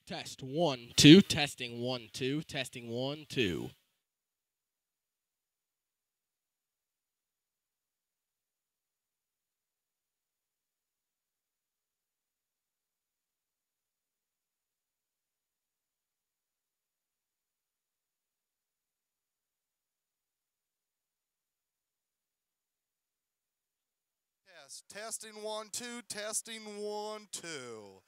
Test 1 2 testing 1 2 testing 1 2. Testing 1 2 testing 1 2.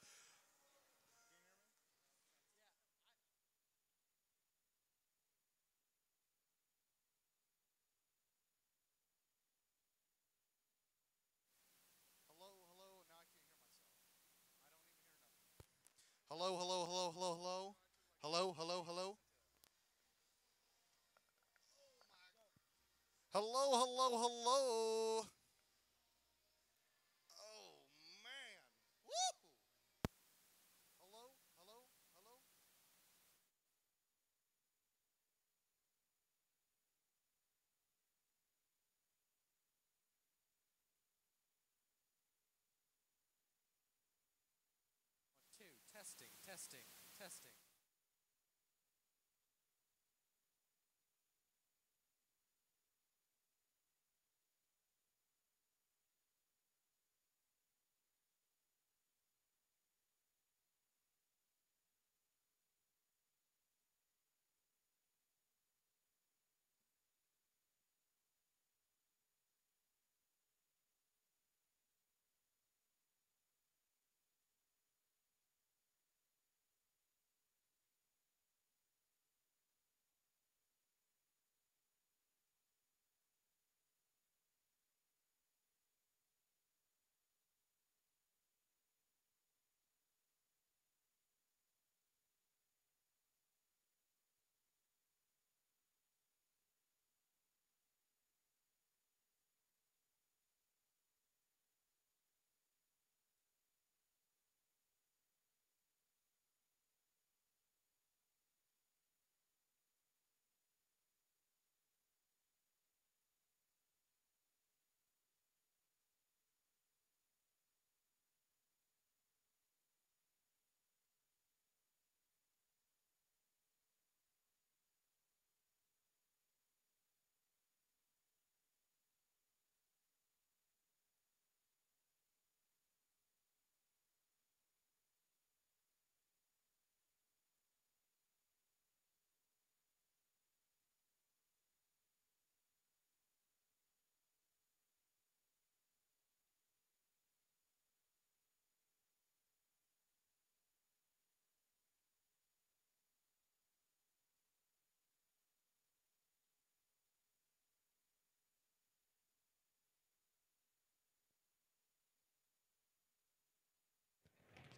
Hello, hello, hello, hello, hello. Hello, hello, hello. Hello, hello, hello. Oh man. Woo! Hello, hello, hello. Two, testing, testing, testing.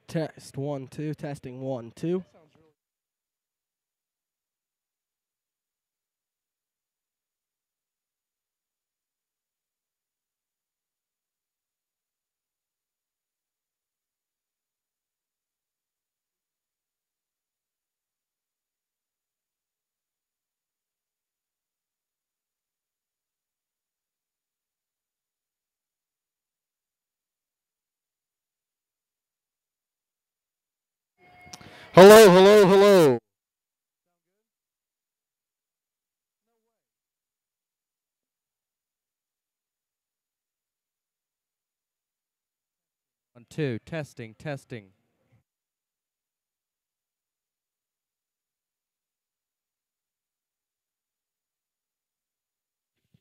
Test 1 2 testing 1 2. Hello, hello, hello. 1 2 testing, testing.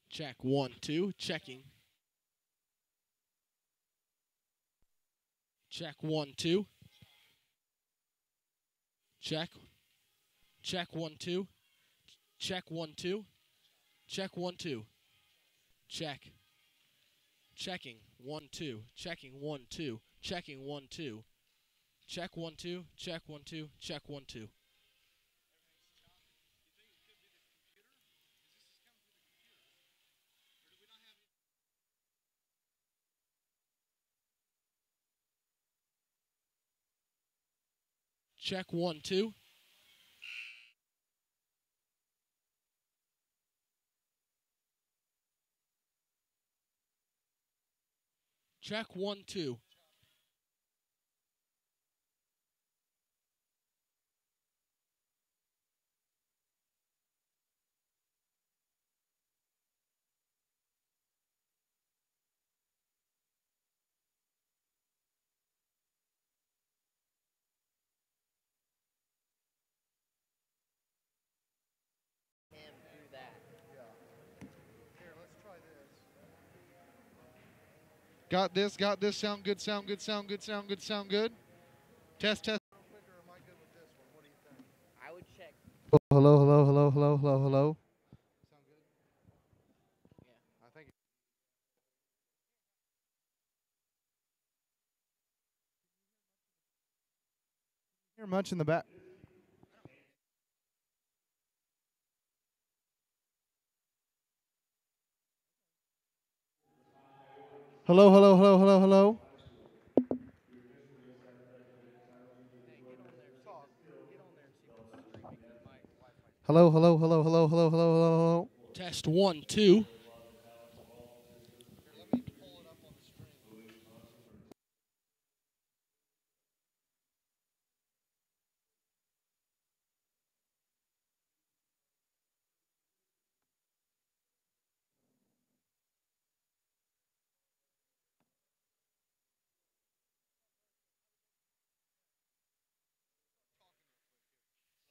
Check 1 2 checking. Check 1 2. Check. Check 1 2. Check 1 2. Check 1 2. Check. Checking 1 2. Checking 1 2. Checking 1 2. Check 1 2. Check 1 2. Check 1 2. Check 1 2. Check 1 2. Got this, sound good, sound good, sound good, sound good, sound good. Test, test. I would check. Hello, hello, hello, hello, hello, hello. Sound good? Yeah. I think. Hear much in the back? Hello, hello, hello, hello, hello. Hello, hello, hello, hello, hello, hello, hello, hello. Test 1, 2.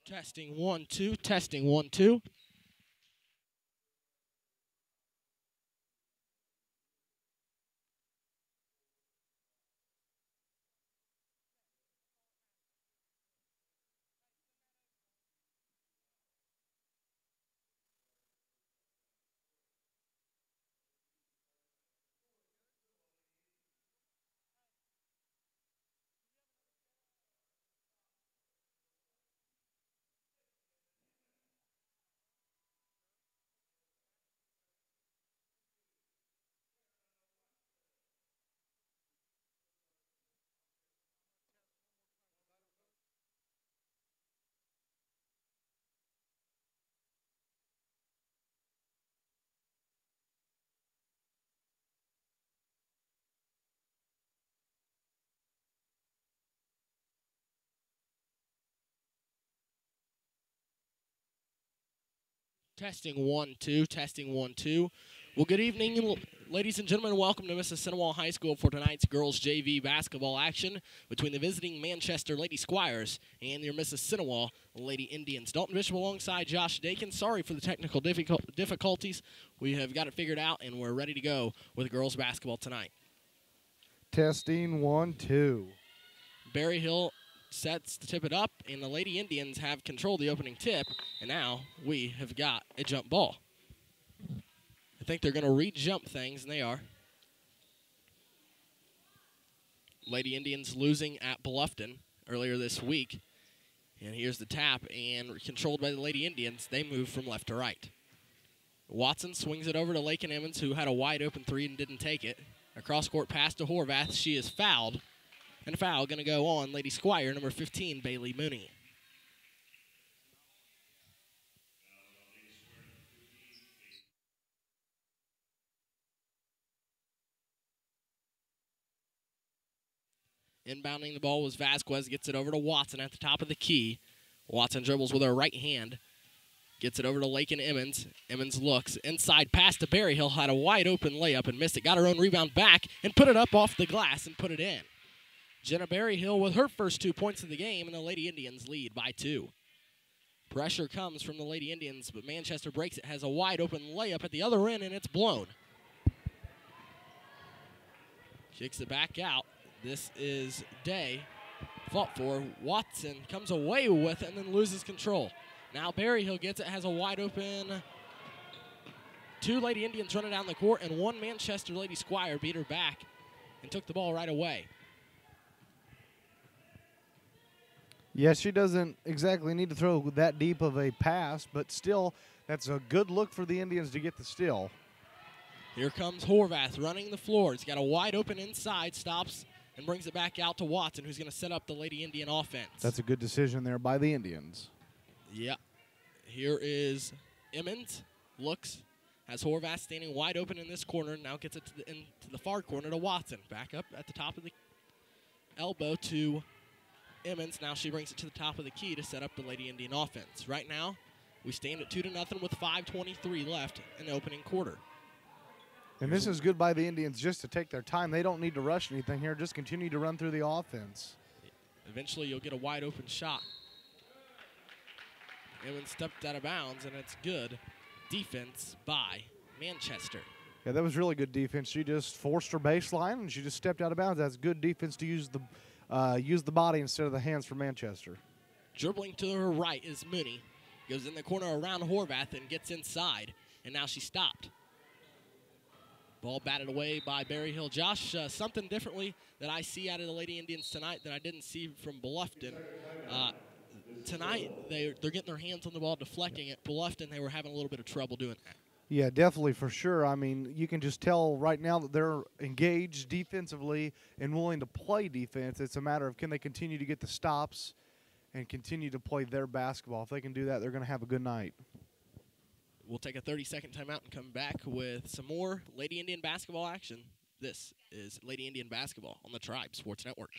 Testing 1, 2. Testing 1, 2. Testing 1, 2. Testing 1, 2. Well, good evening, ladies and gentlemen. Welcome to Mississinewa High School for tonight's girls JV basketball action between the visiting Manchester Lady Squires and your Mississinewa Lady Indians. Dalton Bishop alongside Josh Dakin. Sorry for the technical difficulties. We have got it figured out, and we're ready to go with girls basketball tonight. Testing 1, 2. Berry Hill sets to tip it up, and the Lady Indians have controlled the opening tip, and now we have got a jump ball. I think they're going to re-jump things, and they are. Lady Indians losing at Bluffton earlier this week, and here's the tap, and controlled by the Lady Indians, they move from left to right. Watson swings it over to Lakin Emmons, who had a wide-open three and didn't take it. A cross-court pass to Horvath. She is fouled. And a foul going to go on Lady Squire, number 15, Bailey Mooney. Inbounding the ball was Vasquez. Gets it over to Watson at the top of the key. Watson dribbles with her right hand. Gets it over to Lakin Emmons. Emmons looks. Inside pass to Berryhill. Had a wide open layup and missed it. Got her own rebound back and put it up off the glass and put it in. Jenna Berryhill with her first 2 points of the game, and the Lady Indians lead by 2. Pressure comes from the Lady Indians, but Manchester breaks it. Has a wide open layup at the other end, and it's blown. Kicks it back out. This is Day. Fought for. Watson comes away with it and then loses control. Now Berryhill gets it, has a wide open. 2 Lady Indians running down the court, and 1 Manchester Lady Squire beat her back and took the ball right away. Yes, she doesn't exactly need to throw that deep of a pass, but still, that's a good look for the Indians to get the steal. Here comes Horvath running the floor. He's got a wide open inside, stops, and brings it back out to Watson, who's going to set up the Lady Indian offense. That's a good decision there by the Indians. Yep. Here is Emmons. Looks. Has Horvath standing wide open in this corner. Now gets it into the far corner to Watson. Back up at the top of the elbow to Emmons. Now she brings it to the top of the key to set up the Lady Indian offense. Right now, we stand at 2-0 with 5:23 left in the opening quarter. And this is good by the Indians just to take their time. They don't need to rush anything here. Just continue to run through the offense. Eventually, you'll get a wide open shot. Emmons stepped out of bounds, and it's good defense by Manchester. Yeah, that was really good defense. She just forced her baseline, and she just stepped out of bounds. That's good defense to use the body instead of the hands for Manchester. Dribbling to her right is Mooney. Goes in the corner around Horvath and gets inside, and now she stopped. Ball batted away by Berryhill. Josh, something differently that I see out of the Lady Indians tonight that I didn't see from Bluffton. Tonight, they're getting their hands on the ball, deflecting it. Bluffton, they were having a little bit of trouble doing that. Yeah, definitely, for sure. I mean, you can just tell right now that they're engaged defensively and willing to play defense. It's a matter of can they continue to get the stops and continue to play their basketball. If they can do that, they're going to have a good night. We'll take a 30-second timeout and come back with some more Lady Indian basketball action. This is Lady Indian basketball on the Tribe Sports Network.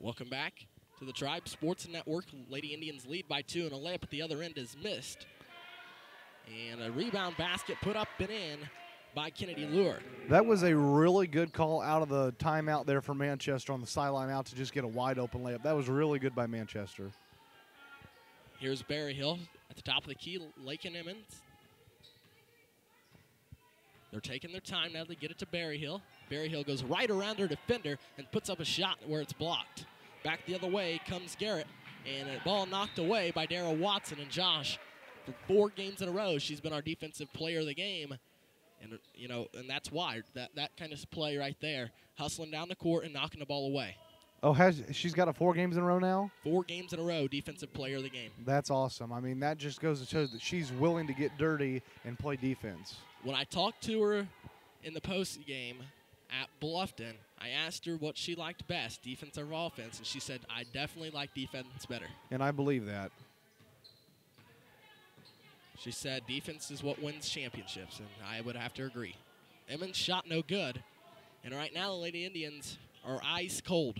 Welcome back to the Tribe Sports Network. Lady Indians lead by 2, and a layup at the other end is missed. And a rebound basket put up and in by Kennedy Lure. That was a really good call out of the timeout there for Manchester on the sideline out to just get a wide open layup. That was really good by Manchester. Here's Berryhill at the top of the key, Lake and Emmons. They're taking their time now to get it to Berryhill. Berryhill goes right around her defender and puts up a shot where it's blocked. Back the other way comes Garrett, and a ball knocked away by Darrell Watson. And Josh, for 4 games in a row, she's been our defensive player of the game. And, you know, and that's why, that kind of play right there, hustling down the court and knocking the ball away. Oh, she's got 4 games in a row now? 4 games in a row, defensive player of the game. That's awesome. I mean, that just goes to show that she's willing to get dirty and play defense. When I talked to her in the post game at Bluffton, I asked her what she liked best, defense or offense, and she said, I definitely like defense better. And I believe that. She said defense is what wins championships, and I would have to agree. Emmons shot no good, and right now the Lady Indians are ice cold.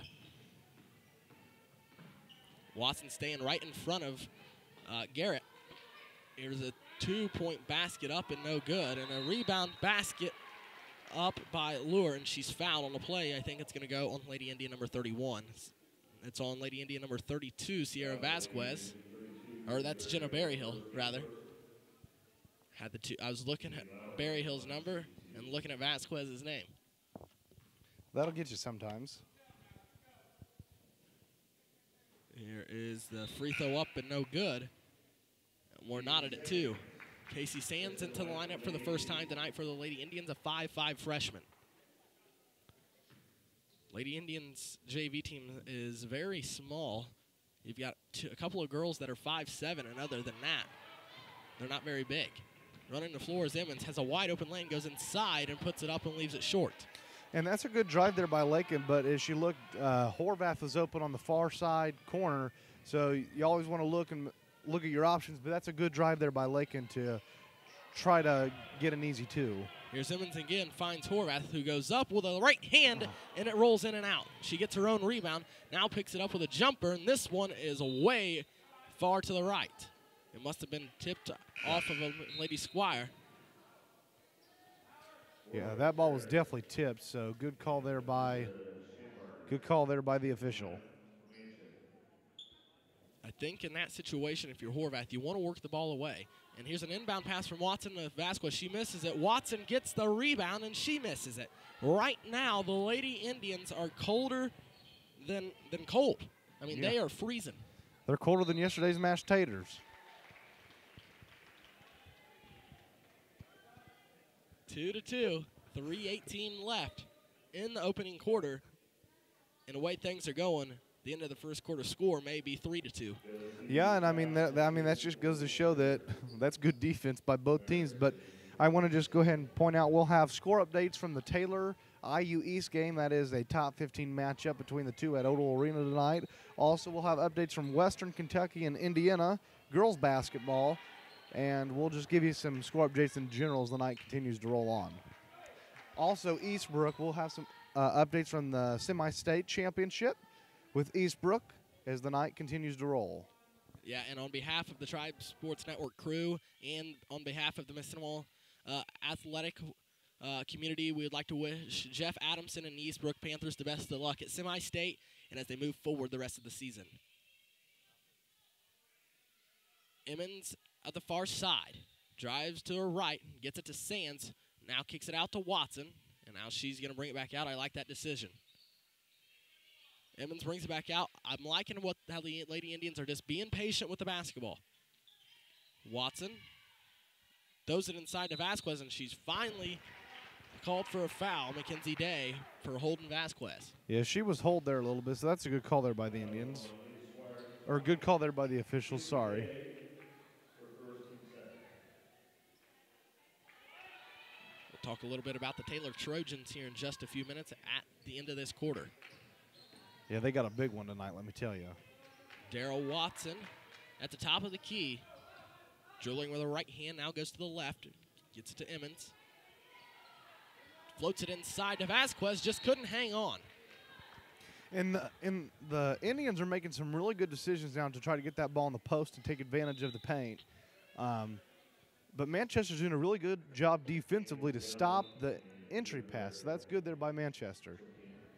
Watson staying right in front of Garrett. Here's a 2-point basket up and no good, and a rebound basket up by Lure, and she's fouled on the play. I think it's going to go on Lady Indian number 31. It's on Lady Indian number 32, Sierra Vasquez. Or that's Jenna Berryhill, rather. I was looking at Berryhill's number and looking at Vasquez's name. That'll get you sometimes. Here is the free throw up and no good. We're knotted at 2. Casey Sands into the lineup for the first time tonight for the Lady Indians, a 5'5" freshman. Lady Indians JV team is very small. You've got a couple of girls that are 5'7", and other than that, they're not very big. Running the floor is Emmons, has a wide open lane, goes inside and puts it up and leaves it short. And that's a good drive there by Lakin, but as you look, Horvath was open on the far side corner, so you always want to look at your options, but that's a good drive there by Lakin to try to get an easy 2. Here's Emmons again, finds Horvath, who goes up with a right hand, and it rolls in and out. She gets her own rebound, now picks it up with a jumper, and this one is way far to the right. It must have been tipped off of a Lady Squire. Yeah, that ball was definitely tipped, so good call there by the official. I think in that situation, if you're Horvath, you want to work the ball away. And here's an inbound pass from Watson to Vasquez. She misses it. Watson gets the rebound, and she misses it. Right now, the Lady Indians are colder than cold. I mean, They are freezing. They're colder than yesterday's mashed taters. 2-2, 3:18 left in the opening quarter. And the way things are going, the end of the first quarter score may be 3-2. Yeah, and I mean that just goes to show that that's good defense by both teams. But I want to just go ahead and point out we'll have score updates from the Taylor IU East game. That is a top 15 matchup between the two at Odell Arena tonight. Also, we'll have updates from Western Kentucky and Indiana girls basketball. And we'll just give you some score updates in general as the night continues to roll on. Also, Eastbrook, we'll have some updates from the semi-state championship, with Eastbrook as the night continues to roll. Yeah, and on behalf of the Tribe Sports Network crew and on behalf of the Mississinewa athletic community, we would like to wish Jeff Adamson and the Eastbrook Panthers the best of luck at semi-state and as they move forward the rest of the season. Emmons at the far side, drives to her right, gets it to Sands, now kicks it out to Watson, and now she's going to bring it back out. I like that decision. Emmons brings it back out. I'm liking how the Lady Indians are just being patient with the basketball. Watson throws it inside to Vasquez, and she's finally called for a foul, Mackenzie Day, for holding Vasquez. Yeah, she was hold there a little bit, so that's a good call there by the Indians. Or a good call there by the officials, sorry. We'll talk a little bit about the Taylor Trojans here in just a few minutes at the end of this quarter. Yeah, they got a big one tonight, let me tell you. Daryl Watson at the top of the key. Dribbling with her right hand, now goes to the left. Gets it to Emmons. Floats it inside to Vasquez, just couldn't hang on. And the Indians are making some really good decisions now to try to get that ball in the post and take advantage of the paint. But Manchester's doing a really good job defensively to stop the entry pass. So that's good there by Manchester.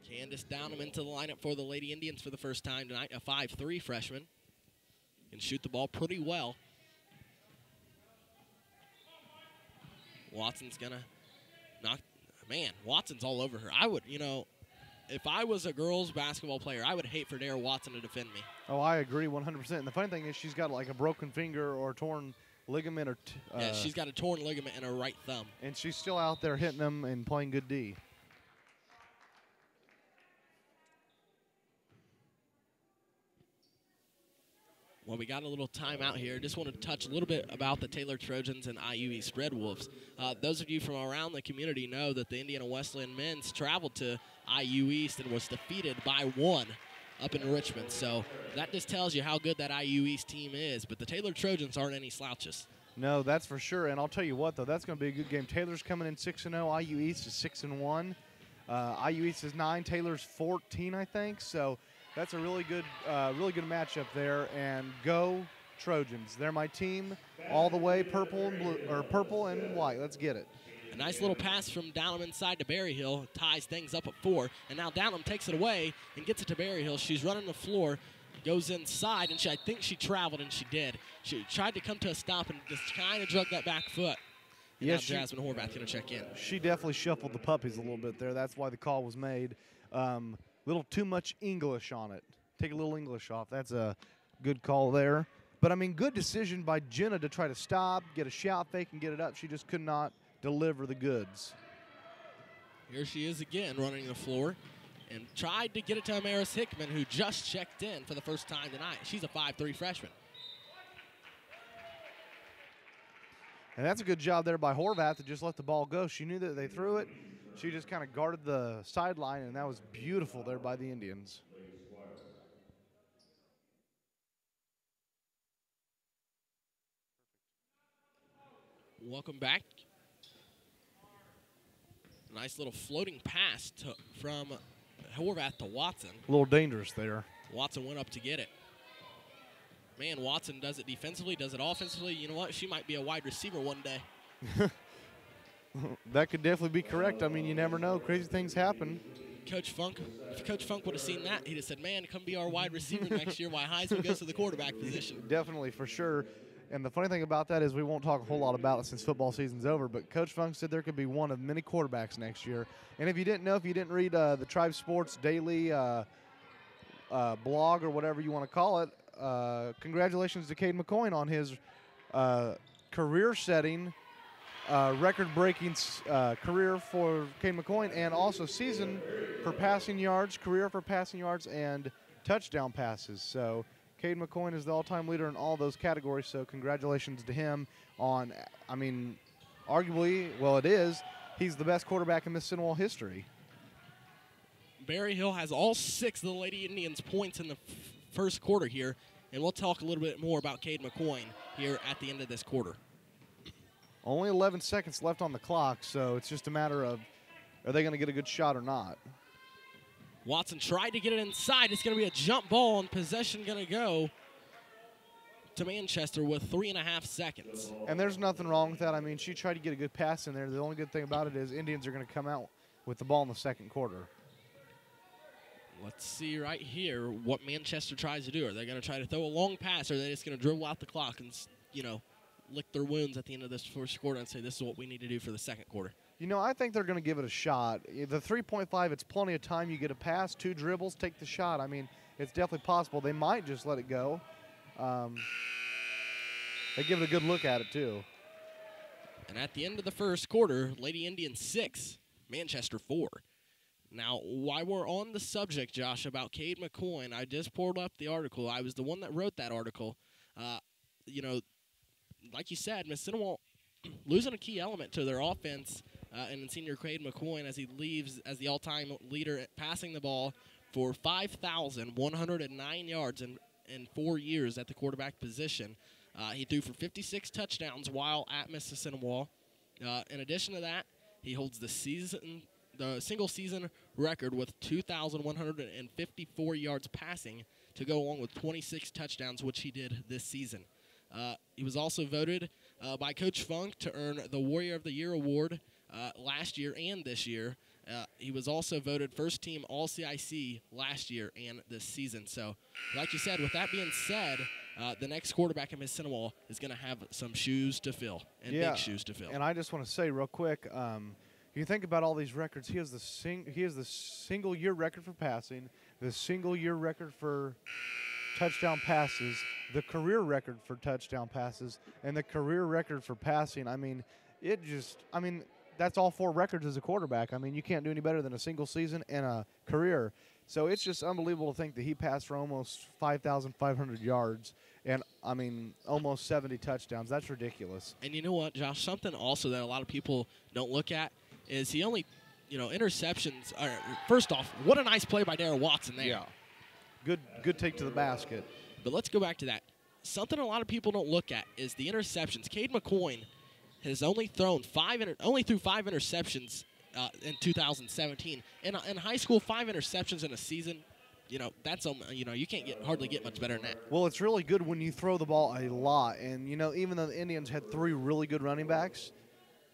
Candace Downham into the lineup for the Lady Indians for the first time tonight, a 5'3" freshman. Can shoot the ball pretty well. Watson's going to knock. Man, Watson's all over her. I would, if I was a girls basketball player, I would hate for Daryl Watson to defend me. Oh, I agree 100%. And the funny thing is she's got like a broken finger or a torn ligament. Yeah, she's got a torn ligament in her right thumb. And she's still out there hitting them and playing good D. Well, we got a little timeout here. Just want to touch a little bit about the Taylor Trojans and IU East Red Wolves. Those of you from around the community know that the Indiana Wesleyan men's traveled to IU East and was defeated by 1 up in Richmond. So that just tells you how good that IU East team is. But the Taylor Trojans aren't any slouches. No, that's for sure. And I'll tell you what, though, that's going to be a good game. Taylor's coming in 6-0. IU East is 6-1. IU East is 9. Taylor's 14, I think. So that's a really good matchup there. And go Trojans! They're my team, all the way, purple and blue or purple and white. Let's get it. A nice little pass from Downham inside to Berryhill, ties things up at 4. And now Downham takes it away and gets it to Berryhill. She's running the floor, goes inside, and I think she traveled, and she did. She tried to come to a stop and just kind of drug that back foot. And yes, Jasmine Horvath going to check in. She definitely shuffled the puppies a little bit there. That's why the call was made. Little too much English on it. Take a little English off. That's a good call there. But, I mean, good decision by Jenna to try to stop, get a shot fake, and get it up. She just could not deliver the goods. Here she is again running the floor and tried to get it to Amaris Hickman, who just checked in for the first time tonight. She's a 5'3" freshman. And that's a good job there by Horvath to just let the ball go. She knew that they threw it. She just kind of guarded the sideline, and that was beautiful there by the Indians. Welcome back. Nice little floating pass from Horvath to Watson. A little dangerous there. Watson went up to get it. Man, Watson does it defensively, does it offensively. You know what? She might be a wide receiver one day. That could definitely be correct. I mean, you never know. Crazy things happen. Coach Funk, if Coach Funk would have seen that, he'd have said, man, come be our wide receiver next year while Heisman goes to the quarterback position. Definitely, for sure. And the funny thing about that is we won't talk a whole lot about it since football season's over, but Coach Funk said there could be one of many quarterbacks next year. And if you didn't know, if you didn't read the Tribe Sports Daily blog or whatever you want to call it, congratulations to Cade McCoy on his career-setting, record-breaking career for Cade McCoy, and also season for passing yards, career for passing yards, and touchdown passes. So Cade McCoy is the all-time leader in all those categories, so congratulations to him on, I mean, arguably, well, it is, he's the best quarterback in Mississinewa history. Berryhill has all 6 of the Lady Indians' points in the first quarter here, and we'll talk a little bit more about Cade McCoy here at the end of this quarter. Only 11 seconds left on the clock, so it's just a matter of are they going to get a good shot or not. Watson tried to get it inside. It's going to be a jump ball, and possession going to go to Manchester with 3.5 seconds. And there's nothing wrong with that. I mean, she tried to get a good pass in there. The only good thing about it is Indians are going to come out with the ball in the second quarter. Let's see right here what Manchester tries to do. Are they going to try to throw a long pass, or are they just going to dribble out the clock and, you know, lick their wounds at the end of this first quarter and say this is what we need to do for the second quarter? You know, I think they're going to give it a shot. The 3.5, it's plenty of time. You get a pass, 2 dribbles, take the shot. I mean, it's definitely possible. They might just let it go. They give it a good look at it, too. And at the end of the first quarter, Lady Indians 6, Manchester 4. Now, while we're on the subject, Josh, about Cade McCoy, I just pulled up the article. I was the one that wrote that article. You know, like you said, Mississinewa losing a key element to their offense, and senior Cade McCoy as he leaves as the all-time leader at passing the ball for 5,109 yards in 4 years at the quarterback position. He threw for 56 touchdowns while at Mississinewa. In addition to that, he holds the single-season record with 2,154 yards passing to go along with 26 touchdowns, which he did this season. He was also voted by Coach Funk to earn the Warrior of the Year award last year and this year. He was also voted first-team All-CIC last year and this season. So, like you said, with that being said, the next quarterback in Mississinewa is going to have some shoes to fill, and big shoes to fill. And I just want to say real quick, you think about all these records. He has the single-year record for passing, the single-year record for touchdown passes, the career record for touchdown passes, and the career record for passing. I mean, that's all 4 records as a quarterback. I mean, you can't do any better than a single season and a career. So it's just unbelievable to think that he passed for almost 5,500 yards and, I mean, almost 70 touchdowns. That's ridiculous. And you know what, Josh? Something also that a lot of people don't look at is he only, interceptions. First off, what a nice play by Darrell Watson there. Yeah. Good take to the basket. But let's go back to that. Something a lot of people don't look at is the interceptions. Cade McCoy has only threw 5 interceptions in 2017. In high school, 5 interceptions in a season, that's you can't hardly get much better than that. Well, it's really good when you throw the ball a lot. And, even though the Indians had 3 really good running backs,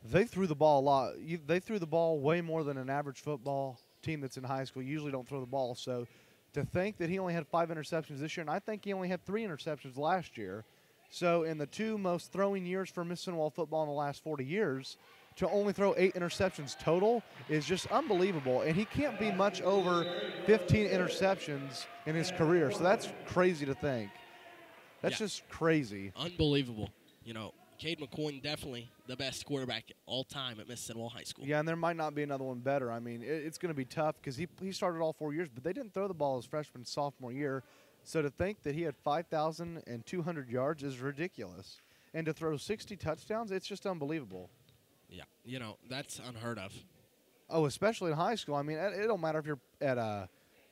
they threw the ball a lot. They threw the ball way more than an average football team that's in high school usually don't throw the ball. So to think that he only had 5 interceptions this year, and I think he only had 3 interceptions last year. So in the 2 most throwing years for Mississinewa football in the last 40 years, to only throw 8 interceptions total is just unbelievable. And he can't be much over 15 interceptions in his career. So that's crazy to think. That's just crazy. Unbelievable. Cade McCoy definitely the best quarterback all time at Mississinewa High School. Yeah, and there might not be another one better. I mean, it's going to be tough because he started all 4 years, but they didn't throw the ball his freshman sophomore year. So to think that he had 5,200 yards is ridiculous. And to throw 60 touchdowns, it's just unbelievable. Yeah, that's unheard of. Oh, especially in high school. I mean, it don't matter if you're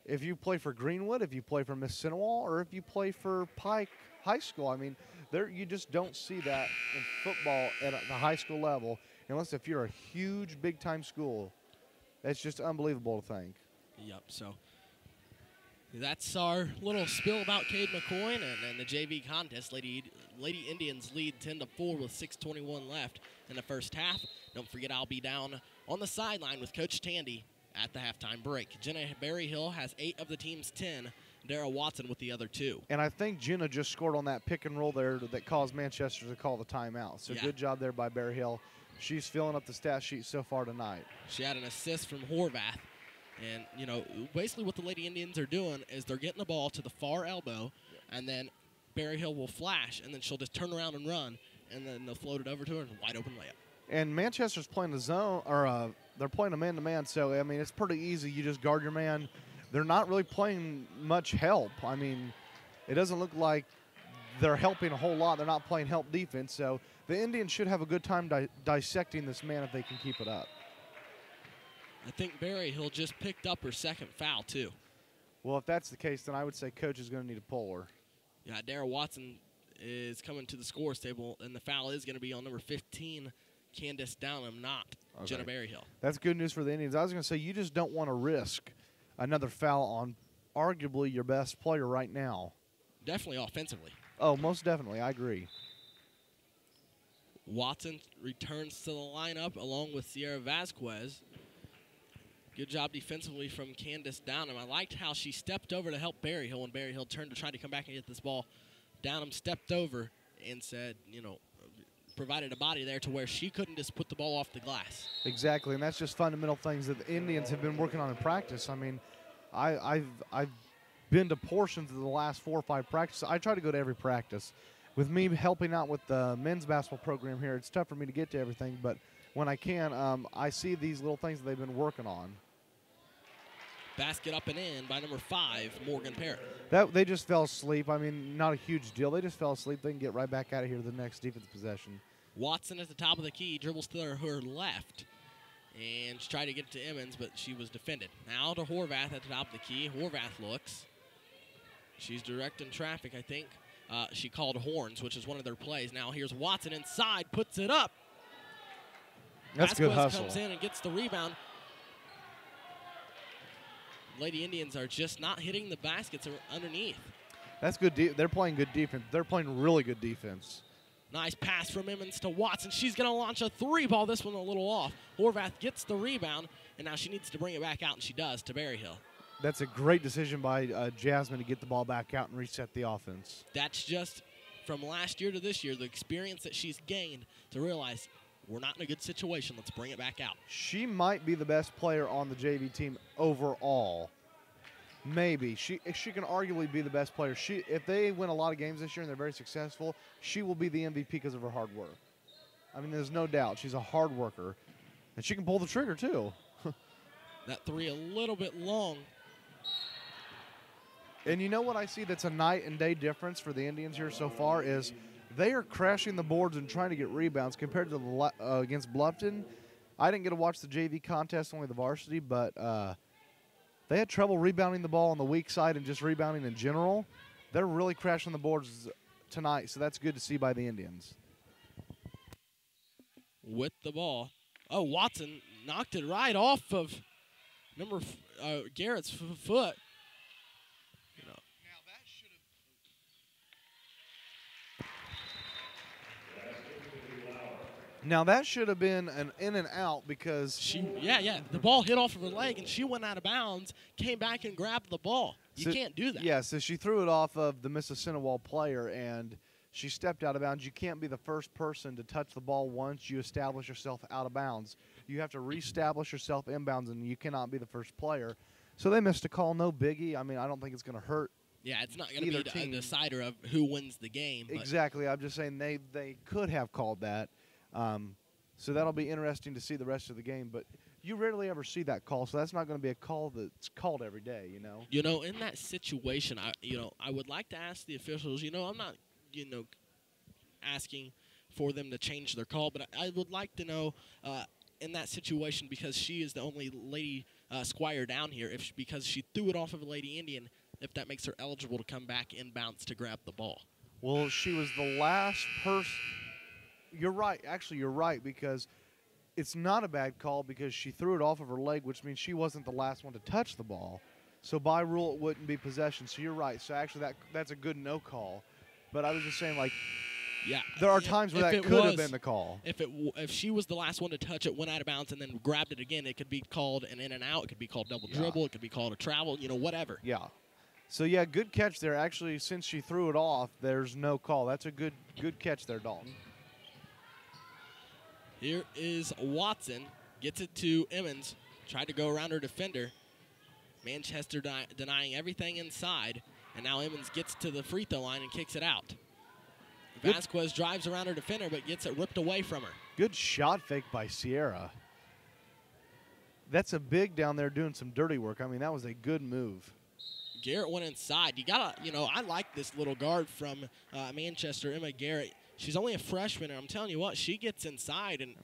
if you play for Greenwood, if you play for Mississinewa, or if you play for Pike High School. I mean, you just don't see that in football at the high school level unless if you're a huge, big-time school. It's just unbelievable to think. Yep, so that's our little spill about Cade McCoy and the JV contest. Lady Indians lead 10-4 with 6:21 left in the first half. Don't forget I'll be down on the sideline with Coach Tandy at the halftime break. Jenna Berryhill has 8 of the team's 10. Darrell Watson with the other 2. And I think Jenna just scored on that pick and roll there that caused Manchester to call the timeout. So good job there by Berryhill. She's filling up the stat sheet so far tonight. She had an assist from Horvath. And, basically what the Lady Indians are doing is they're getting the ball to the far elbow, and then Berryhill will flash, and then she'll just turn around and run, and then they'll float it over to her and wide open layup. And Manchester's playing the zone, or they're playing a man-to-man, so, I mean, it's pretty easy. You just guard your man. They're not really playing much help. I mean, it doesn't look like they're helping a whole lot. They're not playing help defense, so the Indians should have a good time dissecting this man if they can keep it up. I think Berryhill just picked up her second foul, too. Well, if that's the case, then I would say Coach is going to need to pull her. Yeah, Darrell Watson is coming to the scores table, and the foul is going to be on number 15, Candace Downham, not Jenna Berryhill. That's good news for the Indians. I was going to say, you just don't want to risk another foul on arguably your best player right now. Definitely offensively. Oh, most definitely. I agree. Watson returns to the lineup along with Sierra Vasquez. Good job defensively from Candace Downham. I liked how she stepped over to help Berryhill when Berryhill turned to try to come back and get this ball. Downham stepped over and said, provided a body there to where she couldn't just put the ball off the glass. Exactly, and that's just fundamental things that the Indians have been working on in practice. I mean, I've been to portions of the last 4 or 5 practices. I try to go to every practice. With me helping out with the men's basketball program here, it's tough for me to get to everything, but when I can, I see these little things that they've been working on. Basket up and in by number 5, Morgan Parrott. They just fell asleep. I mean, not a huge deal. They just fell asleep. They can get right back out of here to the next defense possession. Watson at the top of the key, dribbles to her left, and she tried to get it to Emmons, but she was defended. Now to Horvath at the top of the key. Horvath looks. She's directing traffic, I think. She called horns, which is one of their plays. Now here's Watson inside, puts it up. That's Vasquez good hustle. comes in and gets the rebound. Lady Indians are just not hitting the baskets underneath. That's good. They're playing good defense. They're playing really good defense. Nice pass from Emmons to Watson. She's going to launch a 3-ball. This one a little off. Horvath gets the rebound, and now she needs to bring it back out, and she does to Berryhill. That's a great decision by Jasmine to get the ball back out and reset the offense. That's just from last year to this year, the experience that she's gained to realize we're not in a good situation. Let's bring it back out. She might be the best player on the JV team overall. Maybe. She can arguably be the best player. If they win a lot of games this year and they're very successful, she will be the MVP because of her hard work. I mean, there's no doubt. She's a hard worker. And she can pull the trigger, too. That 3 a little bit long. And you know what I see that's a night and day difference for the Indians here so far is they are crashing the boards and trying to get rebounds compared to against Bluffton. I didn't get to watch the JV contest, only the varsity, but they had trouble rebounding the ball on the weak side and just rebounding in general. They're really crashing the boards tonight, so that's good to see by the Indians. With the ball. Oh, Watson knocked it right off of Garrett's foot. Now, that should have been an in and out because the ball hit off of her leg, and she went out of bounds, came back and grabbed the ball. You can't do that. Yeah, so she threw it off of the Mississinewa player, and she stepped out of bounds. You can't be the first person to touch the ball once you establish yourself out of bounds. You have to reestablish yourself inbounds, and you cannot be the first player. So they missed a call, no biggie. I mean, I don't think it's going to hurt. Yeah, it's not going to be a decider of who wins the game. Exactly. I'm just saying they could have called that. So that'll be interesting to see the rest of the game. But you rarely ever see that call, so that's not going to be a call that's called every day, you know. You know, in that situation, I would like to ask the officials. I'm not, asking for them to change their call, but I would like to know in that situation, because she is the only lady squire down here, because she threw it off of a Lady Indian, if that makes her eligible to come back inbounds to grab the ball. Well, she was the last person. You're right. Actually, you're right, because it's not a bad call because she threw it off of her leg, which means she wasn't the last one to touch the ball. So by rule, it wouldn't be possession. So you're right. So actually, that's a good no call. But I was just saying, there are times where that could have been the call. If she was the last one to touch it, went out of bounds, and then grabbed it again, it could be called an in and out. It could be called double dribble. It could be called a travel. Whatever. Yeah. So yeah, good catch there. Actually, since she threw it off, there's no call. That's a good catch there, Dalton. Here is Watson. Gets it to Emmons. Tried to go around her defender. Manchester denying everything inside. And now Emmons gets to the free throw line and kicks it out. Vasquez drives around her defender but gets it ripped away from her. Good shot fake by Sierra. That's a big down there doing some dirty work. I mean, that was a good move. Garrett went inside. You gotta, I like this little guard from Manchester, Emma Garrett. She's only a freshman, and I'm telling you what, she gets inside and,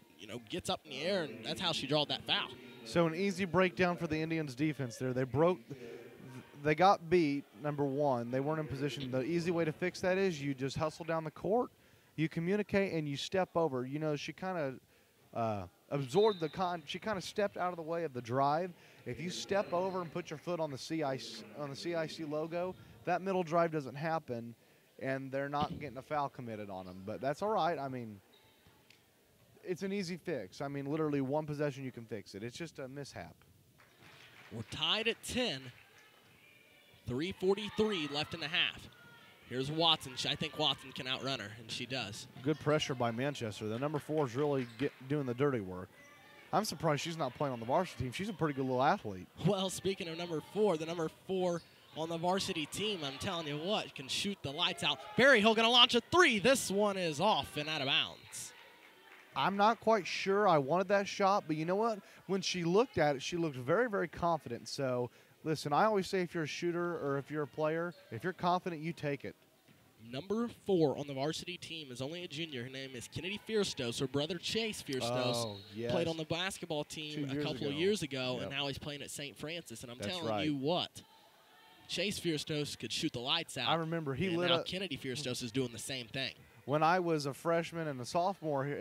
gets up in the air, and that's how she drawed that foul. So an easy breakdown for the Indians' defense there. They got beat, number one. They weren't in position. The easy way to fix that is you just hustle down the court, you communicate, and you step over. She kind of absorbed she kind of stepped out of the way of the drive. If you step over and put your foot on the CIC logo, that middle drive doesn't happen, and they're not getting a foul committed on them. But that's all right. I mean, it's an easy fix. I mean, literally one possession you can fix it. It's just a mishap. We're tied at 10. 3:43 left in the half. Here's Watson. I think Watson can outrun her, and she does. Good pressure by Manchester. The number 4 is really doing the dirty work. I'm surprised she's not playing on the varsity team. She's a pretty good little athlete. Well, speaking of number 4, the number 4 on the varsity team, I'm telling you what, can shoot the lights out. Berryhill going to launch a 3. This one is off and out of bounds. I'm not quite sure I wanted that shot, but you know what? When she looked at it, she looked very, very confident. So, listen, I always say if you're a shooter or if you're a player, if you're confident, you take it. Number 4 on the varsity team is only a junior. Her name is Kennedy Fierstos. Her brother Chase Fierstos played on the basketball team a couple of years ago, and now he's playing at St. Francis. And I'm telling you what, Chase Fierstos could shoot the lights out. I remember he lit up. Kennedy Fierstos is doing the same thing. When I was a freshman and a sophomore here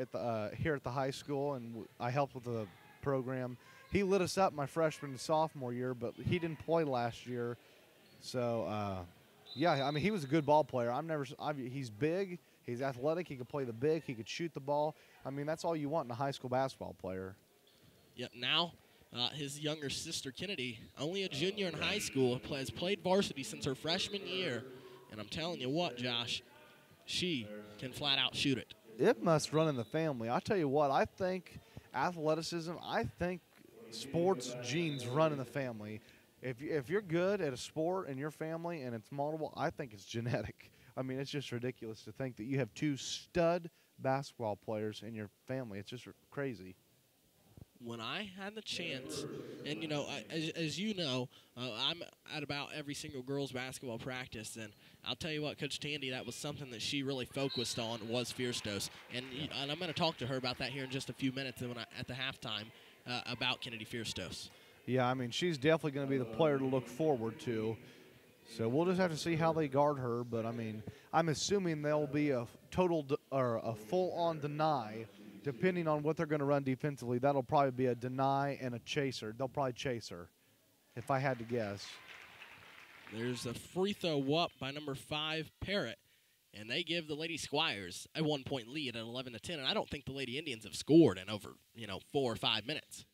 at the high school, and I helped with the program, he lit us up my freshman and sophomore year, but he didn't play last year. So, yeah, I mean, he was a good ball player. He's big, he's athletic, he could play the big, he could shoot the ball. I mean, that's all you want in a high school basketball player. Yep, now his younger sister, Kennedy, only a junior in high school, has played varsity since her freshman year. And I'm telling you what, Josh, she can flat out shoot it. It must run in the family. I tell you what, I think athleticism, I think sports genes run in the family. If you're good at a sport in your family and it's multiple, I think it's genetic. I mean, it's just ridiculous to think that you have 2 stud basketball players in your family. It's just crazy. When I had the chance, and, you know, as you know, I'm at about every single girls' basketball practice, and I'll tell you what, Coach Tandy, that was something that she really focused on was Fierstos. And I'm going to talk to her about that here in just a few minutes at the halftime about Kennedy Fierstos. Yeah, I mean, she's definitely going to be the player to look forward to. So we'll just have to see how they guard her. But, I mean, I'm assuming there'll be a a full-on deny. Depending on what they're going to run defensively, that'll probably be a deny and a chaser. They'll probably chase her, if I had to guess. There's a free throw up by number 5, Parrott, and they give the Lady Squires a 1-point lead at 11-10. And I don't think the Lady Indians have scored in over 4 or 5 minutes.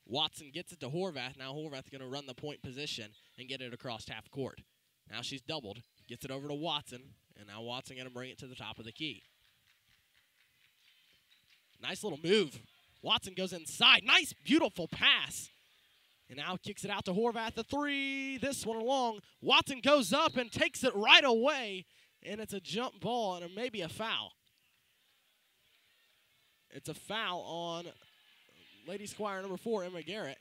Watson gets it to Horvath. Now Horvath's going to run the point position and get it across half court. Now she's doubled. Gets it over to Watson. And now Watson going to bring it to the top of the key. Nice little move. Watson goes inside. Nice, beautiful pass. And now kicks it out to Horvath. The 3. This one along. Watson goes up and takes it right away. And it's a jump ball and maybe a foul. It's a foul on Lady Squire number 4, Emma Garrett.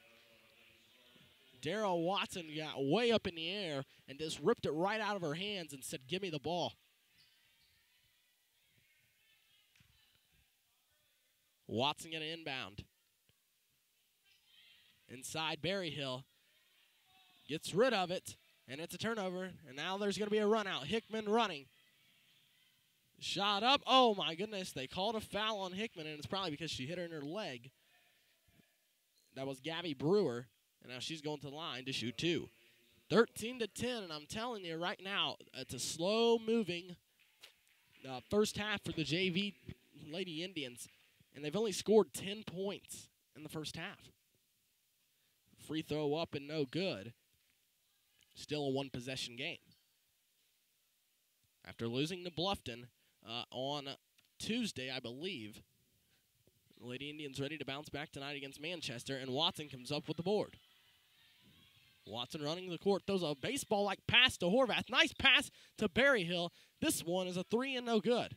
Darryl Watson got way up in the air and just ripped it right out of her hands and said, "Give me the ball." Watson going to inbound. Inside Berryhill. Gets rid of it, and it's a turnover. And now there's going to be a run out. Hickman running. Shot up. Oh, my goodness. They called a foul on Hickman, and it's probably because she hit her in her leg. That was Gabby Brewer, and now she's going to the line to shoot 2. 13-10, and I'm telling you right now, it's a slow-moving first half for the JV Lady Indians, and they've only scored 10 points in the first half. Free throw up and no good. Still a 1-possession game. After losing to Bluffton on Tuesday, I believe, the Lady Indians ready to bounce back tonight against Manchester, and Watson comes up with the board. Watson running the court, throws a baseball-like pass to Horvath. Nice pass to Berryhill. This one is a 3 and no good.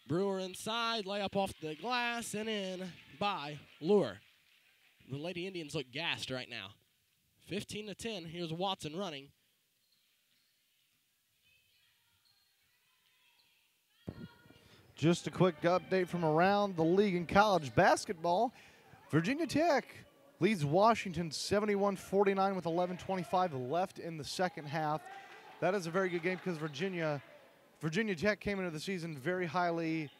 Brewer inside, layup off the glass, and in by Lure. The Lady Indians look gassed right now. 15-10. Here's Watson running. Just a quick update from around the league in college basketball. Virginia Tech leads Washington 71-49 with 11:25 left in the second half. That is a very good game because Virginia Tech came into the season very highly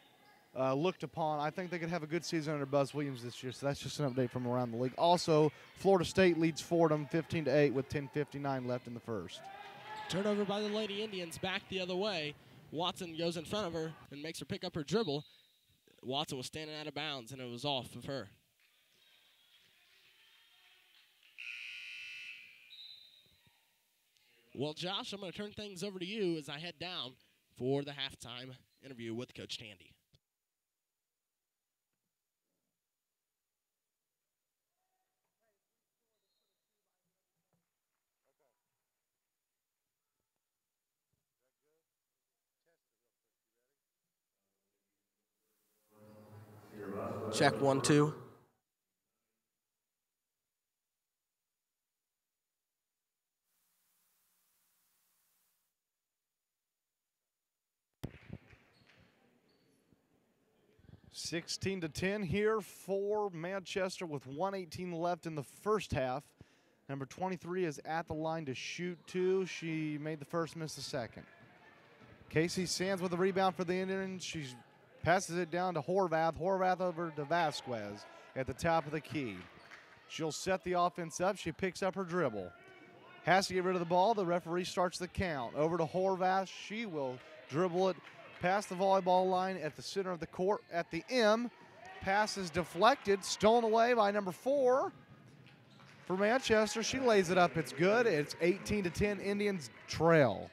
looked upon. I think they could have a good season under Buzz Williams this year, so that's just an update from around the league. Also, Florida State leads Fordham 15-8 with 10:59 left in the first. Turnover by the Lady Indians back the other way. Watson goes in front of her and makes her pick up her dribble. Watson was standing out of bounds, and it was off of her. Well, Josh, I'm going to turn things over to you as I head down for the halftime interview with Coach Tandy. Check 1, 2. (16-10) here for Manchester with 1:18 left in the first half. Number 23 is at the line to shoot two. She made the first, missed the second. Casey Sands with the rebound for the Indians. She passes it down to Horvath. Horvath over to Vasquez at the top of the key. She'll set the offense up. She picks up her dribble. Has to get rid of the ball. The referee starts the count. Over to Horvath. She will dribble it past the volleyball line at the center of the court at the M. Pass is deflected, stolen away by number 4 for Manchester. She lays it up. It's good. It's 18-10. Indians trail.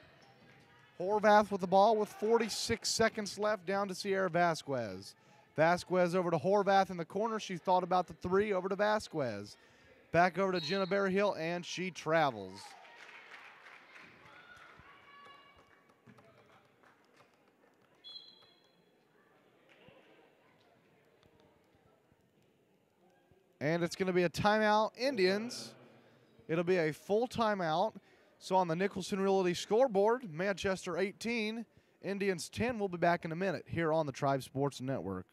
Horvath with the ball with 46 seconds left, down to Sierra Vasquez. Vasquez over to Horvath in the corner. She thought about the three. Over to Vasquez. Back over to Jenna Berryhill, and she travels. And it's going to be a timeout, Indians. It'll be a full timeout. So on the Nicholson Realty scoreboard, Manchester 18, Indians 10. We'll be back in a minute here on the Tribe Sports Network.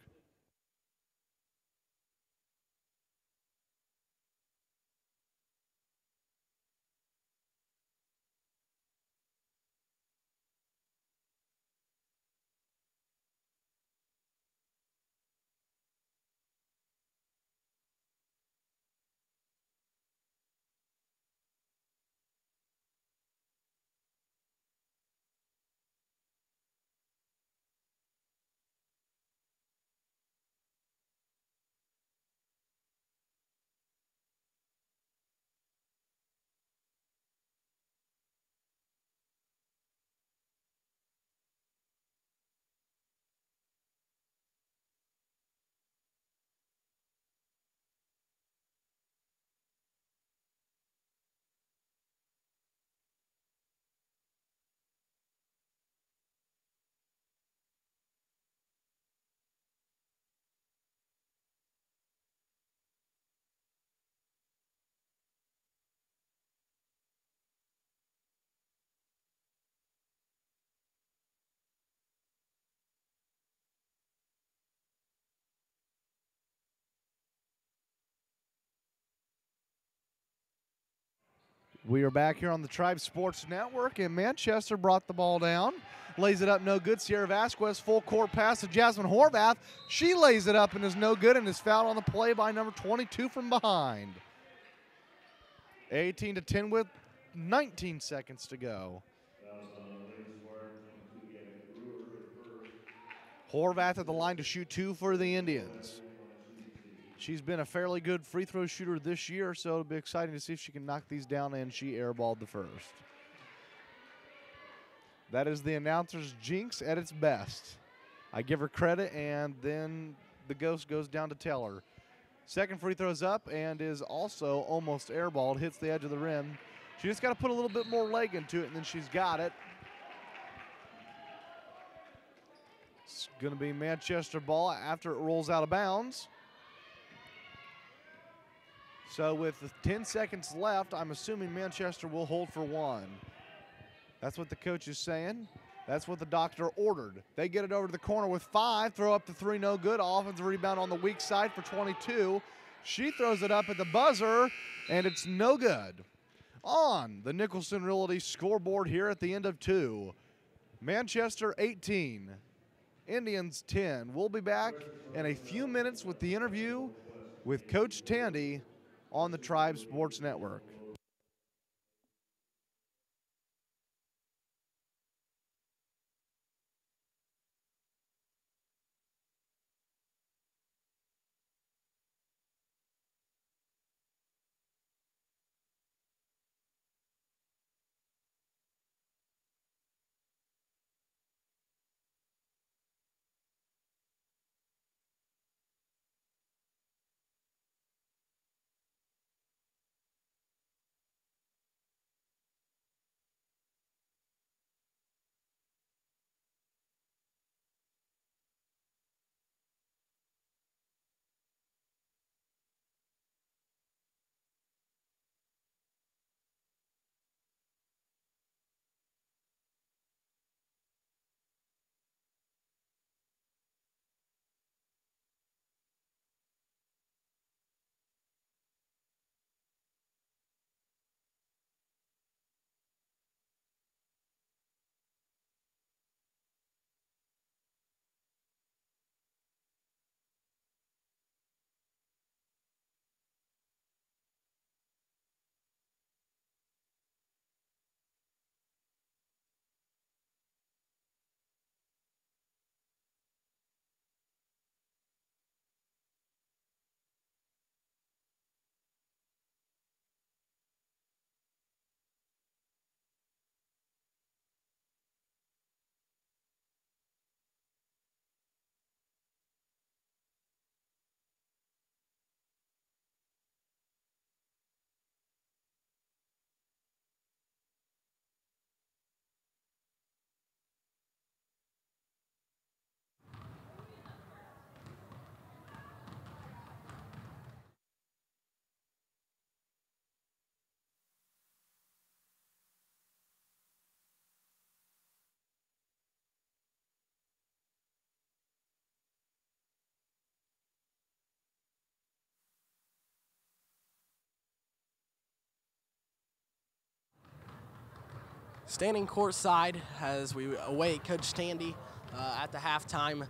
We are back here on the Tribe Sports Network, and Manchester brought the ball down. Lays it up, no good. Sierra Vasquez, full court pass to Jasmine Horvath. She lays it up and is no good, and is fouled on the play by number 22 from behind. 18-10 with 19 seconds to go. Horvath at the line to shoot two for the Indians. She's been a fairly good free throw shooter this year, so it'll be exciting to see if she can knock these down, and she airballed the first. That is the announcer's jinx at its best. I give her credit, and then the ghost goes down to tell her. Second free throw's up and is also almost airballed, hits the edge of the rim. She just got to put a little bit more leg into it, and then she's got it. It's going to be Manchester ball after it rolls out of bounds. So with 10 seconds left, I'm assuming Manchester will hold for 1. That's what the coach is saying. That's what the doctor ordered. They get it over to the corner with 5, throw up the 3, no good. Offensive rebound on the weak side for 22. She throws it up at the buzzer, and it's no good. On the Nicholson Realty scoreboard here at the end of 2. Manchester 18, Indians 10. We'll be back in a few minutes with the interview with Coach Tandy on the Tribe Sports Network. Standing courtside as we await Coach Tandy at the halftime.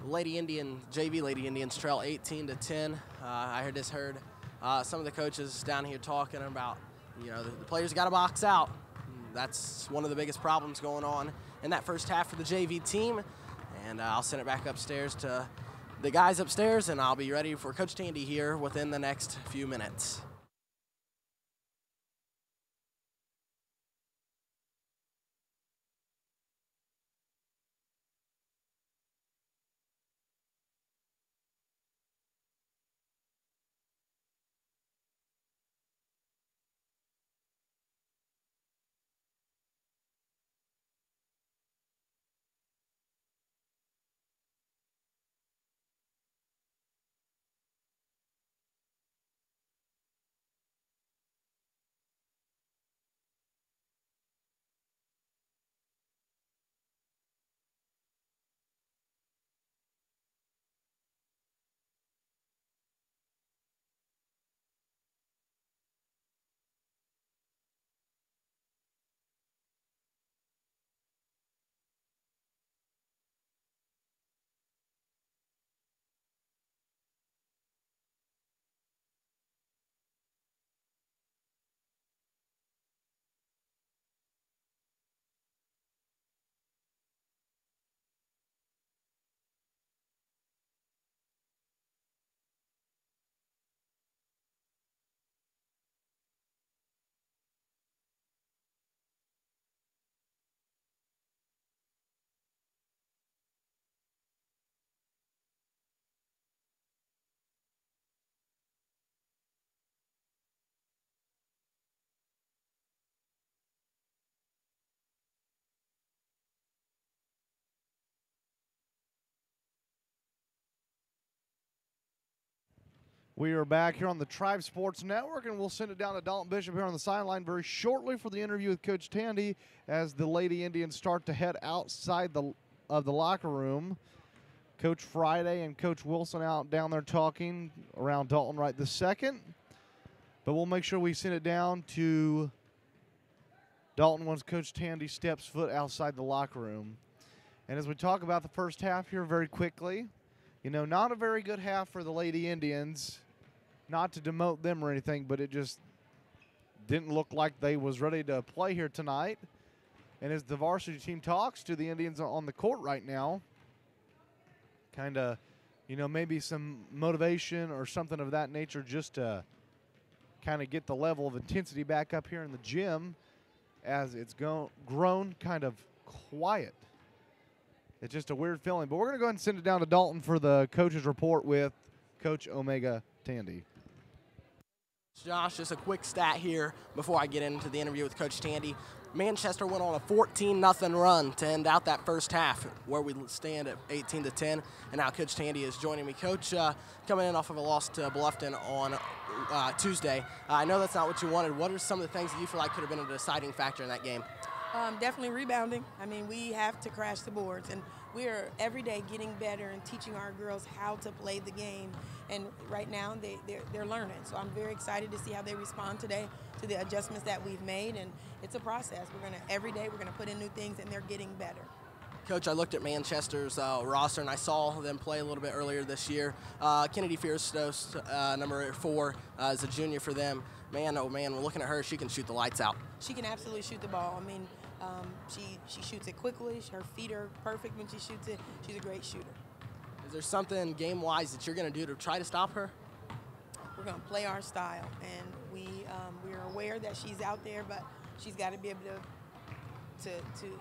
JV Lady Indians trail 18-10. I just heard some of the coaches down here talking about, the players got to box out. That's one of the biggest problems going on in that first half for the JV team. And I'll send it back upstairs to the guys upstairs, and I'll be ready for Coach Tandy here within the next few minutes. We are back here on the Tribe Sports Network, and we'll send it down to Dalton Bishop here on the sideline very shortly for the interview with Coach Tandy as the Lady Indians start to head outside of the locker room. Coach Friday and Coach Wilson out down there talking around Dalton right this second. But we'll make sure we send it down to Dalton once Coach Tandy steps foot outside the locker room. And as we talk about the first half here very quickly, you know, not a very good half for the Lady Indians. Not to demote them or anything, but it just didn't look like they was ready to play here tonight. And as the varsity team talks to the Indians on the court right now, kind of, you know, maybe some motivation or something of that nature just to kind of get the level of intensity back up here in the gym as it's grown kind of quiet. It's just a weird feeling. But we're going to go ahead and send it down to Dalton for the coach's report with Coach Omega Tandy. Josh, just a quick stat here before I get into the interview with Coach Tandy. Manchester went on a 14-0 run to end out that first half, where we stand at 18-10. And now Coach Tandy is joining me. Coach, coming in off of a loss to Bluffton on Tuesday. I know that's not what you wanted. What are some of the things that you feel like could have been a deciding factor in that game? Definitely rebounding. I mean, we have to crash the boards, and we are every day getting better and teaching our girls how to play the game. And right now, they're learning. So I'm very excited to see how they respond today to the adjustments that we've made. And it's a process. Every day we're gonna put in new things, and they're getting better. Coach, I looked at Manchester's roster, and I saw them play a little bit earlier this year. Kennedy Fierstos, number 4, is a junior for them. Man, oh man, we're looking at her. She can shoot the lights out. She can absolutely shoot the ball. I mean, she shoots it quickly. Her feet are perfect when she shoots it. She's a great shooter. Is there something game-wise that you're going to do to try to stop her? We're going to play our style, and we're aware that she's out there, but she's got to be able to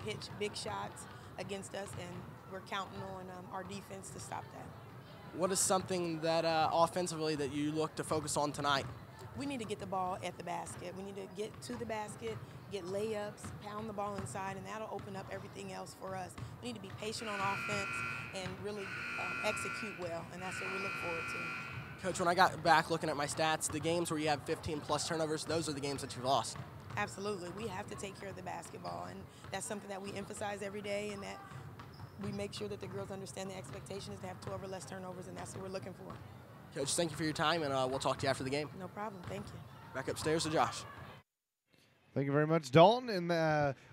hit big shots against us, and we're counting on our defense to stop that. What is something that offensively that you look to focus on tonight? We need to get the ball at the basket. We need to get to the basket, get layups, pound the ball inside, and that'll open up everything else for us. We need to be patient on offense and really execute well, and that's what we look forward to. Coach, when I got back looking at my stats, the games where you have 15-plus turnovers, those are the games that you've lost. Absolutely. We have to take care of the basketball, and that's something that we emphasize every day, and that we make sure that the girls understand the expectation is to have 12 or less turnovers, and that's what we're looking for. Coach, thank you for your time, and we'll talk to you after the game. No problem. Thank you. Back upstairs to Josh. Thank you very much, Dalton. And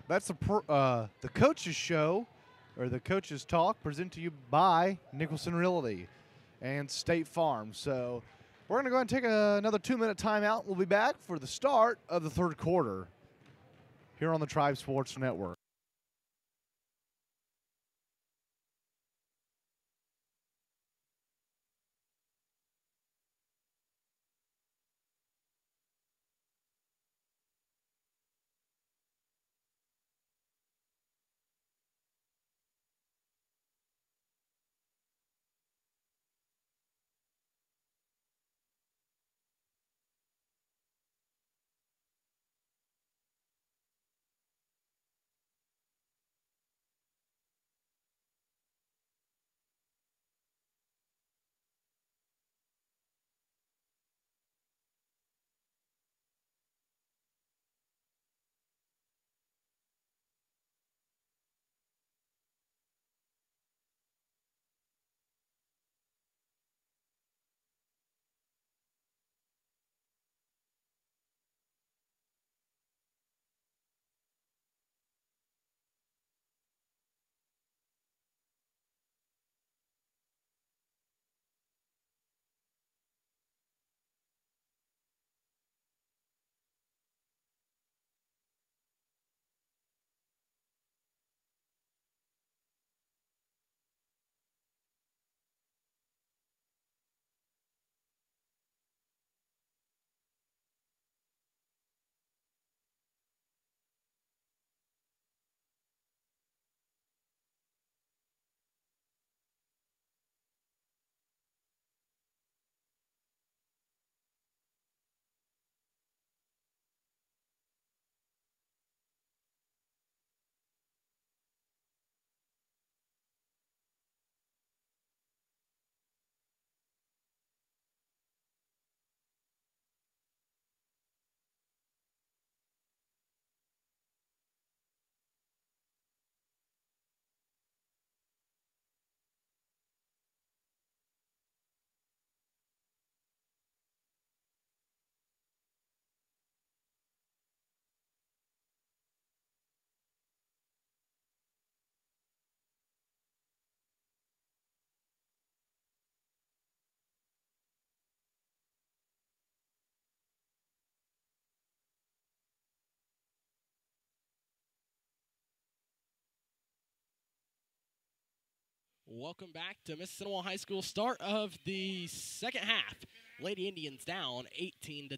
that's the coach's show, or the coach's talk, presented to you by Nicholson Realty and State Farm. So we're going to go ahead and take another 2-minute timeout. We'll be back for the start of the third quarter here on the Tribe Sports Network. Welcome back to Mississinewa High School. Start of the second half. Lady Indians down 18-10.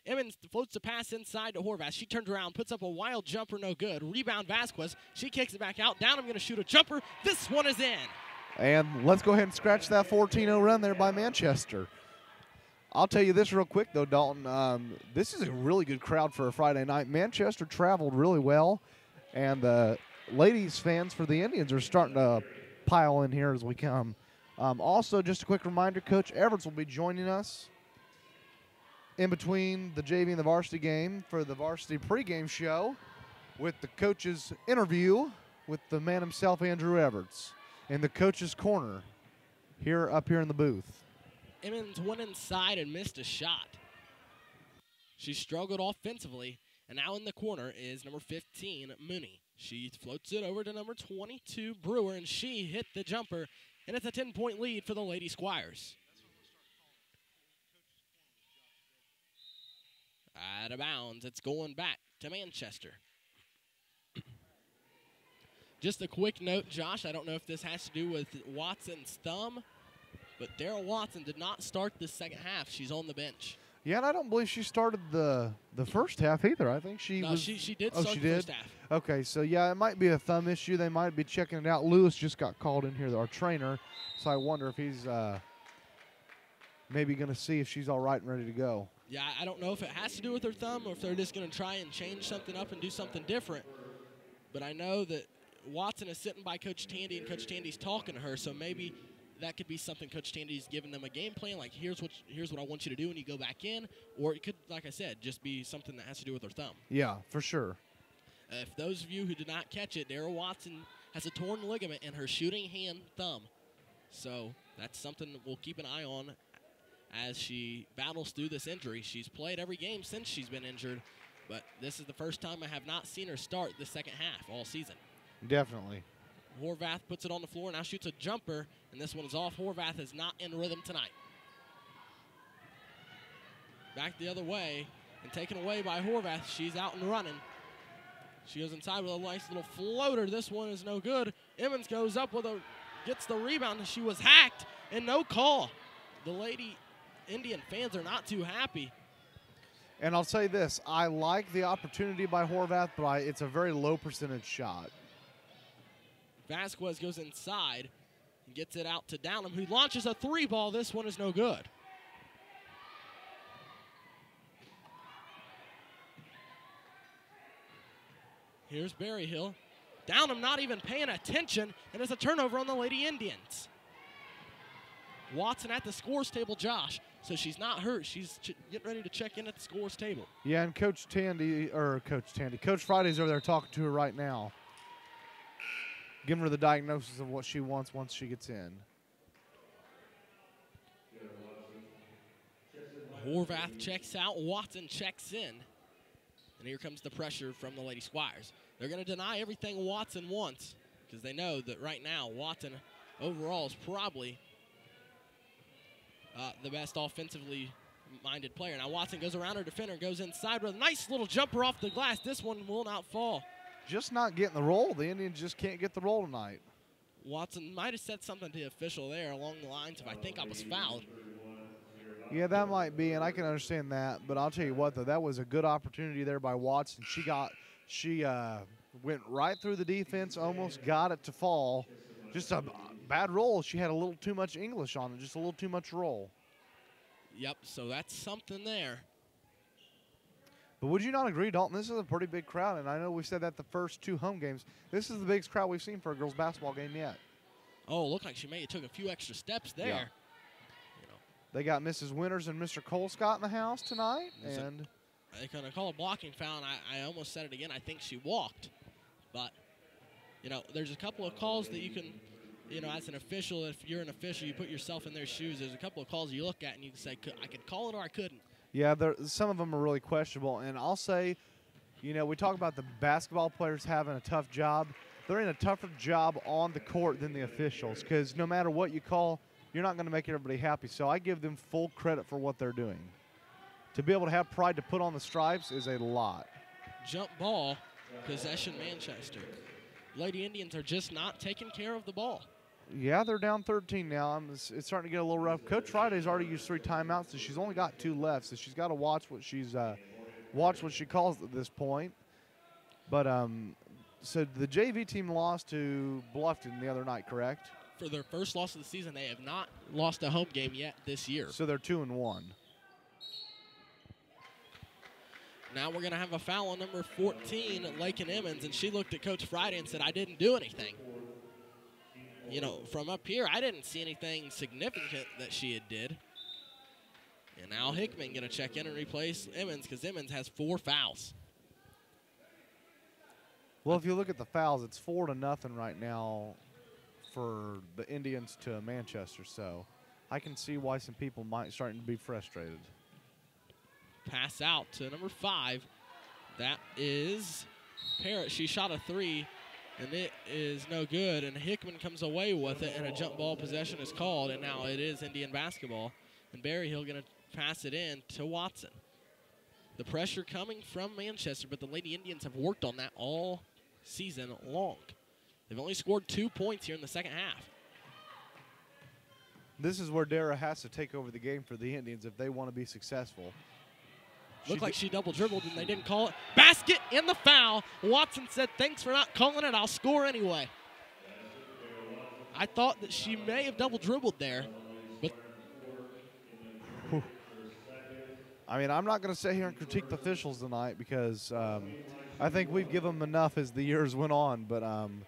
Emmons floats the pass inside to Horvath. She turns around, puts up a wild jumper, no good. Rebound Vasquez. She kicks it back out. Down, I'm going to shoot a jumper. This one is in. And let's go ahead and scratch that 14-0 run there by Manchester. I'll tell you this real quick, though, Dalton. This is a really good crowd for a Friday night. Manchester traveled really well, and the ladies fans for the Indians are starting to pile in here as we come. Also, just a quick reminder, Coach Everts will be joining us in between the JV and the varsity game for the varsity pregame show with the coach's interview with the man himself, Andrew Everts, in the coach's corner up here in the booth. Emmons went inside and missed a shot. She struggled offensively, and now in the corner is number 15, Mooney. She floats it over to number 22, Brewer, and she hit the jumper, and it's a 10-point lead for the Lady Squires. Out of bounds, it's going back to Manchester. Just a quick note, Josh, I don't know if this has to do with Watson's thumb, but Daryl Watson did not start the second half. She's on the bench. Yeah, and I don't believe she started the first half either. I think she was. She did start the first half. Okay, so yeah, it might be a thumb issue. They might be checking it out. Lewis just got called in here, our trainer, so I wonder if he's maybe going to see if she's all right and ready to go. Yeah, I don't know if it has to do with her thumb or if they're just going to try and change something up and do something different. But I know that Watson is sitting by Coach Tandy, and Coach Tandy's talking to her, so maybe that could be something Coach Tandy's giving them a game plan, like here's what I want you to do when you go back in, or it could, like I said, just be something that has to do with her thumb. Yeah, for sure. If those of you who did not catch it, Daryl Watson has a torn ligament in her shooting hand thumb. So that's something that we'll keep an eye on as she battles through this injury. She's played every game since she's been injured, but this is the first time I have not seen her start the second half all season. Definitely. Horvath puts it on the floor, now shoots a jumper, and this one is off. Horvath is not in rhythm tonight. Back the other way, and taken away by Horvath. She's out and running. She goes inside with a nice little floater. This one is no good. Emmons goes up gets the rebound. She was hacked, and no call. The Lady Indian fans are not too happy. And I'll say this, I like the opportunity by Horvath, but it's a very low percentage shot. Vasquez goes inside and gets it out to Downham, who launches a three ball. This one is no good. Here's Berryhill. Downham not even paying attention, and it's a turnover on the Lady Indians. Watson at the scores table, Josh. So she's not hurt. She's getting ready to check in at the scores table. Yeah, and Coach Friday's over there talking to her right now, giving her the diagnosis of what she wants once she gets in. Horvath checks out. Watson checks in. And here comes the pressure from the Lady Squires. They're going to deny everything Watson wants because they know that right now Watson overall is probably the best offensively minded player. Now Watson goes around her defender and goes inside with a nice little jumper off the glass. This one will not fall. Just not getting the roll. The Indians just can't get the roll tonight. Watson might have said something to the official there along the lines of, I think I was fouled. Yeah, that might be, and I can understand that. But I'll tell you what, though, that was a good opportunity there by Watson. She went right through the defense, almost got it to fall. Just a bad roll. She had a little too much English on it, just a little too much roll. Yep, so that's something there. But would you not agree, Dalton? This is a pretty big crowd, and I know we said that the first two home games. This is the biggest crowd we've seen for a girls' basketball game yet. Oh, it looked like she may have took a few extra steps there. Yeah. They got Mrs. Winters and Mr. Colescott in the house tonight. And they're going to call a blocking foul, and I almost said it again. I think she walked. But, there's a couple of calls that you can, as an official, if you're an official, you put yourself in their shoes. There's a couple of calls you look at, and you can say, I could call it or I couldn't. Yeah, some of them are really questionable. And I'll say, we talk about the basketball players having a tough job. They're in a tougher job on the court than the officials because no matter what you call, you're not going to make everybody happy. So I give them full credit for what they're doing. To be able to have pride to put on the stripes is a lot. Jump ball, possession Manchester. Lady Indians are just not taking care of the ball. Yeah, they're down 13 now. It's starting to get a little rough. Coach Friday's already used 3 timeouts, so she's only got 2 left. So she's got to watch what she calls at this point. But so the JV team lost to Bluffton the other night, correct? For their first loss of the season, they have not lost a home game yet this year. So they're 2-1. Now we're going to have a foul on number 14, Lakin Emmons, and she looked at Coach Friday and said, I didn't do anything. You know, from up here, I didn't see anything significant that she had did. And now Hickman going to check in and replace Emmons because Emmons has 4 fouls. Well, if you look at the fouls, it's 4-0 right now for the Indians to Manchester. So I can see why some people might starting to be frustrated. Pass out to number 5. That is Parrott. She shot a 3. And it is no good, and Hickman comes away with it, and a jump ball possession is called, and now it is Indian basketball. And Berryhill going to pass it in to Watson. The pressure coming from Manchester, but the Lady Indians have worked on that all season long. They've only scored 2 points here in the second half. This is where Dara has to take over the game for the Indians if they want to be successful. Looked like she double dribbled and they didn't call it. Basket in the foul. Watson said, thanks for not calling it. I'll score anyway. I thought that she may have double dribbled there. But I mean, I'm not going to sit here and critique the officials tonight because I think we've given them enough as the years went on. But I'm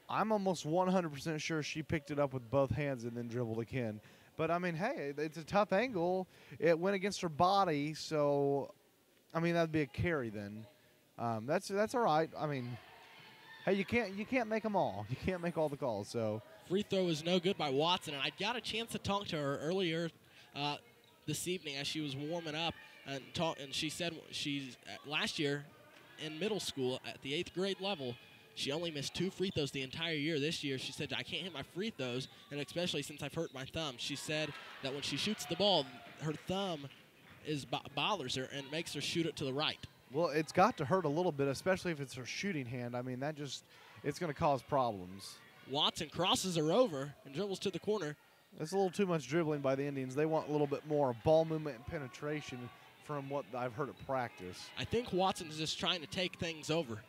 almost 100% sure she picked it up with both hands and then dribbled again. But, I mean, hey, it's a tough angle. It went against her body, so, I mean, that'd be a carry then. That's all right. I mean, hey, you can't make them all. You can't make all the calls. So free throw is no good by Watson, and I got a chance to talk to her earlier this evening as she was warming up, and she said she's last year in middle school at the 8th grade level. She only missed 2 free throws the entire year. This year, she said, I can't hit my free throws, and especially since I've hurt my thumb. She said that when she shoots the ball, her thumb bothers her and makes her shoot it to the right. Well, it's got to hurt a little bit, especially if it's her shooting hand. I mean, it's going to cause problems. Watson crosses her over and dribbles to the corner. That's a little too much dribbling by the Indians. They want a little bit more ball movement and penetration from what I've heard at practice. I think Watson is just trying to take things over.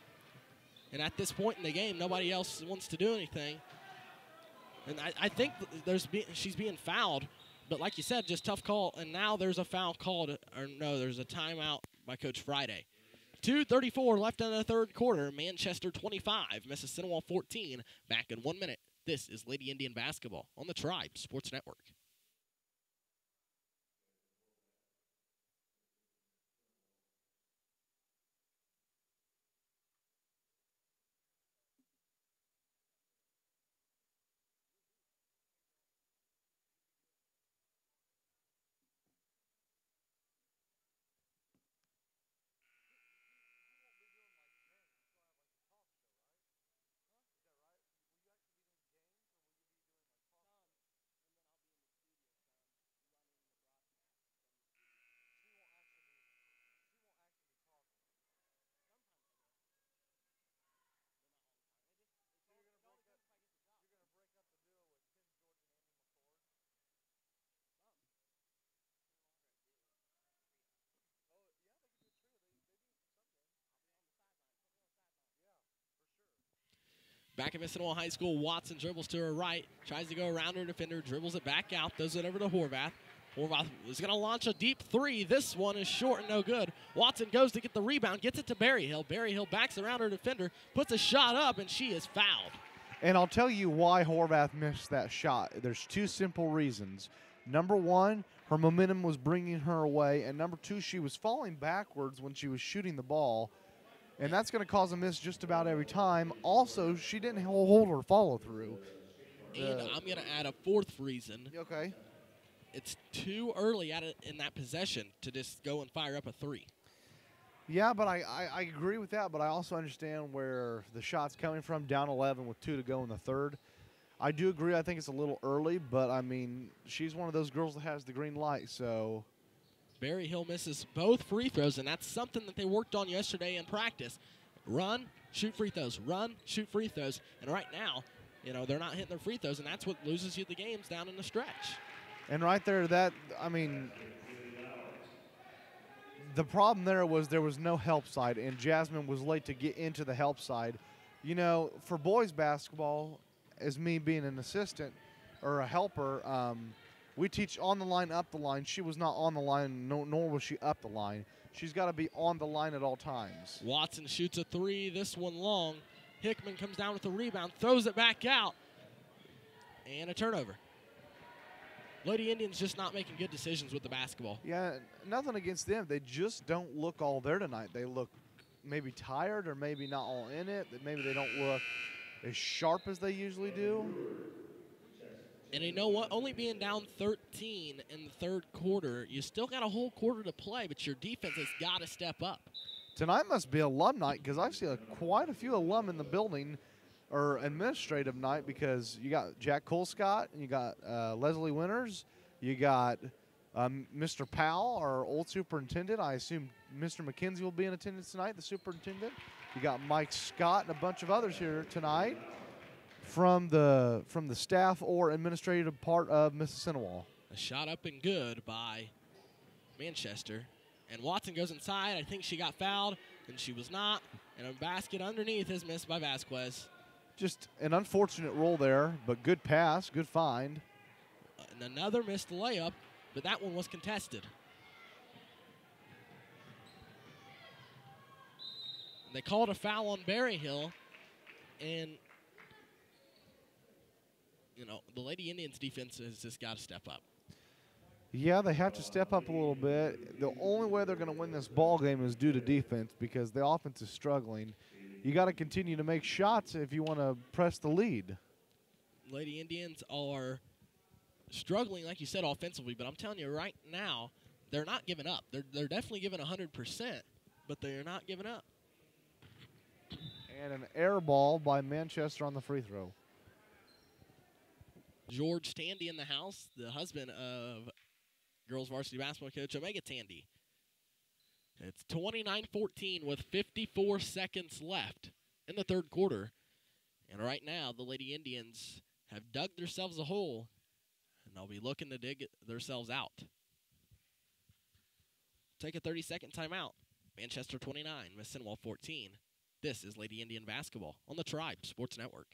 And at this point in the game, nobody else wants to do anything. And I think she's being fouled. But like you said, just tough call. And now there's a foul called, or no, there's a timeout by Coach Friday. 2:34 left in the third quarter. Manchester 25, Mississinewa 14. Back in 1 minute. This is Lady Indian Basketball on the Tribe Sports Network. Back at Mississinewa High School, Watson dribbles to her right, tries to go around her defender, dribbles it back out, throws it over to Horvath. Horvath is going to launch a deep 3. This one is short and no good. Watson goes to get the rebound, gets it to Berryhill. Berryhill backs around her defender, puts a shot up, and she is fouled. And I'll tell you why Horvath missed that shot. There's 2 simple reasons. Number 1, her momentum was bringing her away, and number 2, she was falling backwards when she was shooting the ball. And that's going to cause a miss just about every time. Also, she didn't hold her follow-through. And I'm going to add a 4th reason. Okay. It's too early in that possession to just go and fire up a 3. Yeah, but I agree with that, but I also understand where the shot's coming from, down 11 with 2 to go in the third. I do agree. I think it's a little early, but, I mean, she's one of those girls that has the green light, so – Berryhill misses both free throws, and that's something that they worked on yesterday in practice. Run, shoot free throws, run, shoot free throws. And right now, you know, they're not hitting their free throws, and that's what loses you the games down in the stretch. And right there, the problem there was no help side, and Jasmine was late to get into the help side. You know, for boys basketball, as me being an assistant or a helper, we teach on the line, up the line. She was not on the line, nor was she up the line. She's got to be on the line at all times. Watson shoots a three, this one long. Hickman comes down with the rebound, throws it back out, and a turnover. Lady Indians just not making good decisions with the basketball. Yeah, nothing against them. They just don't look all there tonight. They look maybe tired or maybe not all in it. Maybe they don't look as sharp as they usually do. And you know what? Only being down 13 in the third quarter, you still got a whole quarter to play, but your defense has got to step up. Tonight must be alum night because I've seen quite a few alum in the building, or administrative night, because you got Jack Colescott, and you got Leslie Winters, you got Mr. Powell, our old superintendent. I assume Mr. McKenzie will be in attendance tonight, the superintendent. You got Mike Scott and a bunch of others here tonight from the staff or administrative part of Mississinewa. A shot up and good by Manchester. And Watson goes inside. I think she got fouled, and she was not. And a basket underneath is missed by Vasquez. Just an unfortunate roll there, but good pass, good find. And another missed layup, but that one was contested. And they called a foul on Berryhill, and you know, the Lady Indians defense has just got to step up. Yeah, they have to step up a little bit. The only way they're going to win this ball game is due to defense, because the offense is struggling. You got to continue to make shots if you want to press the lead. Lady Indians are struggling, like you said, offensively, but I'm telling you right now, they're not giving up. They're definitely giving 100%, but they're not giving up. And an air ball by Manchester on the free throw. George Tandy in the house, the husband of girls varsity basketball coach Omega Tandy. It's 29-14 with 54 seconds left in the third quarter. And right now, the Lady Indians have dug themselves a hole, and they'll be looking to dig themselves out. Take a 30-second timeout. Manchester 29, Mississinewa 14. This is Lady Indian basketball on the Tribe Sports Network.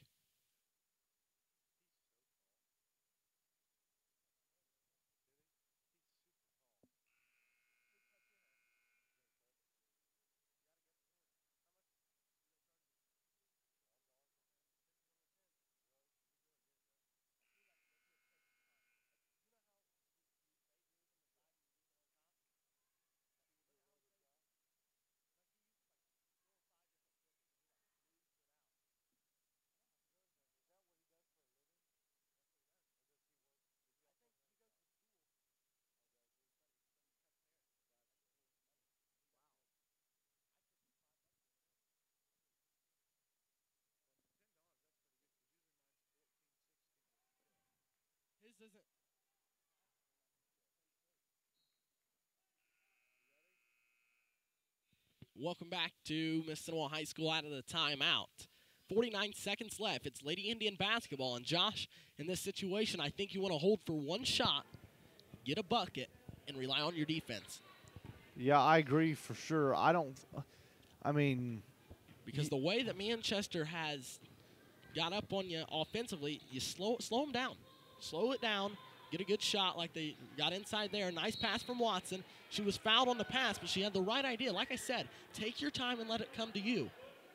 His isn't. Welcome back to Mississinewa High School out of the timeout. 49 seconds left. It's Lady Indian basketball. And Josh, in this situation, I think you want to hold for one shot, get a bucket, and rely on your defense. Yeah, I agree for sure. Because the way that Manchester has got up on you offensively, you slow them down. Slow it down. Get a good shot like they got inside there. Nice pass from Watson. She was fouled on the pass, but she had the right idea. Like I said, take your time and let it come to you.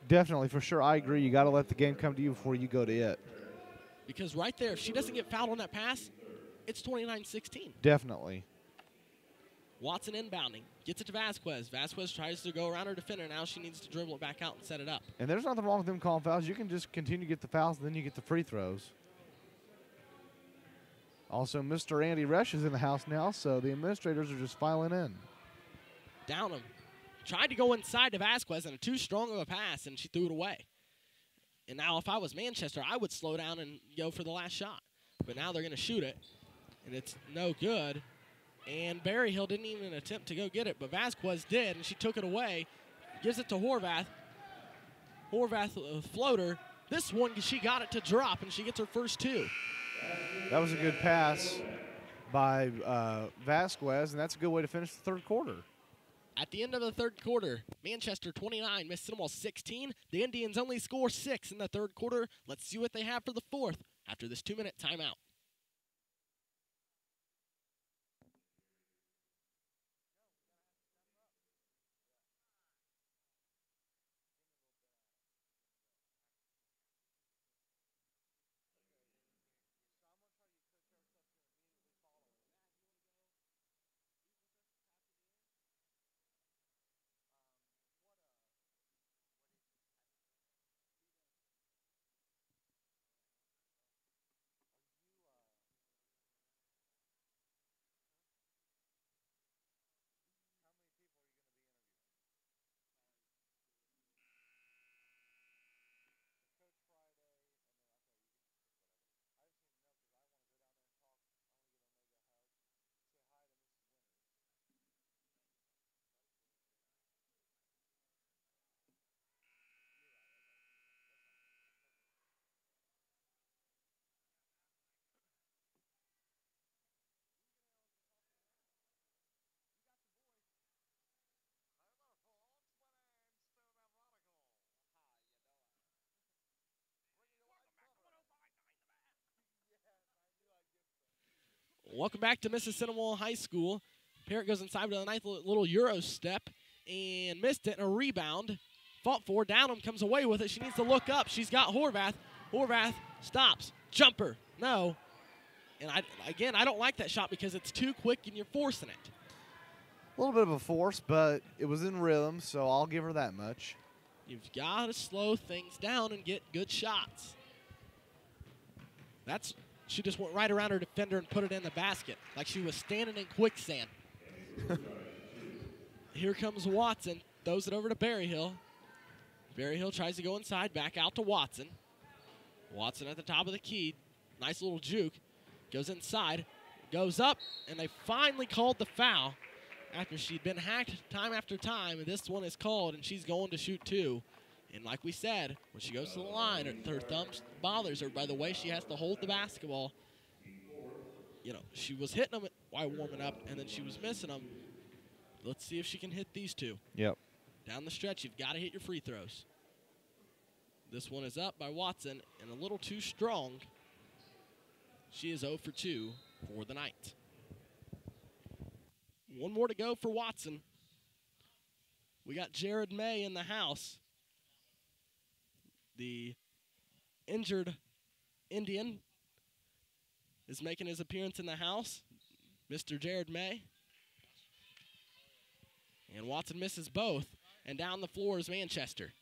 Definitely, for sure. I agree. You got to let the game come to you before you go to it. Because right there, if she doesn't get fouled on that pass, it's 29-16. Definitely. Watson inbounding. Gets it to Vasquez. Vasquez tries to go around her defender. Now she needs to dribble it back out and set it up. And there's nothing wrong with them calling fouls. You can just continue to get the fouls, and then you get the free throws. Also, Mr. Andy Resch is in the house now, so the administrators are just filing in. Down him. Tried to go inside to Vasquez, and too strong of a pass, and she threw it away. And now if I was Manchester, I would slow down and go for the last shot. But now they're going to shoot it, and it's no good. And Berryhill didn't even attempt to go get it, but Vasquez did, and she took it away. Gives it to Horvath. Horvath, a floater, This one, she got it to drop, and she gets her first 2. That was a good pass by Vasquez, and that's a good way to finish the third quarter. At the end of the third quarter, Manchester 29, Mississinewa 16. The Indians only score 6 in the third quarter. Let's see what they have for the fourth after this 2-minute timeout. Welcome back to Mississinewa High School. Parrott goes inside with a nice little Euro step and missed it, and a rebound. Fought for. Downham comes away with it. She needs to look up. She's got Horvath. Horvath stops. Jumper. No. And I don't like that shot because it's too quick and you're forcing it. A little bit of a force, but it was in rhythm, so I'll give her that much. You've got to slow things down and get good shots. She just went right around her defender and put it in the basket like she was standing in quicksand. Here comes Watson. Throws it over to Berryhill. Berryhill tries to go inside. Back out to Watson. Watson at the top of the key. Nice little juke. Goes inside. Goes up. And they finally called the foul after she'd been hacked time after time. And this one is called, and she's going to shoot 2. And like we said, when she goes to the line, her thumb bothers her by the way she has to hold the basketball. You know, she was hitting them while warming up, and then she was missing them. Let's see if she can hit these 2. Yep. Down the stretch, you've got to hit your free throws. This one is up by Watson, and a little too strong. She is 0 for 2 for the night. One more to go for Watson. We got Jared May in the house. The injured Indian is making his appearance in the house, Mr. Jared May. And Watson misses both, and down the floor is Manchester.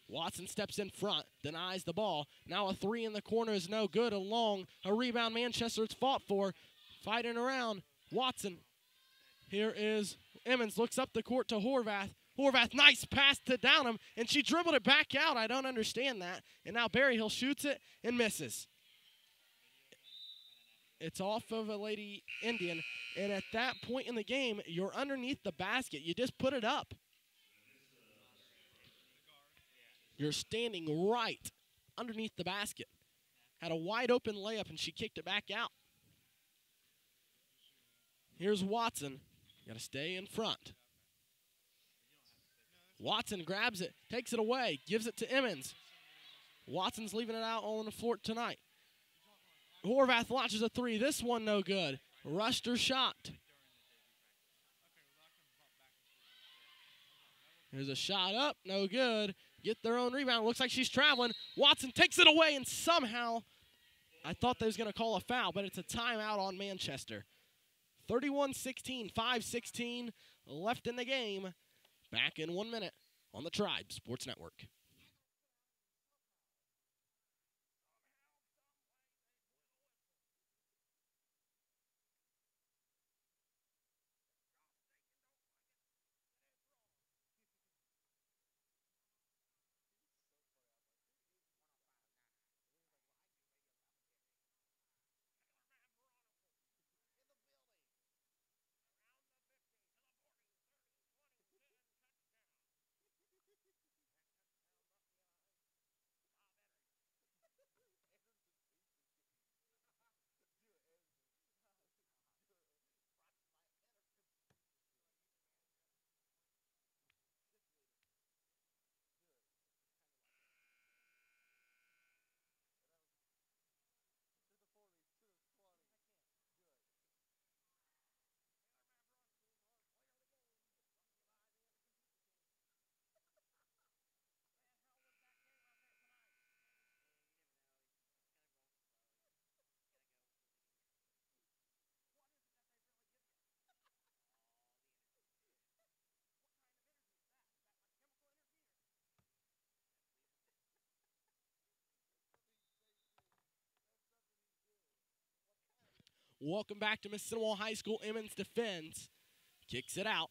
Watson steps in front, denies the ball. Now a 3 in the corner is no good. A rebound Manchester is fought for, fighting around. Watson. Here is Emmons, looks up the court to Horvath. Horvath, nice pass to Downham, and she dribbled it back out. I don't understand that. And now Berryhill shoots it and misses. It's off of a Lady Indian, and at that point in the game, you're underneath the basket. You just put it up. You're standing right underneath the basket. Had a wide open layup, and she kicked it back out. Here's Watson. Got to stay in front. Watson grabs it, takes it away, gives it to Emmons. Watson's leaving it out on the floor tonight. Horvath launches a 3. This one no good. Rushed her shot. There's a shot up, no good. Get their own rebound. Looks like she's traveling. Watson takes it away, and somehow I thought they was going to call a foul, but it's a timeout on Manchester. 31-16, 5:16 left in the game. Back in 1 minute on the Tribe Sports Network. Welcome back to Mississinewa High School. Emmons defends. Kicks it out.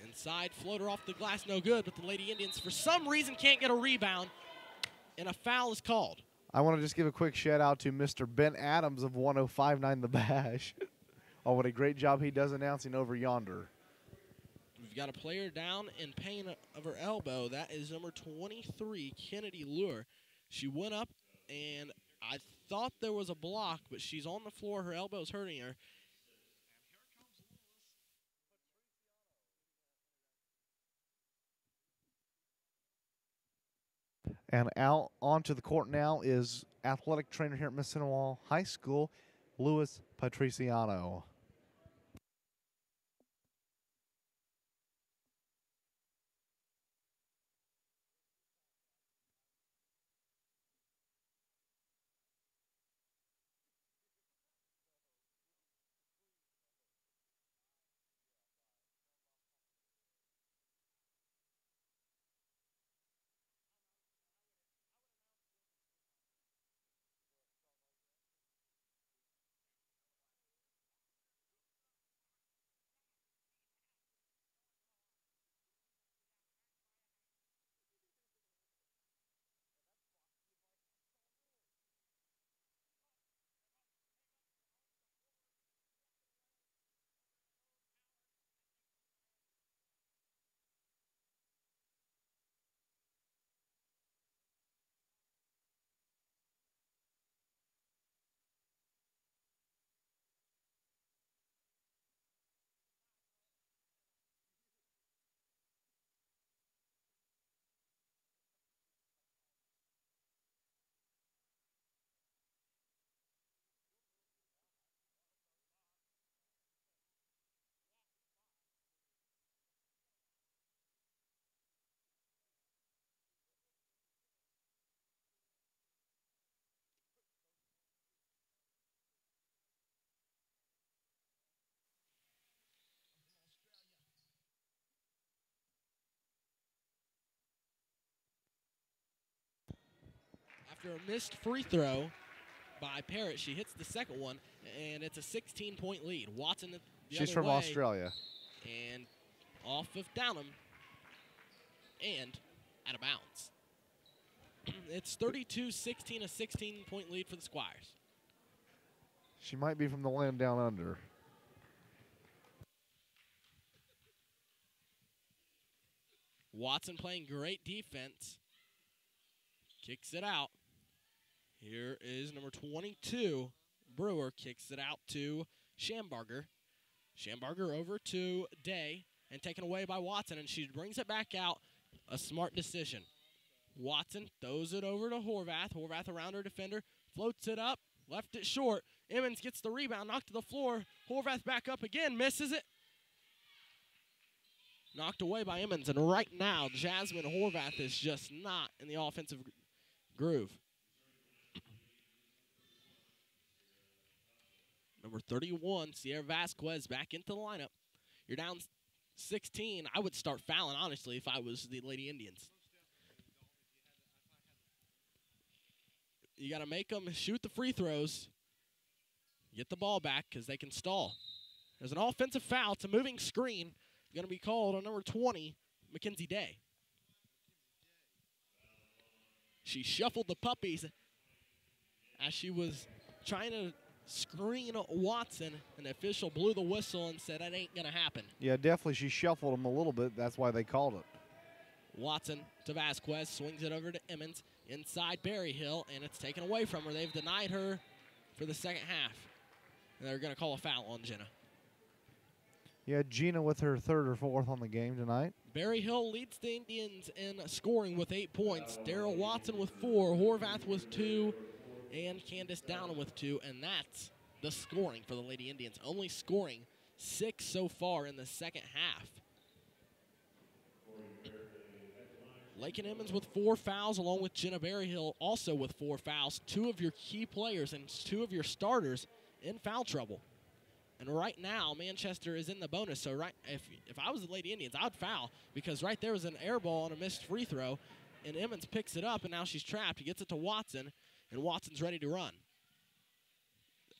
Inside, floater off the glass, no good, but the Lady Indians, for some reason, can't get a rebound, and a foul is called. I want to just give a quick shout-out to Mr. Ben Adams of 105.9 The Bash. Oh, what a great job he does announcing over yonder. We've got a player down in pain of her elbow. That is number 23, Kennedy Lure. She went up, and I thought there was a block, but she's on the floor. Her elbow's hurting her. And out onto the court now is athletic trainer here at Mississinewa High School, Louis Patriciano. After a missed free throw by Parrott, she hits the second one, and it's a 16-point lead. Watson the She's other from way, Australia. and off of Downham, and out of bounds. It's 32-16, a 16-point lead for the Squires. She might be from the land down under. Watson playing great defense. Kicks it out. Here is number 22, Brewer. Kicks it out to Schambarger. Schambarger over to Day and taken away by Watson, and she brings it back out. A smart decision. Watson throws it over to Horvath. Horvath around her defender, floats it up, left it short. Emmons gets the rebound, knocked to the floor. Horvath back up again, misses it. Knocked away by Emmons, and right now, Jasmine Horvath is just not in the offensive groove. Number 31, Sierra Vasquez, back into the lineup. You're down 16. I would start fouling, honestly, if I was the Lady Indians. You got to make them shoot the free throws, get the ball back, because they can stall. There's an offensive foul. It's a moving screen. Going to be called on number 20, Mackenzie Day. She shuffled the puppies as she was trying to screen Watson, and the official blew the whistle and said that ain't going to happen. Yeah, definitely she shuffled them a little bit. That's why they called it. Watson to Vasquez, swings it over to Emmons, inside Berryhill, and it's taken away from her. They've denied her for the second half. And they're going to call a foul on Jenna. Yeah, Gina with her third or fourth on the game tonight. Berryhill leads the Indians in scoring with 8 points. Daryl Watson with 4, Horvath with 2, and Candace Downham with 2. And that's the scoring for the Lady Indians. Only scoring 6 so far in the second half. Lakin Emmons with 4 fouls, along with Jenna Berryhill also with 4 fouls. 2 of your key players and 2 of your starters in foul trouble. And right now, Manchester is in the bonus. So if I was the Lady Indians, I would foul, because right there was an air ball on a missed free throw, and Emmons picks it up, and now she's trapped. He gets it to Watson, and Watson's ready to run.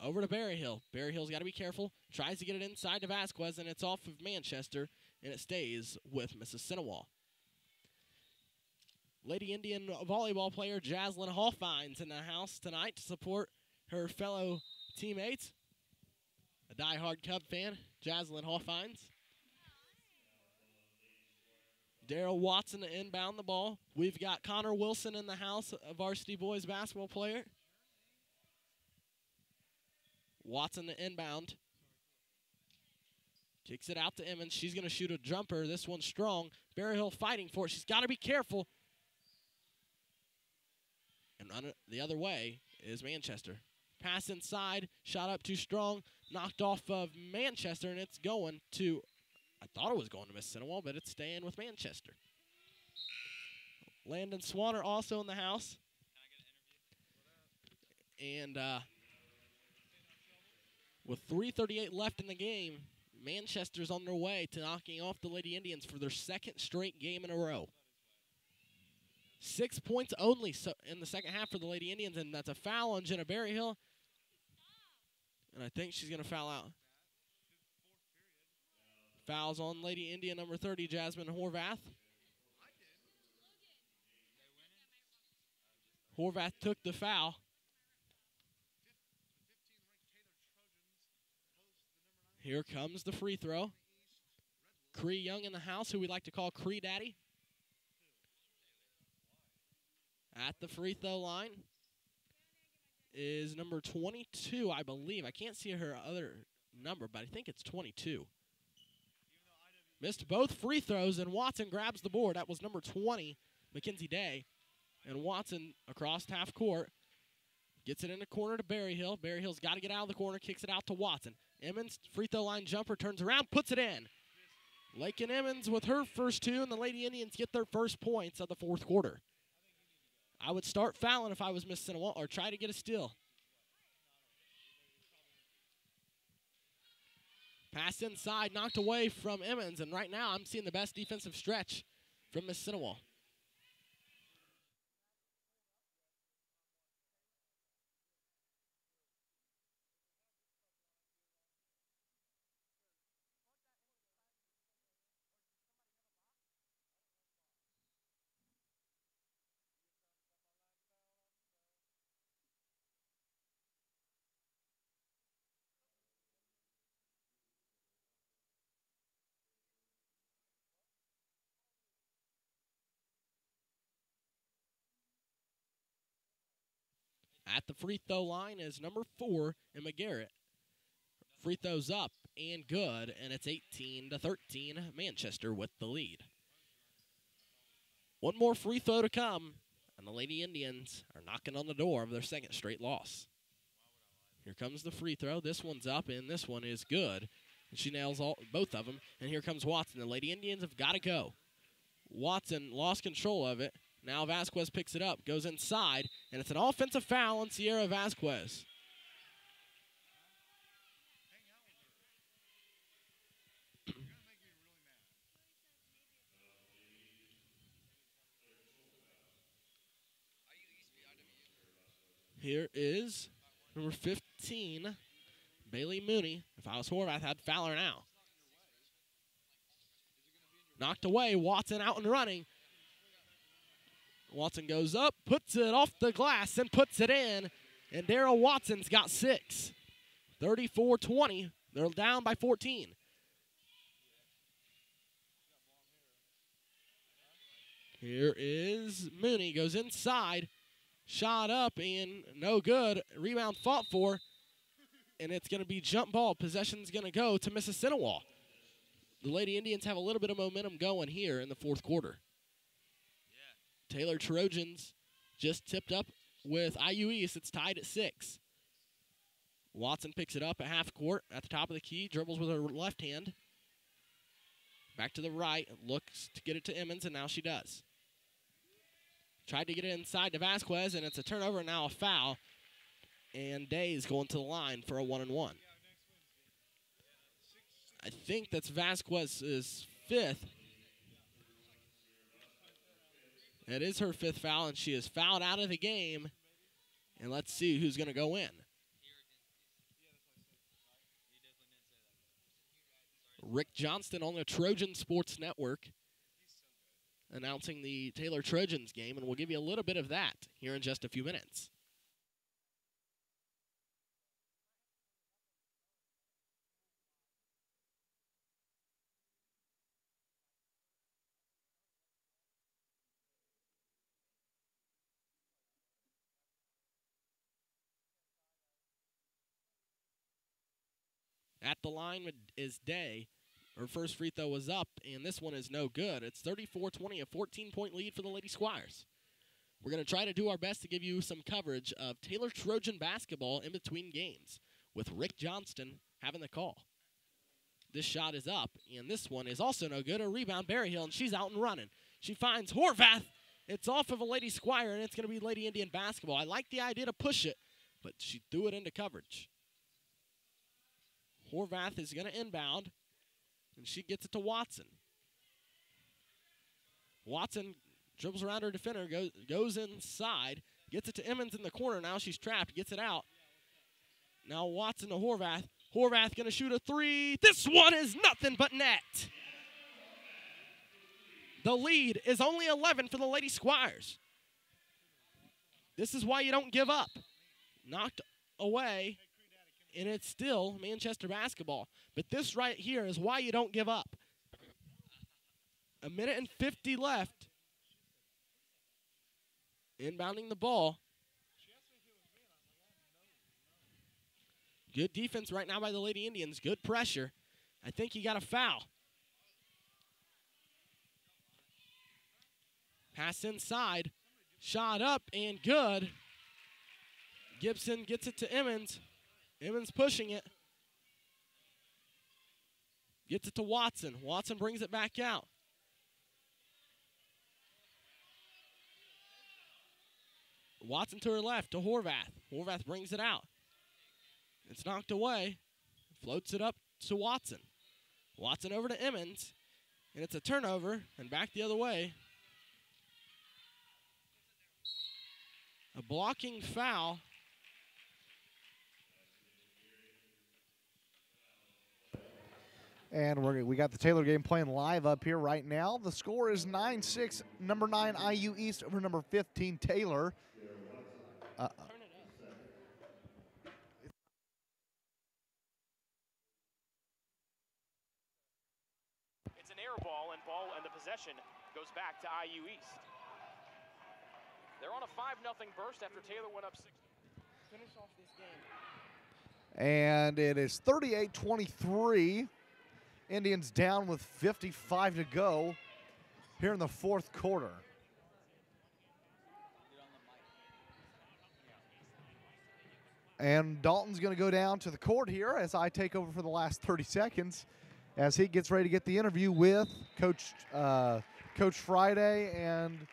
Over to Berryhill. Berryhill's got to be careful. Tries to get it inside to Vasquez, and it's off of Manchester, and it stays with Mississinewa. Lady Indian volleyball player Jaslyn Hallfine's in the house tonight to support her fellow teammates. A diehard Cub fan, Jaslyn Hallfine's. Daryl Watson to inbound the ball. We've got Connor Wilson in the house, a varsity boys basketball player. Watson to inbound. Kicks it out to Emmons. She's going to shoot a jumper. This one's strong. Berryhill fighting for it. She's got to be careful. And run it the other way is Manchester. Pass inside. Shot up too strong. Knocked off of Manchester, and it's going to, I thought it was going to Mississinewa, but it's staying with Manchester. Landon Swanner also in the house. And with 3:38 left in the game, Manchester's on their way to knocking off the Lady Indians for their second straight game in a row. 6 points only in the second half for the Lady Indians, and that's a foul on Jenna Berryhill. And I think she's going to foul out. Fouls on Lady Indian number 30, Jasmine Horvath. Horvath took the foul. Here comes the free throw. Cree Young in the house, who we like to call Cree Daddy. At the free throw line is number 22, I believe. I can't see her other number, but I think it's 22. Missed both free throws, and Watson grabs the board. That was number 20, Mackenzie Day. And Watson across half court gets it in the corner to Berryhill. Berryhill's got to get out of the corner, kicks it out to Watson. Emmons, free throw line jumper, turns around, puts it in. Lakin Emmons with her first two, and the Lady Indians get their first points of the fourth quarter. I would start fouling if I was Mississinewa or try to get a steal. Pass inside, knocked away from Emmons, and right now I'm seeing the best defensive stretch from Mississinewa. At the free throw line is number 4, Emma Garrett. Free throws up and good, and it's 18-13, Manchester with the lead. One more free throw to come, and the Lady Indians are knocking on the door of their second straight loss. Here comes the free throw. This one's up, and this one is good. And she nails both of them, and here comes Watson. The Lady Indians have got to go. Watson lost control of it. Now Vasquez picks it up, goes inside, and it's an offensive foul on Sierra Vasquez. Here is number 15, Bailey Mooney. If I was Horvath, I'd foul her now. Knocked away, Watson out and running. Watson goes up, puts it off the glass, and puts it in. And Daryl Watson's got 6. 34-20. They're down by 14. Here is Mooney. Goes inside. Shot up and no good. Rebound fought for. And it's going to be jump ball. Possession's going to go to Mississinewa. The Lady Indians have a little bit of momentum going here in the fourth quarter. Taylor Trojans just tipped up with IU East. It's tied at 6. Watson picks it up at half court at the top of the key, dribbles with her left hand. Back to the right, looks to get it to Emmons, and now she does. Tried to get it inside to Vasquez, and it's a turnover and now a foul. And Day's going to the line for a 1-and-1. I think that's Vasquez's 5th. That is her 5th foul, and she is fouled out of the game. And let's see who's going to go in. Rick Johnston on the Trojan Sports Network announcing the Taylor Trojans game, and we'll give you a little bit of that here in just a few minutes. At the line is Day. Her first free throw was up, and this one is no good. It's 34-20, a 14-point lead for the Lady Squires. We're going to try to do our best to give you some coverage of Taylor Trojan basketball in between games, with Rick Johnston having the call. This shot is up, and this one is also no good. A rebound, Berryhill, and she's out and running. She finds Horvath. It's off of a Lady Squire, and it's going to be Lady Indian basketball. I like the idea to push it, but she threw it into coverage. Horvath is going to inbound, and she gets it to Watson. Watson dribbles around her defender, goes inside, gets it to Emmons in the corner. Now she's trapped, gets it out. Now Watson to Horvath. Horvath going to shoot a three. This one is nothing but net. The lead is only 11 for the Lady Squires. This is why you don't give up. Knocked away, and it's still Manchester basketball. But this right here is why you don't give up. 1:50 left. Inbounding the ball. Good defense right now by the Lady Indians. Good pressure. I think he got a foul. Pass inside. Shot up and good. Gibson gets it to Emmons. Emmons pushing it. Gets it to Watson. Watson brings it back out. Watson to her left to Horvath. Horvath brings it out. It's knocked away. Floats it up to Watson. Watson over to Emmons. And it's a turnover and back the other way. A blocking foul. And we got the Taylor game playing live up here right now. The score is 9-6, number 9 IU East over number 15 Taylor. It's an air ball, and the possession goes back to IU East. They're on a 5-0 burst after Taylor went up 6. Finish off this game. And it is 38-23. Indians down with 55 to go here in the fourth quarter. And Dalton's going to go down to the court here as I take over for the last 30 seconds as he gets ready to get the interview with Coach Friday and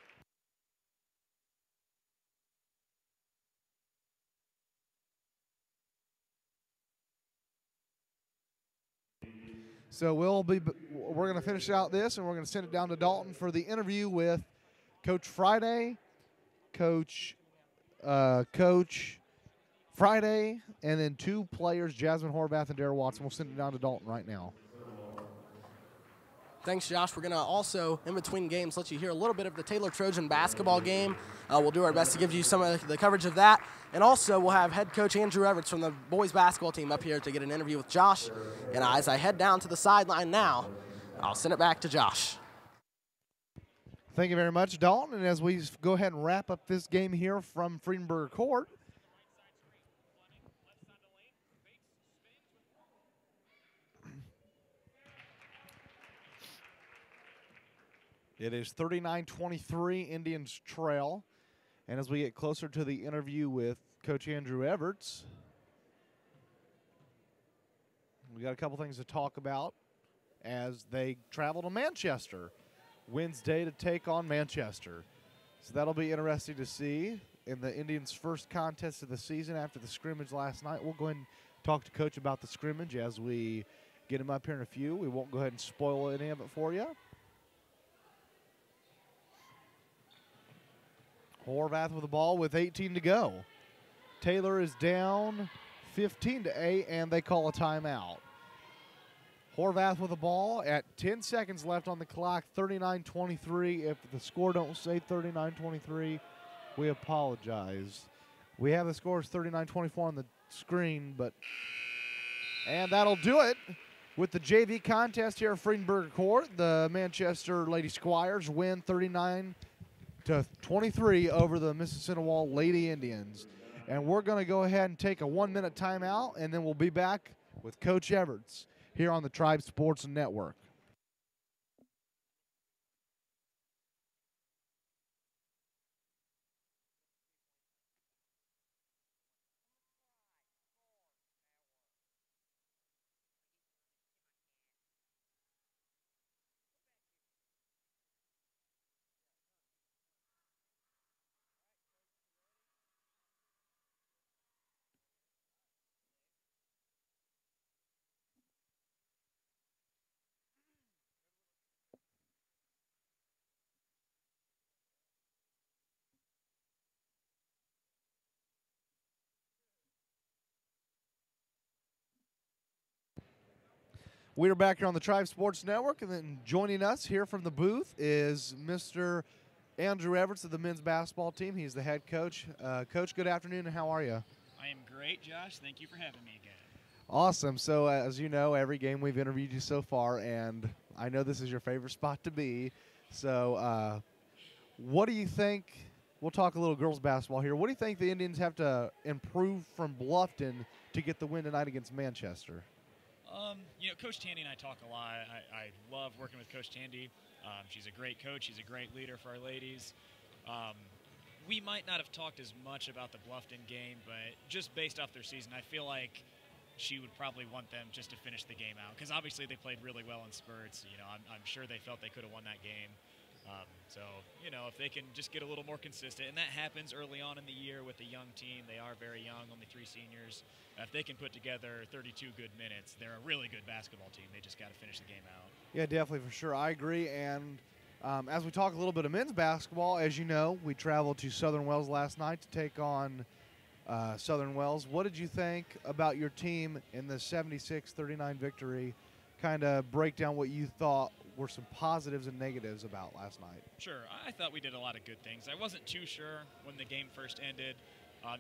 so we're going to finish out this, and we're going to send it down to Dalton for the interview with Coach Friday, Coach Friday, and then 2 players, Jasmine Horvath and Dara Watson. We'll send it down to Dalton right now. Thanks, Josh. We're going to also, in between games, let you hear a little bit of the Taylor Trojan basketball game. We'll do our best to give you some of the coverage of that. And also, we'll have head coach Andrew Everts from the boys basketball team up here to get an interview with Josh. And as I head down to the sideline now, I'll send it back to Josh. Thank you very much, Dalton. And as we go ahead and wrap up this game here from Friedenberger Court, it is 39-23, Indians trail. And as we get closer to the interview with Coach Andrew Everts, we got a couple things to talk about as they travel to Manchester Wednesday to take on Manchester. So that'll be interesting to see in the Indians' first contest of the season after the scrimmage last night. We'll go ahead and talk to Coach about the scrimmage as we get him up here in a few. We won't go ahead and spoil any of it for you. Horvath with the ball with 18 to go. Taylor is down 15-8, and they call a timeout. Horvath with the ball at 10 seconds left on the clock, 39-23. If the score don't say 39-23, we apologize. We have the scores 39-24 on the screen, and that'll do it with the JV contest here at Friedenberger Court. The Manchester Lady Squires win 39-23 over the Mississinewa Lady Indians. And we're going to go ahead and take a 1-minute timeout, and then we'll be back with Coach Everts here on the Tribe Sports Network. We're back here on the Tribe Sports Network, and then joining us here from the booth is Mr. Andrew Everts of the men's basketball team. He's the head coach. Coach, good afternoon, and how are you? I am great, Josh. Thank you for having me again. Awesome. So, as you know, every game we've interviewed you so far, and I know this is your favorite spot to be. So, what do you think? We'll talk a little girls basketball here. What do you think the Indians have to improve from Bluffton to get the win tonight against Manchester? Coach Tandy and I talk a lot. I love working with Coach Tandy. She's a great coach. She's a great leader for our ladies. We might not have talked as much about the Bluffton game, but just based off their season, I feel like she would probably want them just to finish the game out, because obviously they played really well in spurts. I'm sure they felt they could have won that game. If they can just get a little more consistent, and that happens early on in the year with a young team. They are very young, only 3 seniors. If they can put together 32 good minutes, they're a really good basketball team. They just got to finish the game out. Yeah, definitely, for sure. I agree. And as we talk a little bit of men's basketball, as you know, we traveled to Southern Wells last night to take on Southern Wells. What did you think about your team in the 76-39 victory? Kind of break down what you thought were some positives and negatives about last night. Sure. I thought we did a lot of good things. I wasn't too sure when the game first ended.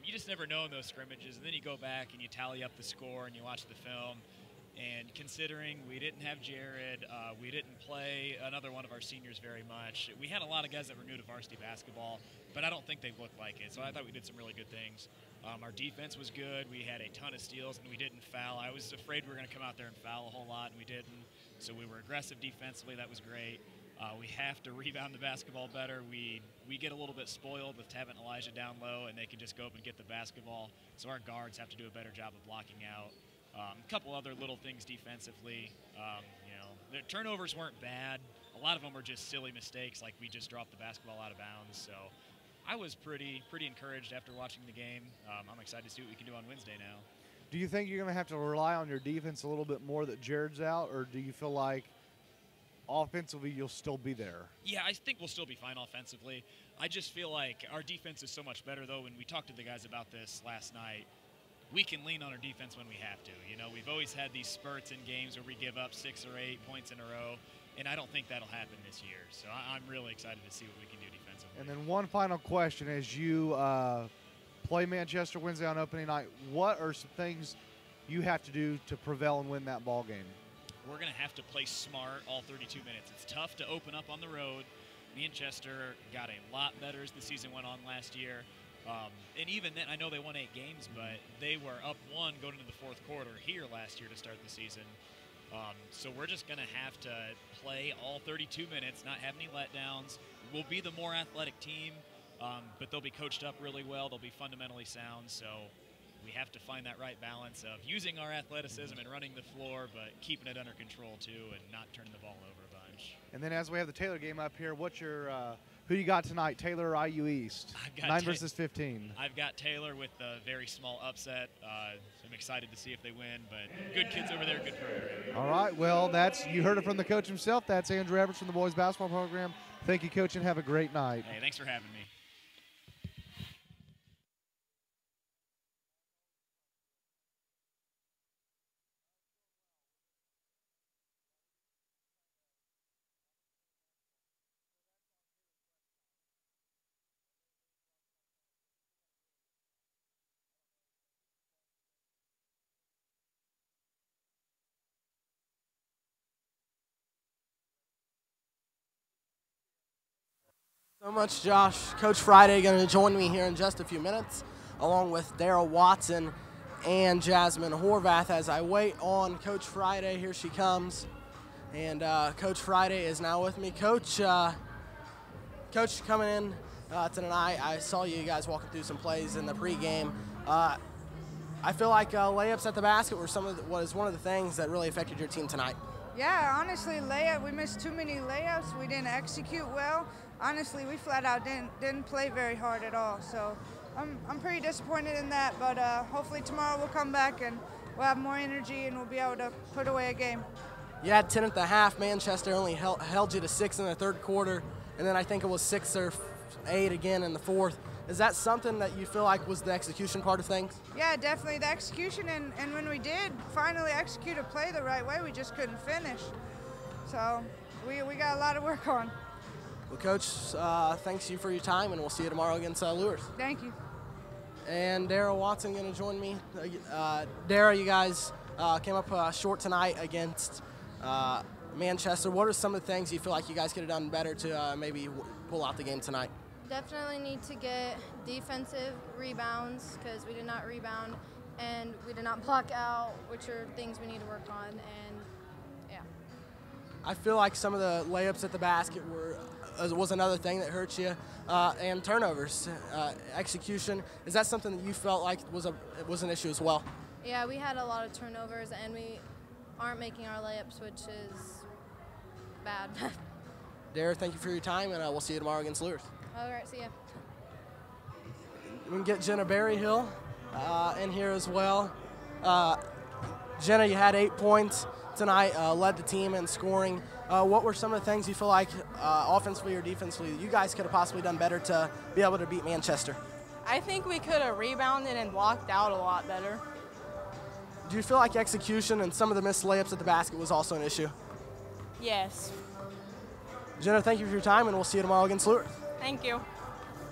You just never know in those scrimmages, and then you go back and you tally up the score and you watch the film. And considering we didn't have Jared, we didn't play another one of our seniors very much. We had a lot of guys that were new to varsity basketball, but I don't think they looked like it. So I thought we did some really good things. Our defense was good. We had a ton of steals, and we didn't foul. I was afraid we were going to come out there and foul a whole lot, and we didn't. So we were aggressive defensively. That was great. We have to rebound the basketball better. We get a little bit spoiled with Tevin and Elijah down low, and they can just go up and get the basketball. So our guards have to do a better job of blocking out. A couple other little things defensively. The turnovers weren't bad. A lot of them were just silly mistakes, like we just dropped the basketball out of bounds. So I was pretty encouraged after watching the game. I'm excited to see what we can do on Wednesday now. Do you think you're going to have to rely on your defense a little bit more that Jared's out, or do you feel like offensively you'll still be there? Yeah, I think we'll still be fine offensively. I just feel like our defense is so much better, though. When we talked to the guys about this last night, we can lean on our defense when we have to. We've always had these spurts in games where we give up 6 or 8 points in a row, and I don't think that'll happen this year. So I'm really excited to see what we can do defensively. And then one final question. As you play Manchester Wednesday on opening night, what are some things you have to do to prevail and win that ball game? We're going to have to play smart all 32 minutes. It's tough to open up on the road. Manchester got a lot better as the season went on last year. And even then, I know they won 8 games, but they were up 1 going into the 4th quarter here last year to start the season. So we're just going to have to play all 32 minutes, not have any letdowns. We'll be the more athletic team, but they'll be coached up really well. They'll be fundamentally sound. So we have to find that right balance of using our athleticism and running the floor, but keeping it under control, too, and not turning the ball over a bunch. And then as we have the Taylor game up here, what's your who you got tonight, Taylor or IU East? 9 versus 15. I've got Taylor with a very small upset. I'm excited to see if they win, but good kids over there, good program. All right, well, you heard it from the coach himself. That's Andrew Everts from the boys basketball program. Thank you, Coach, and have a great night. Hey, thanks for having me. So much, Josh. Coach Friday going to join me here in just a few minutes, along with Daryl Watson and Jasmine Horvath as I wait on Coach Friday. Here she comes. And Coach Friday is now with me. Coach, Coach coming in tonight, I saw you guys walking through some plays in the pregame. I feel like layups at the basket was one of the things that really affected your team tonight. Yeah, honestly, we missed too many layups. We didn't execute well. Honestly, we flat out didn't play very hard at all. So I'm pretty disappointed in that, but hopefully tomorrow we'll come back and we'll have more energy and we'll be able to put away a game. You had 10 at the half. Manchester only held you to 6 in the third quarter, and then I think it was 6 or 8 again in the fourth. Is that something that you feel like was the execution part of things? Yeah, definitely the execution, and when we did finally execute a play the right way, we just couldn't finish. So we got a lot of work on. Well, Coach, thanks you for your time, and we'll see you tomorrow against Lures. Thank you. And Daryl Watson going to join me. Daryl, you guys came up short tonight against Manchester. What are some of the things you feel like you guys could have done better to maybe pull out the game tonight? Definitely need to get defensive rebounds because we did not rebound and we did not block out, which are things we need to work on. And yeah. I feel like some of the layups at the basket was another thing that hurt you, and turnovers, execution. Is that something that you felt like was an issue as well? Yeah, we had a lot of turnovers and we aren't making our layups, which is bad. Dare, thank you for your time, and we'll see you tomorrow against Lures. All right, see ya. We can get Jenna Berryhill in here as well. Jenna, you had 8 points tonight, led the team in scoring. What were some of the things you feel like offensively or defensively you guys could have possibly done better to be able to beat Manchester? I think we could have rebounded and blocked out a lot better. Do you feel like execution and some of the missed layups at the basket was also an issue? Yes. Jenna, thank you for your time, and we'll see you tomorrow against Lures. Thank you.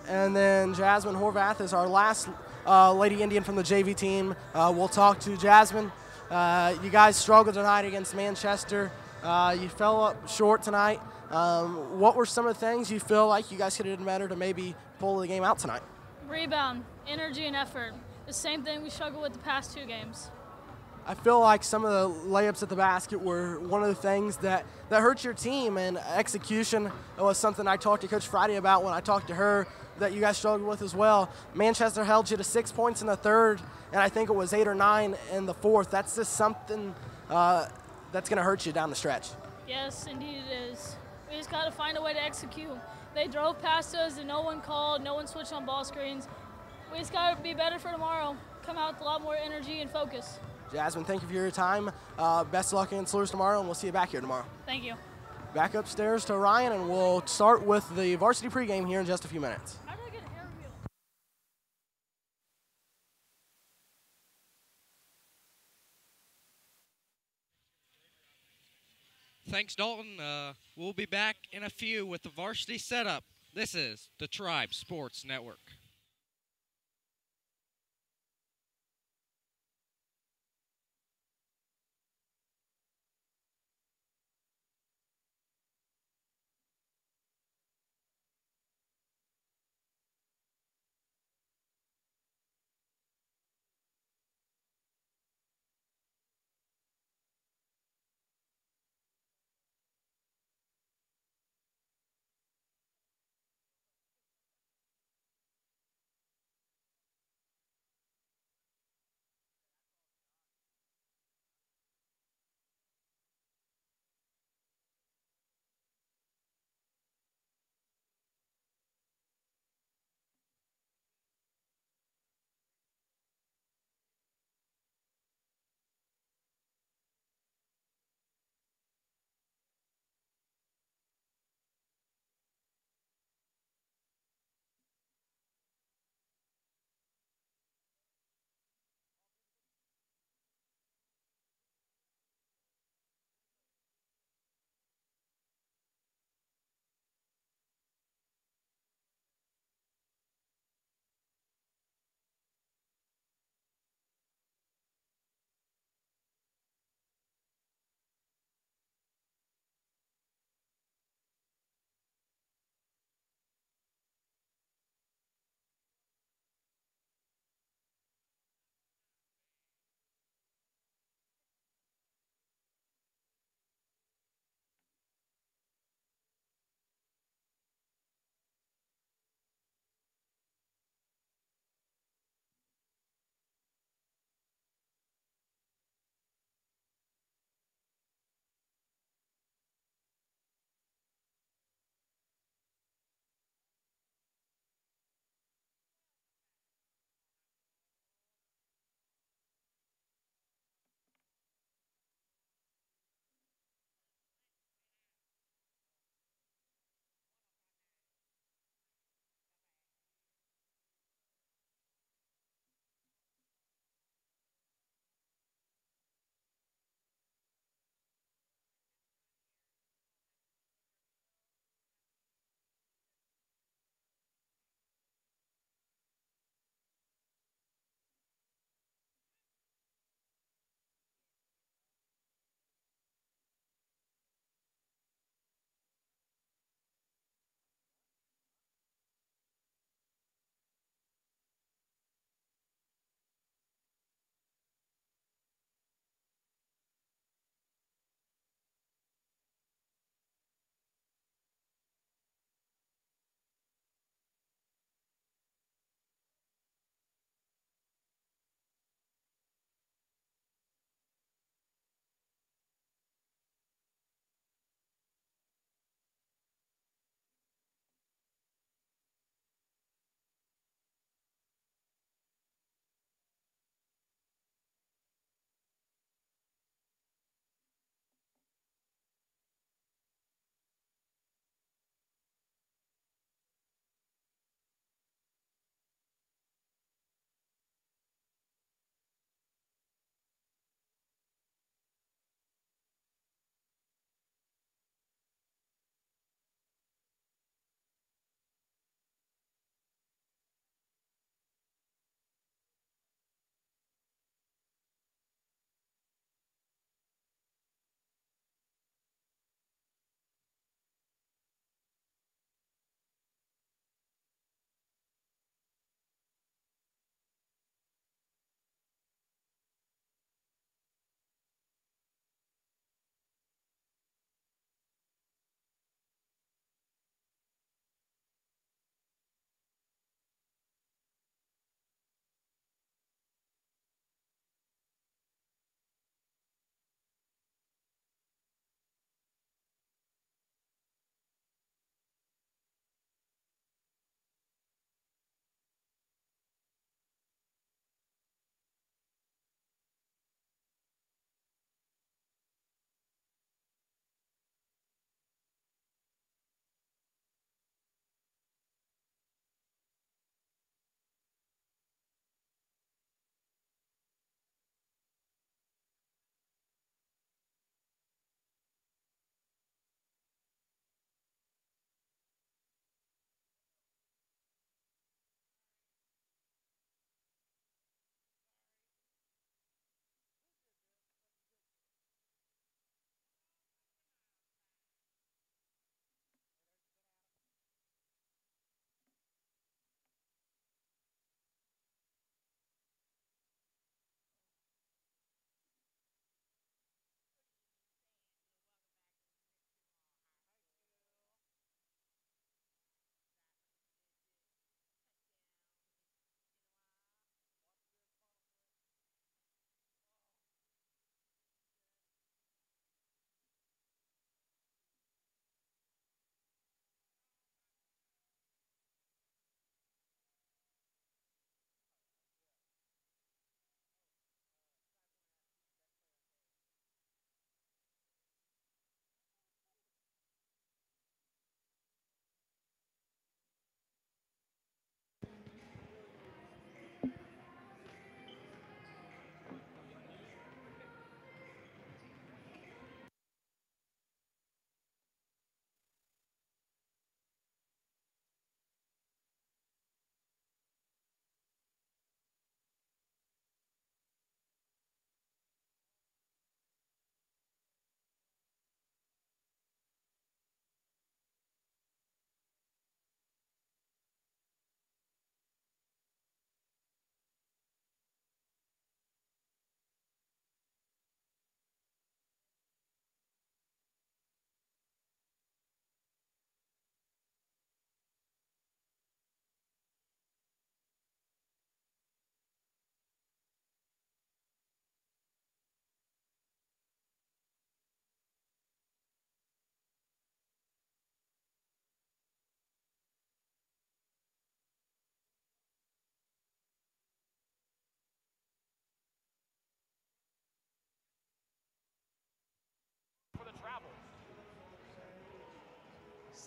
And then Jasmine Horvath is our last Lady Indian from the JV team. We'll talk to Jasmine. You guys struggled tonight against Manchester. You fell up short tonight. What were some of the things you feel like you guys could have done better to maybe pull the game out tonight? Rebound, energy, and effort. The same thing we struggled with the past 2 games. I feel like some of the layups at the basket were one of the things that hurt your team, and execution was something I talked to Coach Friday about when I talked to her that you guys struggled with as well. Manchester held you to 6 points in the third, and I think it was 8 or 9 in the fourth. That's just something that's going to hurt you down the stretch. Yes, indeed it is. We just got to find a way to execute. They drove past us and no one called, no one switched on ball screens. We just got to be better for tomorrow. Come out with a lot more energy and focus. Jasmine, thank you for your time. Best of luck against Lures tomorrow, and we'll see you back here tomorrow. Thank you. Back upstairs to Ryan, and we'll start with the varsity pregame here in just a few minutes. How do I get a hair reveal? Thanks, Dalton. We'll be back in a few with the varsity setup. This is the Tribe Sports Network.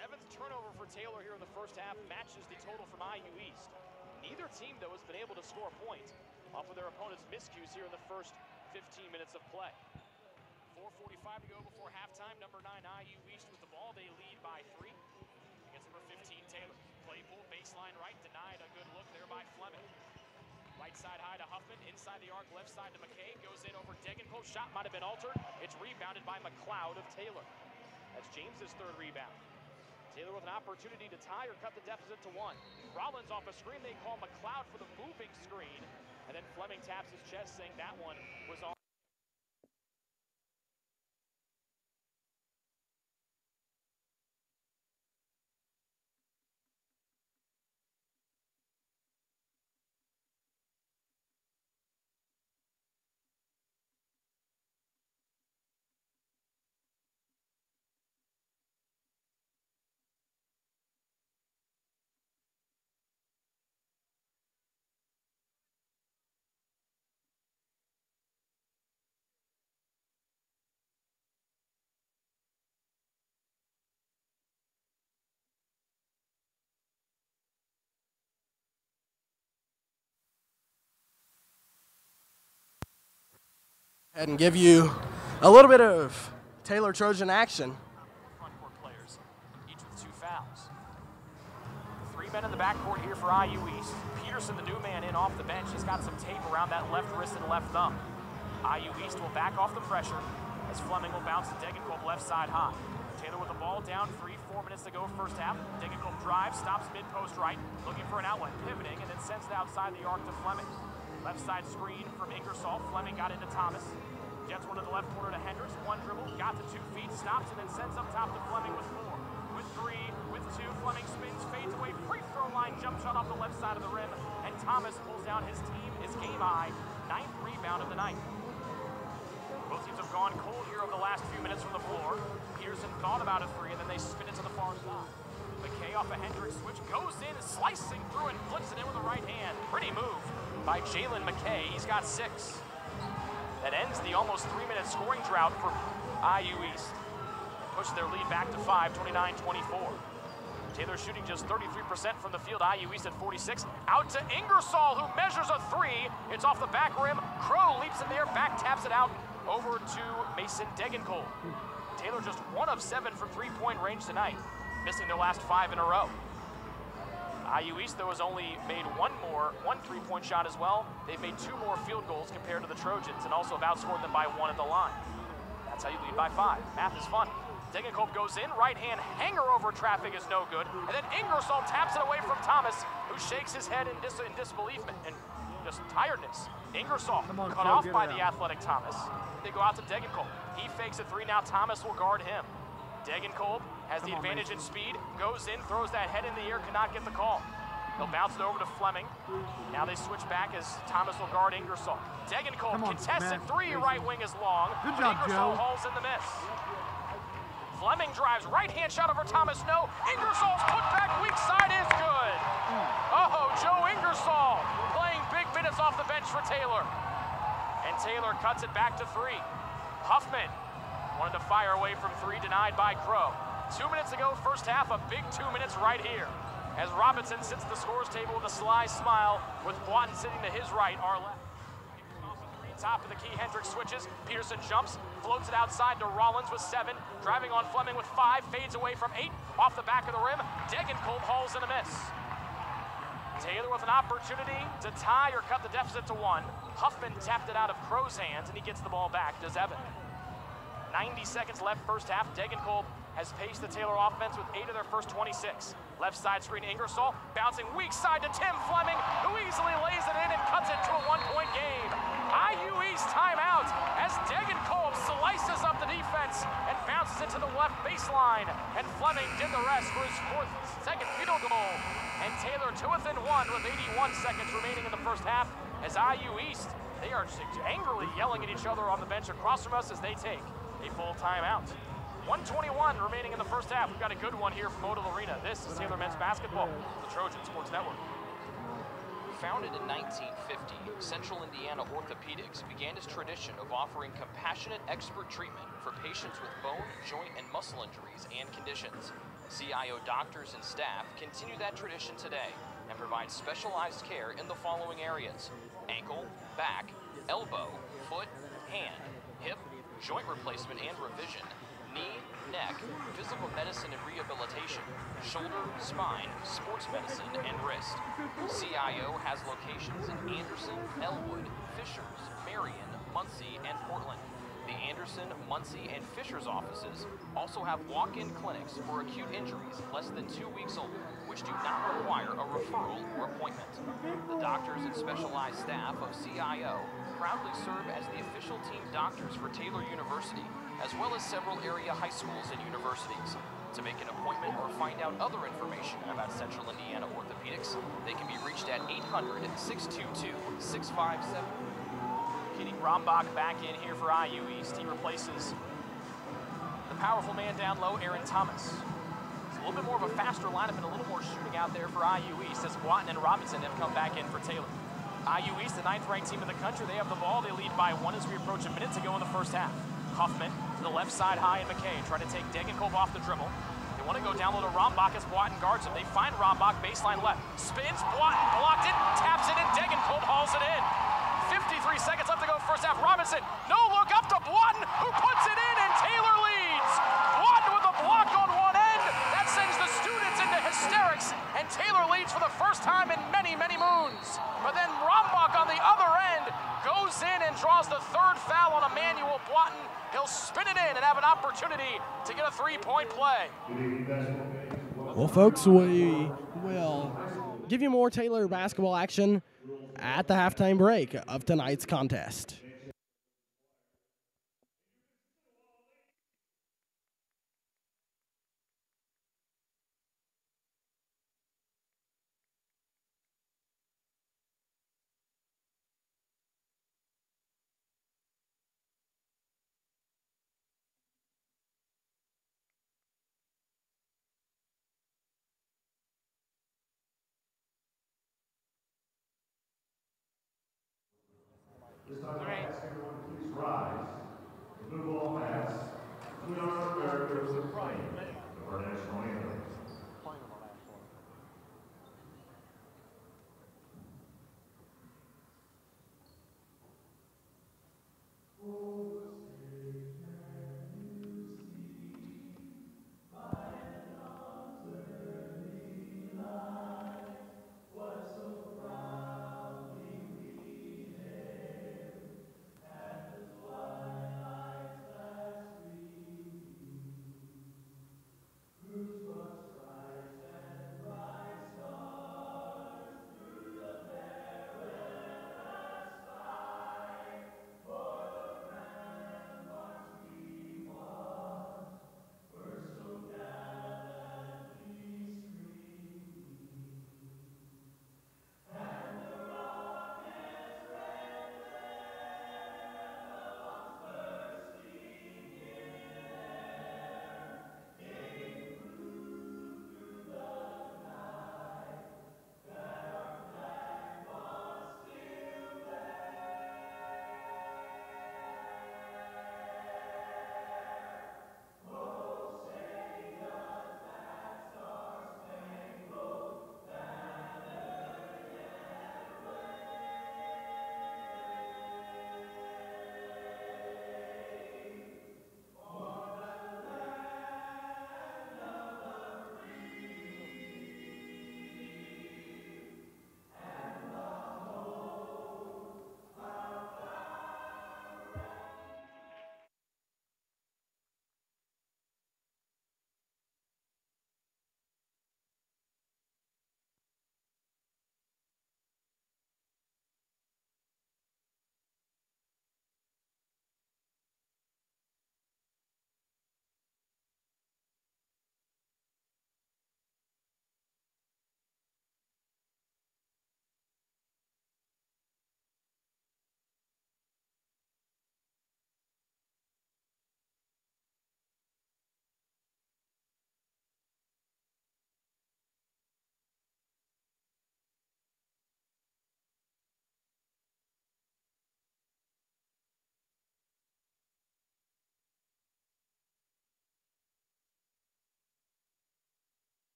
Seventh turnover for Taylor here in the first half matches the total from IU East. Neither team, though, has been able to score a point off of their opponent's miscues here in the first 15 minutes of play. 4:45 to go before halftime. Number 9 IU East with the ball. They lead by 3 against number 15 Taylor. Claypool, baseline right, denied a good look there by Fleming. Right side high to Huffman, inside the arc, left side to McKay, goes in over Degenkolb. Shot might have been altered. It's rebounded by McLeod of Taylor. That's James's third rebound. Taylor with an opportunity to tie or cut the deficit to 1. Rollins off a screen, they call McLeod for the moving screen. And then Fleming taps his chest saying that one was on. And give you a little bit of Taylor Trojan action. Front court players, each with 2 fouls. 3 men in the backcourt here for IU East. Peterson, the new man in off the bench, has got some tape around that left wrist and left thumb. IU East will back off the pressure as Fleming will bounce to Degenkolb left side high. Taylor with the ball down 3-4 minutes to go first half. Degenkolb drives, stops mid-post right, looking for an outlet, pivoting, and then sends it outside the arc to Fleming. Left side screen from Ingersoll. Fleming got into Thomas. Jets one to the left corner to Hendricks. 1 dribble, got to 2 feet, stops, and then sends up top to Fleming with 4. With 3, with 2, Fleming spins, fades away, free throw line, jump shot off the left side of the rim, and Thomas pulls down his team, his game high, 9th rebound of the night. Both teams have gone cold here over the last few minutes from the floor. Peterson thought about a 3, and then they spin it to the far side. McKay off a Hendricks switch, goes in, slicing through, and flips it in with the right hand. Pretty move by Jalen McKay. He's got 6. That ends the almost 3-minute scoring drought for IU East. Push their lead back to 5, 29-24. Taylor shooting just 33% from the field. IU East at 46. Out to Ingersoll, who measures a 3. It's off the back rim. Crow leaps in there, back taps it out over to Mason Degenkolb. Taylor just 1 of 7 from 3-point range tonight, missing their last 5 in a row. IU East, though, has only made one 3-point shot as well. They've made 2 more field goals compared to the Trojans and also have outscored them by 1 at the line. That's how you lead by 5. Math is fun. Degenkolb goes in, right hand hanger over traffic is no good, and then Ingersoll taps it away from Thomas, who shakes his head in disbelievement and just tiredness. Ingersoll cut off by the athletic Thomas. They go out to Degenkolb. He fakes a 3, now Thomas will guard him. Degenkolb has the advantage in speed, goes in, throws that head in the air, cannot get the call. They'll bounce it over to Fleming. Now they switch back as Thomas will guard Ingersoll. Degenkolb contested 3, right wing is long. Good job, Ingersoll Joe. hauls in the miss. Fleming drives, right hand shot over Thomas, no. Ingersoll's put back, weak side is good. Oh, Joe Ingersoll playing big minutes off the bench for Taylor. And Taylor cuts it back to 3. Huffman wanted to fire away from 3, denied by Crow. 2 minutes ago, first half, a big 2 minutes right here. As Robinson sits at the scores table with a sly smile, with Boiten sitting to his right, our left. Top of the key, Hendricks switches. Peterson jumps, floats it outside to Rollins with 7. Driving on Fleming with 5, fades away from 8. Off the back of the rim, Degenkolb hauls in a miss. Taylor with an opportunity to tie or cut the deficit to 1. Huffman tapped it out of Crow's hands, and he gets the ball back to Zevin. 90 seconds left first half. Degenkolb has paced the Taylor offense with 8 of their first 26. Left side screen, Ingersoll, bouncing weak side to Tim Fleming, who easily lays it in and cuts it to a 1-point game. IU East timeout as Degenkolb slices up the defense and bounces it to the left baseline. And Fleming did the rest for his second field goal. And Taylor to within 1 with 81 seconds remaining in the first half as IU East, they are angrily yelling at each other on the bench across from us as they take a full timeout. 1:21 remaining in the first half. We've got a good one here from Odell Arena. This is Taylor Men's Basketball, the Trojan Sports Network. Founded in 1950, Central Indiana Orthopedics began its tradition of offering compassionate expert treatment for patients with bone, joint, and muscle injuries and conditions. CIO doctors and staff continue that tradition today and provide specialized care in the following areas: ankle, back, elbow, foot, hand, hip, joint replacement and revision, knee, neck, physical medicine and rehabilitation, shoulder, spine, sports medicine, and wrist. CIO has locations in Anderson, Elwood, Fishers, Marion, Muncie, and Portland. The Anderson, Muncie, and Fishers offices also have walk-in clinics for acute injuries less than 2 weeks old, which do not require a referral or appointment. The doctors and specialized staff of CIO proudly serve as the official team doctors for Taylor University, as well as several area high schools and universities. To make an appointment or find out other information about Central Indiana Orthopedics, they can be reached at 800-622-6570. Getting Rombach back in here for IU East. He replaces the powerful man down low, Aaron Thomas. It's a little bit more of a faster lineup and a little more shooting out there for IU East as Watton and Robinson have come back in for Taylor. IU East, the 9th-ranked team in the country, they have the ball. They lead by 1 as we approach a minute to go in the first half. Kaufman to the left side high, and McKay trying to take Degenkolb off the dribble. They want to go down low to Rombach as Watton guards him. They find Rombach, baseline left. Spins, Watton blocked it, taps it in, Degenkolb hauls it in. 53 seconds left to go first half. Robinson, no look up to Watton, who puts it in, and Taylor leads. Watton with a block on one end. That sends the students into hysterics, and Taylor leads for the first time in many, many moons. But then Rombach on the other end goes in and draws the 3rd foul on Emmanuel Watton. He'll spin it in and have an opportunity to get a 3-point play. Well, folks, we will give you more Taylor basketball action at the halftime break of tonight's contest. This time I ask everyone to please rise. The blue ball mats. We are prepared for the playing of our national anthem. Whose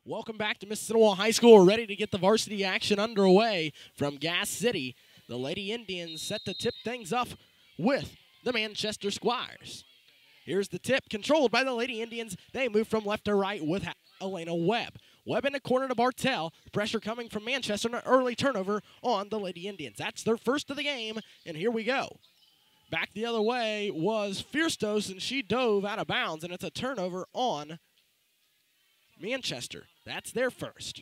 Welcome back to Mississinewa High School. We're ready to get the varsity action underway from Gas City. The Lady Indians set to tip things up with the Manchester Squires. Here's the tip, controlled by the Lady Indians. They move from left to right with Elena Webb. Webb in the corner to Bartell. Pressure coming from Manchester, an early turnover on the Lady Indians. That's their first of the game, and here we go. Back the other way was Fierstos, and she dove out of bounds, and it's a turnover on Manchester. That's their first.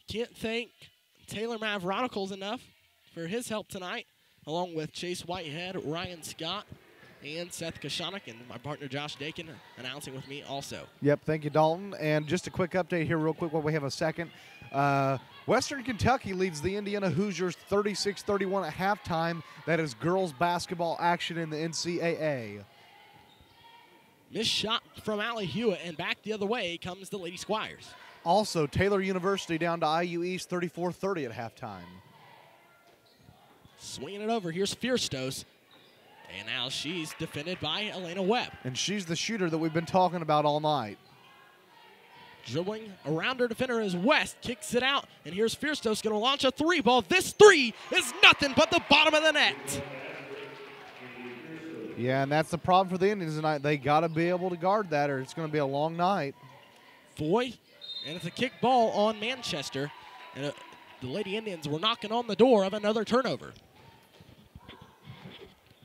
Can't thank Taylor Mavronicals enough for his help tonight, along with Chase Whitehead, Ryan Scott, and Seth Kashanik, and my partner Josh Dakin announcing with me also. Yep, thank you, Dalton. And just a quick update here real quick while we have a second. Western Kentucky leads the Indiana Hoosiers 36-31 at halftime. That is girls basketball action in the NCAA. Missed shot from Allie Hewitt, and back the other way comes the Lady Squires. Also, Taylor University down to IU East 34-30 at halftime. Swinging it over, here's Fierstos. And now she's defended by Elena Webb. And she's the shooter that we've been talking about all night. Dribbling around her defender is West, kicks it out, and here's Fierstos going to launch a three ball. This three is nothing but the bottom of the net. Yeah, and that's the problem for the Indians tonight. They got to be able to guard that, or it's going to be a long night. Foy, and it's a kick ball on Manchester. And the Lady Indians were knocking on the door of another turnover.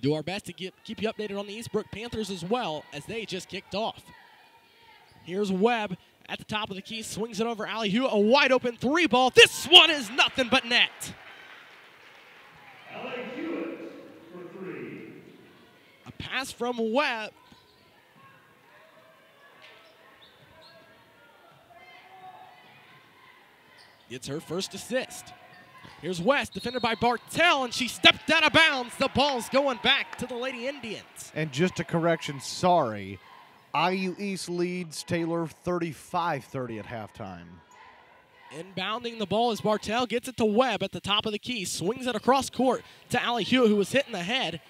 Do our best to keep you updated on the Eastbrook Panthers as well, as they just kicked off. Here's Webb at the top of the key, swings it over Allie Hewitt, a wide open three ball. This one is nothing but net. Allie Hewitt for three. A pass from Webb. Gets her first assist. Here's West, defended by Bartell, and she stepped out of bounds. The ball's going back to the Lady Indians. And just a correction, sorry. IU East leads Taylor 35-30 at halftime. Inbounding the ball as Bartell gets it to Webb at the top of the key. Swings it across court to Allie Hewitt, who was hitting the head.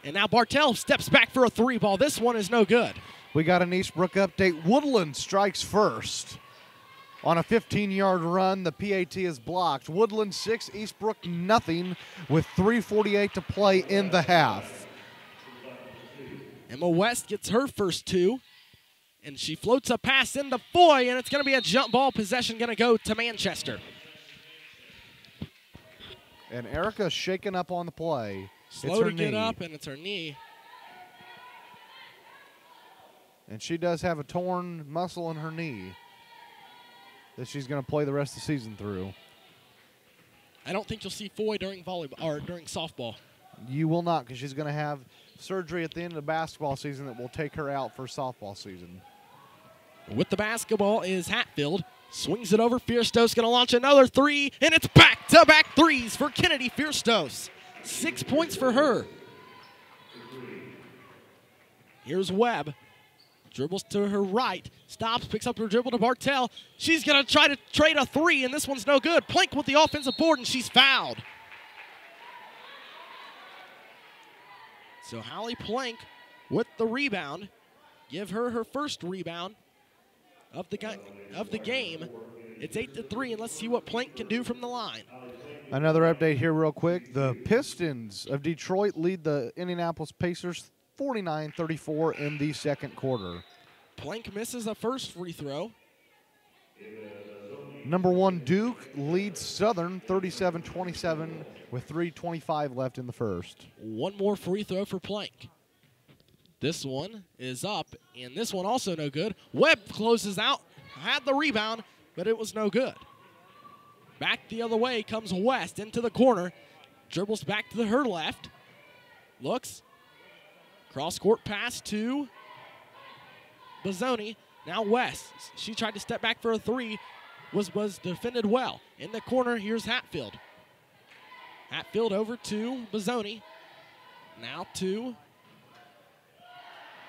And now Bartell steps back for a three ball. This one is no good. We got an Eastbrook update. Woodland strikes first. On a 15-yard run, the PAT is blocked. Woodland 6, Eastbrook nothing, with 3:48 to play in the half. Emma West gets her first two, and she floats a pass into Foy, and it's going to be a jump ball possession going to go to Manchester. And Erica's shaking up on the play. Slow to get up, and it's her knee. And she does have a torn muscle in her knee that she's going to play the rest of the season through. I don't think you'll see Foy during volleyball or during softball. You will not, because she's going to have surgery at the end of the basketball season that will take her out for softball season. With the basketball is Hatfield. Swings it over. Fierstos going to launch another three, and it's back-to-back threes for Kennedy Fierstos. 6 points for her. Here's Webb. Dribbles to her right, stops, picks up her dribble to Bartell. She's going to try to trade a three, and this one's no good. Plank with the offensive board, and she's fouled. So Holly Plank with the rebound. Give her her first rebound of the game. It's 8-3, and let's see what Plank can do from the line. Another update here real quick. The Pistons of Detroit lead the Indianapolis Pacers 49-34 in the second quarter. Plank misses a first free throw. Number 1 Duke leads Southern 37-27 with 3:25 left in the first. One more free throw for Plank. This one is up, and this one also no good. Webb closes out, had the rebound, but it was no good. Back the other way comes West into the corner. Dribbles back to her left. Looks. Cross-court pass to Bozzoni. Now West. She tried to step back for a three. Was defended well. In the corner, here's Hatfield. Hatfield over to Bozzoni. Now to.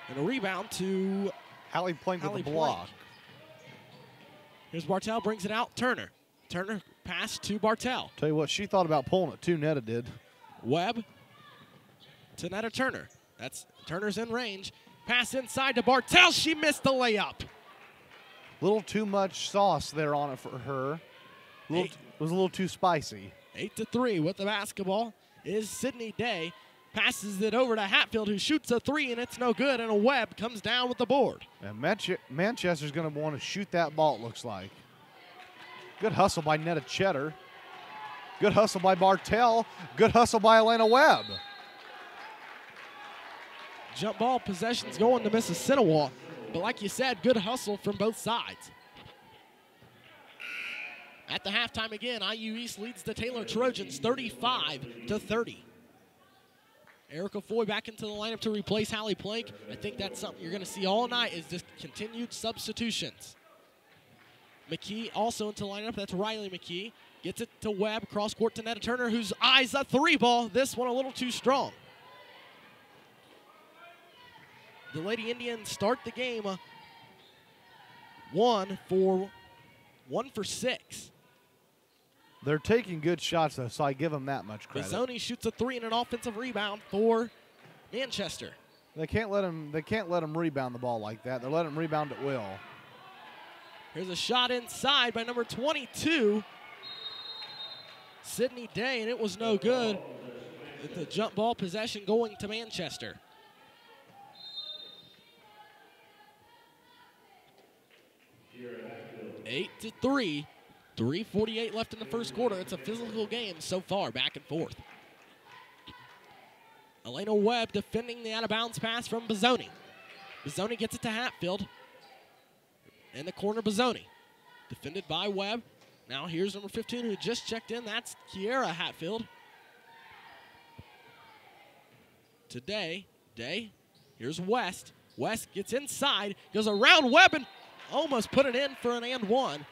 And a rebound to Allie Plank with the block. Here's Bartell, brings it out. Turner. Turner pass to Bartell. Tell you what, she thought about pulling it too. Netta did. Webb to Netta Turner. That's Turner's in range. Pass inside to Bartell. She missed the layup. little too much sauce there on it for her. It was a little too spicy. 8-3 with the basketball is Sydney Day. Passes it over to Hatfield, who shoots a three, and it's no good, and a Webb comes down with the board. And Manchester's going to want to shoot that ball, it looks like. Good hustle by Netta Cheddar. Good hustle by Bartell. Good hustle by Elena Webb. Jump ball possession's going to Mississinewa, but like you said, good hustle from both sides. At the halftime again, IU East leads the Taylor Trojans 35-30. Erica Foy back into the lineup to replace Hallie Plank. I think that's something you're going to see all night, is just continued substitutions. McKee also into the lineup. That's Riley McKee. Gets it to Webb, cross court to Netta Turner, whose eyes a three ball. This one a little too strong. The Lady Indians start the game 1 for 6. They're taking good shots, though, so I give them that much credit. Bizzoni shoots a three and an offensive rebound for Manchester. They can't let them rebound the ball like that. They're letting them rebound at will. Here's a shot inside by number 22, Sydney Day, and it was no good. The jump ball possession going to Manchester. Eight to 3. 3:48 left in the first quarter. It's a physical game so far, back and forth. Elena Webb defending the out-of-bounds pass from Bizzoni. Bizzoni gets it to Hatfield. In the corner, Bizzoni. Defended by Webb. Now here's number 15 who just checked in. That's Kiera Hatfield. Day. Here's West. West gets inside, goes around Webb and almost put it in for an and one.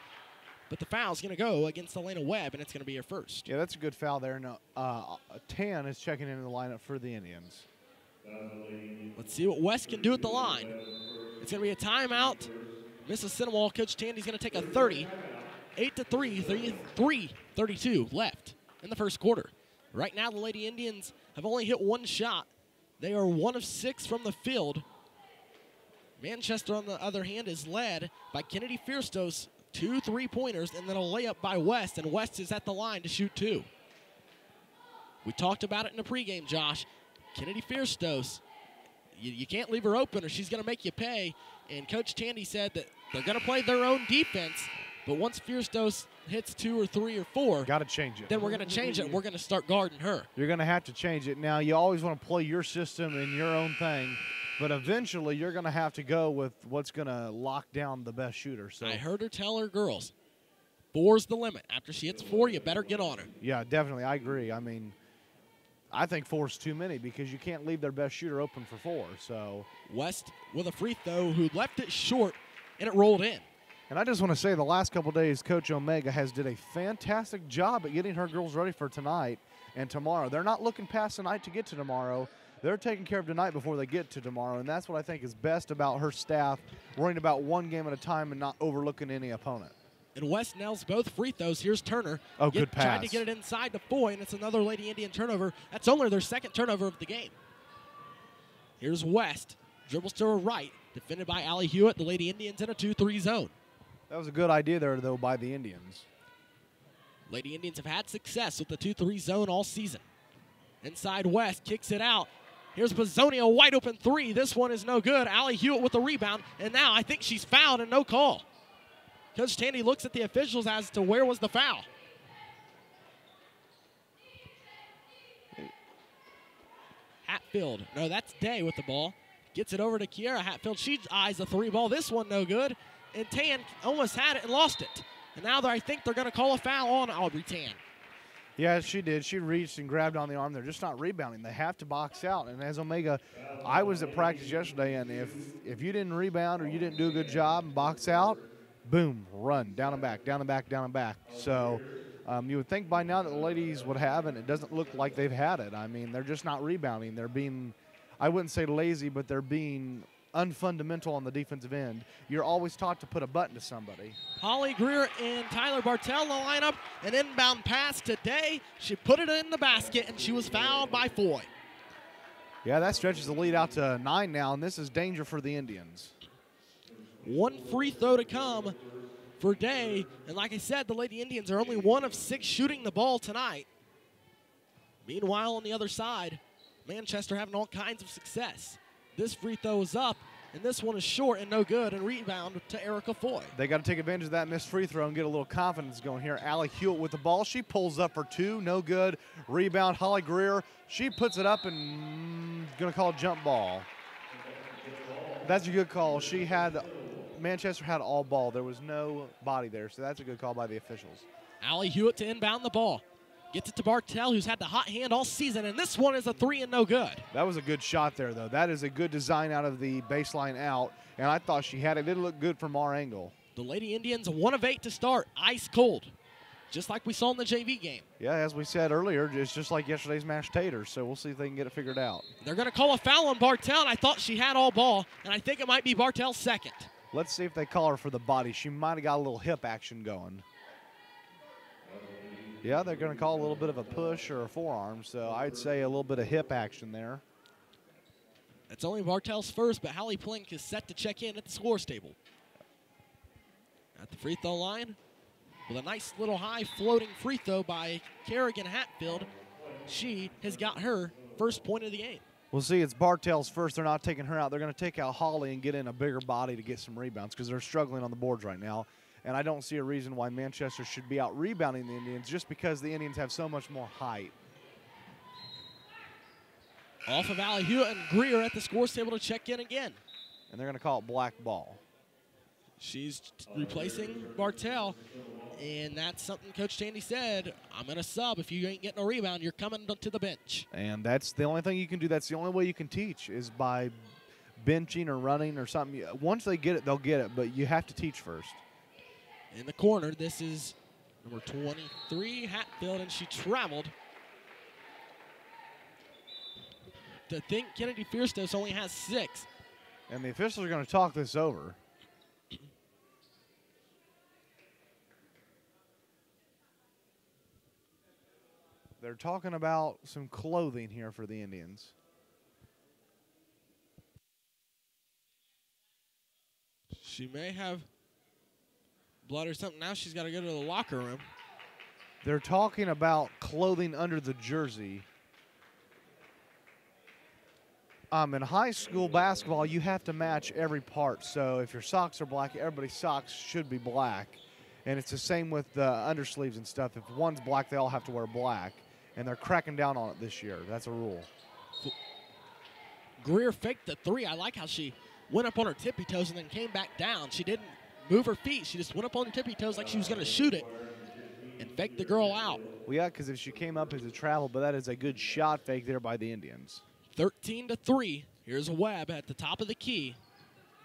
But the foul's going to go against Elena Webb, and it's going to be her first. Yeah, that's a good foul there. No, Tan is checking into the lineup for the Indians. Let's see what West can do at the line. It's going to be a timeout. Mississinewa, Coach Tandy's going to take a 30. 8-3, 3:32 left in the first quarter. Right now, the Lady Indians have only hit one shot. They are 1 of 6 from the field. Manchester, on the other hand, is led by Kennedy Fierstos, 2 3-pointers, and then a layup by West, and West is at the line to shoot 2. We talked about it in the pregame, Josh. Kennedy Fierstos, you can't leave her open or she's going to make you pay, and Coach Tandy said that they're going to play their own defense, but once Fierstos hits 2 or 3 or 4, got to change it. Then we're going to change it. We're going to start guarding her. You're going to have to change it. Now, you always want to play your system and your own thing, but eventually you're going to have to go with what's going to lock down the best shooter. So I heard her tell her girls, 4's the limit. After she hits 4, you better get on her. Yeah, definitely. I agree. I mean, I think 4's too many because you can't leave their best shooter open for 4. So West with a free throw who left it short, and it rolled in. And I just want to say the last couple days, Coach Omega has did a fantastic job at getting her girls ready for tonight and tomorrow. They're not looking past tonight to get to tomorrow. They're taking care of tonight before they get to tomorrow, and that's what I think is best about her staff, worrying about one game at a time and not overlooking any opponent. And West nails both free throws. Here's Turner. Oh, good pass. Trying to get it inside to Foy, and it's another Lady Indian turnover. That's only their second turnover of the game. Here's West. Dribbles to her right. Defended by Allie Hewitt. The Lady Indians in a 2-3 zone. That was a good idea there, though, by the Indians. Lady Indians have had success with the 2-3 zone all season. Inside West, kicks it out. Here's Bizzoni, a wide open 3. This one is no good. Allie Hewitt with the rebound, and now I think she's fouled and no call. Coach Tandy looks at the officials as to where was the foul. Hatfield, no, that's Day with the ball. Gets it over to Kiera Hatfield. She eyes the 3 ball. This one no good. And Tan almost had it and lost it. And now I think they're going to call a foul on Aubrey Tan. Yeah, she did. She reached and grabbed on the arm. They're just not rebounding. They have to box out. And as Omega, I was at practice yesterday, and if you didn't rebound or you didn't do a good job and box out, boom, run, down and back, down and back, down and back. So you would think by now that the ladies would have, and it doesn't look like they've had it. I mean, they're just not rebounding. They're being, I wouldn't say lazy, but they're being unfundamental on the defensive end. You're always taught to put a button to somebody. Holly Greer and Tyler Bartell in the lineup. An inbound pass today. She put it in the basket, and she was fouled by Foy. Yeah, that stretches the lead out to 9 now, and this is danger for the Indians. One free throw to come for Day. And like I said, the Lady Indians are only 1 of 6 shooting the ball tonight. Meanwhile, on the other side, Manchester having all kinds of success. This free throw is up, and this one is short and no good, and rebound to Erica Foy. They got to take advantage of that missed free throw and get a little confidence going here. Allie Hewitt with the ball. She pulls up for 2, no good. Rebound, Holly Greer. She puts it up and going to call a jump ball. That's a good call. Manchester had all ball. There was no body there, so that's a good call by the officials. Allie Hewitt to inbound the ball. Gets it to Bartell, who's had the hot hand all season, and this one is a 3 and no good. That was a good shot there, though. That is a good design out of the baseline out, and I thought she had it. It didn't look good from our angle. The Lady Indians 1 of 8 to start, ice cold, just like we saw in the JV game. Yeah, as we said earlier, it's just like yesterday's mashed taters, so we'll see if they can get it figured out. They're going to call a foul on Bartell, and I thought she had all ball, and I think it might be Bartell's second. Let's see if they call her for the body. She might have got a little hip action going. Yeah, they're going to call a little bit of a push or a forearm, so I'd say a little bit of hip action there. It's only Bartell's first, but Hallie Plink is set to check in at the scores table. At the free throw line, with a nice little high floating free throw by Kerrigan Hatfield, she has got her first point of the game. We'll see, it's Bartell's first. They're not taking her out. They're going to take out Holly and get in a bigger body to get some rebounds because they're struggling on the boards right now. And I don't see a reason why Manchester should be out rebounding the Indians just because the Indians have so much more height. Off of Allie Hewitt and Greer at the scores table to check in again. And they're going to call it black ball. She's replacing Bartell, and that's something Coach Tandy said. I'm going to sub. If you ain't getting a rebound, you're coming to the bench. And that's the only thing you can do. That's the only way you can teach is by benching or running or something. Once they get it, they'll get it, but you have to teach first. In the corner, this is number 23, Hatfield, and she traveled. To think Kennedy Fierstos only has 6. And the officials are going to talk this over. They're talking about some clothing here for the Indians. She may have blood or something. Now she's got to go to the locker room. They're talking about clothing under the jersey. In high school basketball, you have to match every part. So if your socks are black, everybody's socks should be black. And it's the same with the undersleeves and stuff. If one's black, they all have to wear black. And they're cracking down on it this year. That's a rule. Greer faked the 3. I like how she went up on her tippy toes and then came back down. She didn't move her feet. She just went up on her tippy toes like she was going to shoot it and faked the girl out. Well, yeah, because if she came up as a travel, but that is a good shot fake there by the Indians. 13-3. Here's Webb at the top of the key.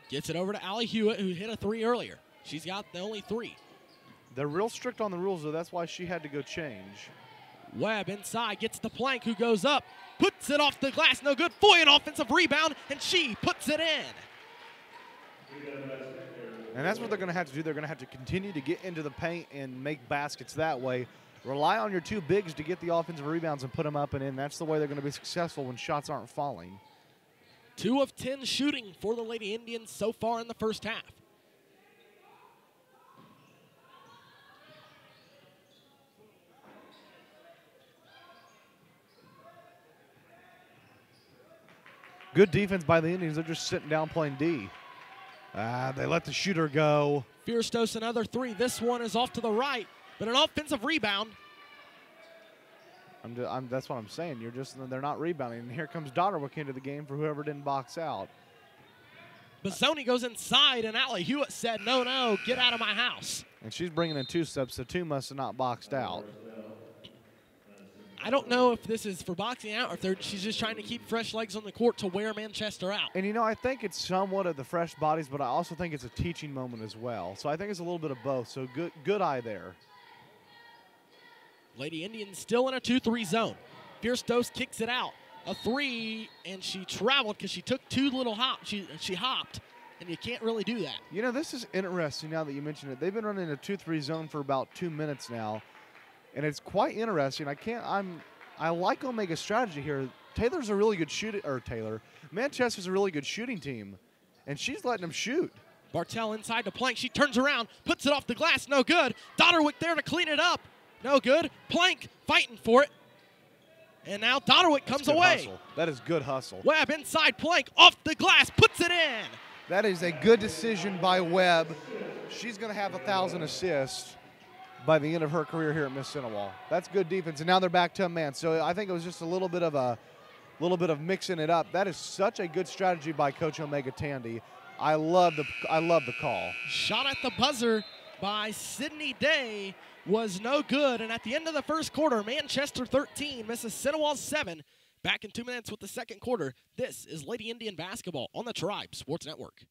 Gets it over to Allie Hewitt, who hit a 3 earlier. She's got the only 3. They're real strict on the rules, though. That's why she had to go change. Webb inside, gets the Plank, who goes up, puts it off the glass, no good. Foy, an offensive rebound, and she puts it in. And that's what they're going to have to do. They're going to have to continue to get into the paint and make baskets that way. Rely on your 2 bigs to get the offensive rebounds and put them up and in. That's the way they're going to be successful when shots aren't falling. 2 of 10 shooting for the Lady Indians so far in the first half. Good defense by the Indians. They're just sitting down playing D. They let the shooter go. Fierstos another 3. This one is off to the right, but an offensive rebound. That's what I'm saying. They're not rebounding. And here comes Dodderwick into the game for whoever didn't box out. Bazzoni goes inside, and Allie Hewitt said, no, get out of my house. And she's bringing in 2 subs, so 2 must have not boxed out. I don't know if this is for boxing out or if she's just trying to keep fresh legs on the court to wear Manchester out. And, I think it's somewhat of the fresh bodies, but I also think it's a teaching moment as well. So I think it's a little bit of both. So good eye there. Lady Indians still in a 2-3 zone. Fierstos kicks it out. A 3, and she traveled because she took 2 little hops. She hopped, and you can't really do that. This is interesting now that you mention it. They've been running a 2-3 zone for about 2 minutes now. And it's quite interesting. I like Omega's strategy here. Taylor's a really good shooting, Manchester's a really good shooting team, and she's letting them shoot. Bartell inside to Plank. She turns around, puts it off the glass. No good. Dodderwick there to clean it up. No good. Plank fighting for it. And now Dodderwick comes away. Hustle. That is good hustle. Webb inside Plank, off the glass, puts it in. That is a good decision by Webb. She's going to have 1,000 assists by the end of her career here at Mississinewa. That's good defense, and now they're back to a man. So I think it was just a little bit of mixing it up. That is such a good strategy by Coach Omega Tandy. I love the call. Shot at the buzzer by Sydney Day was no good, and at the end of the first quarter, Manchester 13, Mississinewa 7. Back in 2 minutes with the second quarter. This is Lady Indian basketball on the Tribe Sports Network.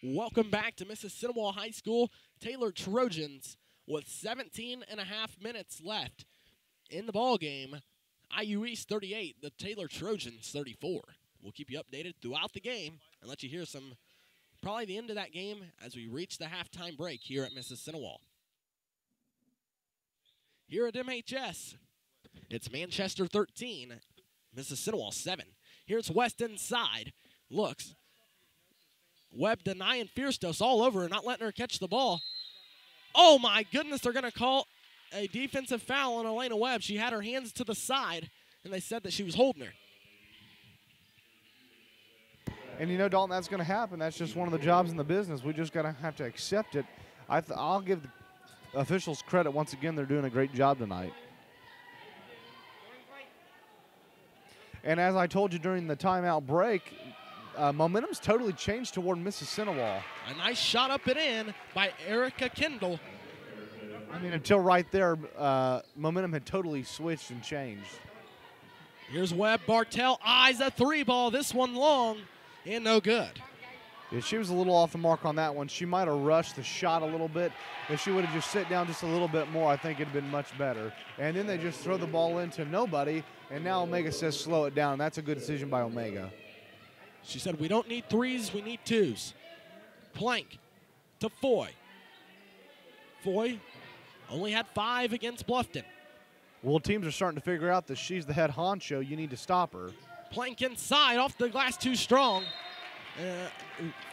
Welcome back to Mississinewa High School. Taylor Trojans with 17 and a half minutes left in the ball game. IU East 38, the Taylor Trojans 34. We'll keep you updated throughout the game and let you hear some, probably the end of that game as we reach the halftime break here at Mississinewa. Here at MHS, it's Manchester 13, Mississinewa 7. Here's West inside, looks. Webb denying Fierstos all over her, not letting her catch the ball. Oh, my goodness, they're going to call a defensive foul on Elena Webb. She had her hands to the side, and they said that she was holding her. And, you know, Dalton, that's going to happen. That's just one of the jobs in the business. We just got to have to accept it. I'll give the officials credit. Once again, they're doing a great job tonight. And as I told you during the timeout break, momentum's totally changed toward Mississinewa. A nice shot up and in by Erica Kendall. I mean, until right there, momentum had totally switched and changed. Here's Webb. Bartell eyes a three ball. This one long and no good. Yeah, she was a little off the mark on that one. She might have rushed the shot a little bit. If she would have just sit down just a little bit more, I think it would have been much better. And then they just throw the ball into nobody, and now Omega says slow it down. That's a good decision by Omega. She said, we don't need threes, we need twos. Plank to Foy. Foy only had 5 against Bluffton. Well, teams are starting to figure out that she's the head honcho. You need to stop her. Plank inside, off the glass, too strong.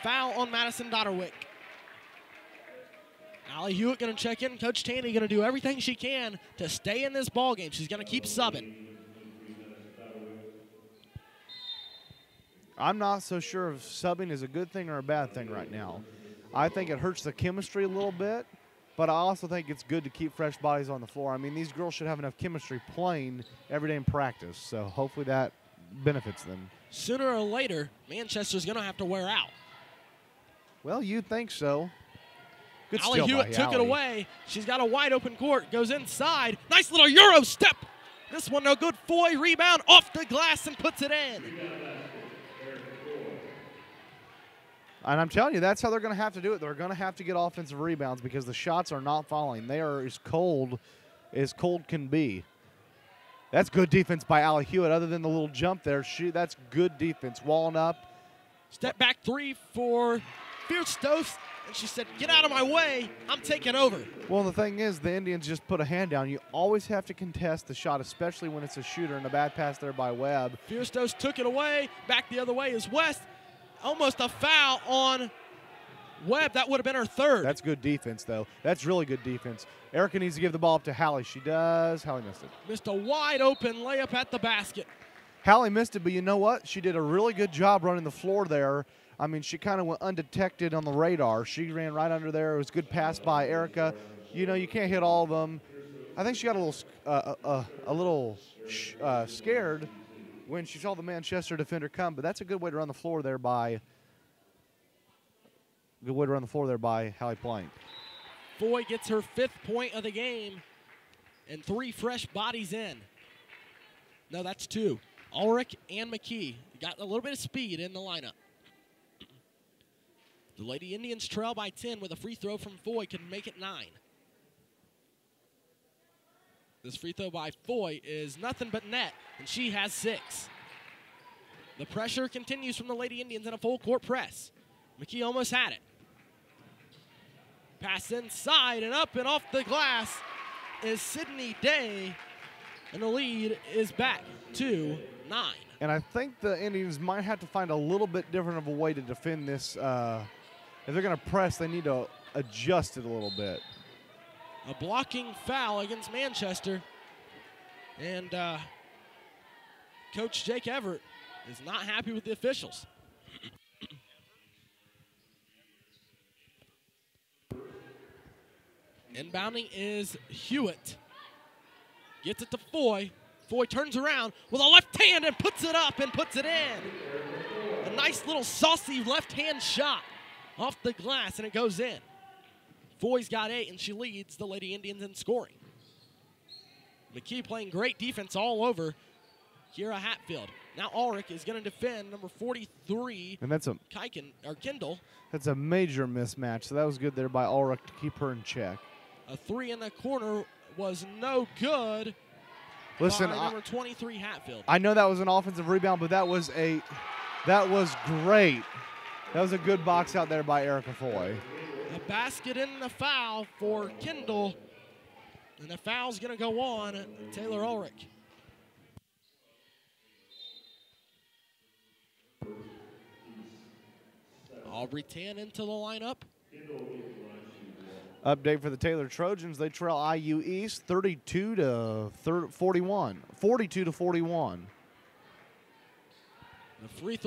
Foul on Madison Dodderwick. Allie Hewitt going to check in. Coach Tandy going to do everything she can to stay in this ball game. She's going to keep subbing. I'm not so sure if subbing is a good thing or a bad thing right now. I think it hurts the chemistry a little bit, but I also think it's good to keep fresh bodies on the floor. I mean, these girls should have enough chemistry playing every day in practice, so hopefully that benefits them. Sooner or later, Manchester's going to have to wear out. Well, you'd think so. Good Allie steal Hewitt by took Allie. it away. She's got a wide open court, goes inside. Nice little Euro step. This one no good. Foy rebound off the glass and puts it in. And I'm telling you, that's how they're going to have to do it. They're going to have to get offensive rebounds because the shots are not falling. They are as cold can be. That's good defense by Allie Hewitt. Other than the little jump there, that's good defense. Walling up. Step back three for Fierstos. And she said, get out of my way. I'm taking over. Well, the thing is, the Indians just put a hand down. You always have to contest the shot, especially when it's a shooter, and a bad pass there by Webb. Fierstos took it away. Back the other way is West. Almost a foul on Webb. That would have been her third. That's good defense, though. That's really good defense. Erica needs to give the ball up to Hallie. She does. Hallie missed it. Missed a wide open layup at the basket. Hallie missed it, but you know what? She did a really good job running the floor there. I mean, she kind of went undetected on the radar. She ran right under there. It was a good pass by Erica. you know, you can't hit all of them. I think she got a little scared when she saw the Manchester defender come, but that's a good way to run the floor there by Hallie Plank. Foy gets her 5th point of the game and 3 fresh bodies in. No, that's 2. Ulrich and McKee got a little bit of speed in the lineup. The Lady Indians trail by 10 with a free throw from Foy can make it 9. This free throw by Foy is nothing but net, and she has 6. The pressure continues from the Lady Indians in a full court press. McKee almost had it. Pass inside and up and off the glass is Sydney Day, and the lead is back to 9. And I think the Indians might have to find a little bit different of a way to defend this. If they're going to press, they need to adjust it a little bit. A blocking foul against Manchester, and Coach Jake Everett is not happy with the officials. Inbounding is Hewitt. Gets it to Foy. Foy turns around with a left hand and puts it up and puts it in. A nice little saucy left hand shot off the glass, and it goes in. Foy's got 8, and she leads the Lady Indians in scoring. McKee playing great defense all over Kira Hatfield. Now Ulrich is going to defend number 43, and that's a Kindle. That's a major mismatch, so that was good there by Ulrich to keep her in check. A 3 in the corner was no good. Listen, by number 23 Hatfield. I know that was an offensive rebound, but that was great. That was a good box out there by Erica Foy. A basket and a foul for Kindle, and the foul's going to go on Taylor Ulrich. Aubrey Tan into the lineup. Update for the Taylor Trojans. They trail IU East 32 to 41. 42 to 41. The free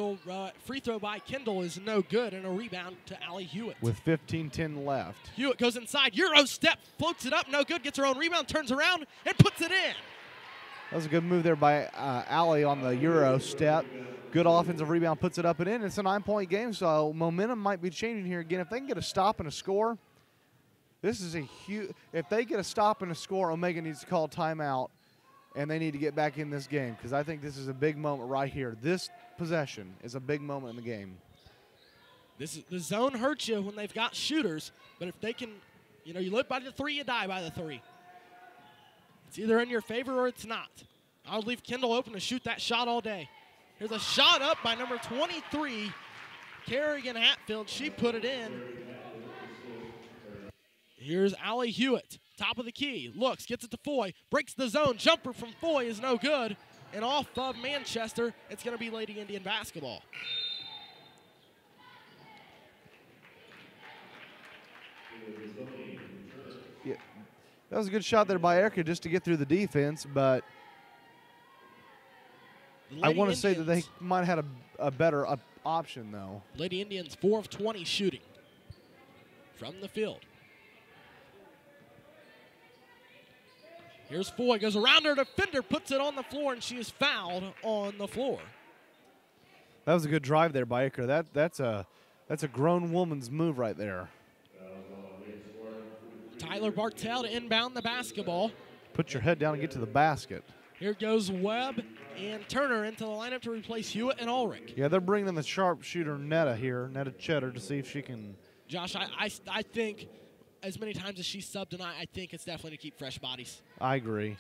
throw by Kindle is no good, and a rebound to Allie Hewitt. With 15-10 left. Hewitt goes inside. Euro step, floats it up, no good. Gets her own rebound, turns around, and puts it in. That was a good move there by Allie on the Euro step. Good offensive rebound, puts it up and in. It's a 9-point game, so momentum might be changing here again. If they can get a stop and a score, this is a huge. If they get a stop and a score, Omega needs to call timeout, and they need to get back in this game because I think this is a big moment right here. This possession is a big moment in the game. The zone hurts you when they've got shooters, but if they can, you live by the 3, you die by the 3. It's either in your favor or it's not. I'll leave Kindle open to shoot that shot all day. Here's a shot up by number 23, Kerrigan Hatfield. She put it in. Here's Allie Hewitt, top of the key. Looks, gets it to Foy, breaks the zone. Jumper from Foy is no good. And off of Manchester, it's going to be Lady Indian basketball. Yeah, that was a good shot there by Erica just to get through the defense, but I want to say that they might have had a better option, though. Lady Indians 4 of 20 shooting from the field. Here's Foy, goes around her defender, puts it on the floor, and she is fouled on the floor. That was a good drive there by Erica. That's a grown woman's move right there. Tyler Bartel to inbound the basketball. Put your head down and get to the basket. Here goes Webb and Turner into the lineup to replace Hewitt and Ulrich. Yeah, they're bringing in the sharpshooter Netta here, Netta Cheddar, to see if she can. Josh, I think as many times as she subbed tonight, I think it's definitely to keep fresh bodies. I agree.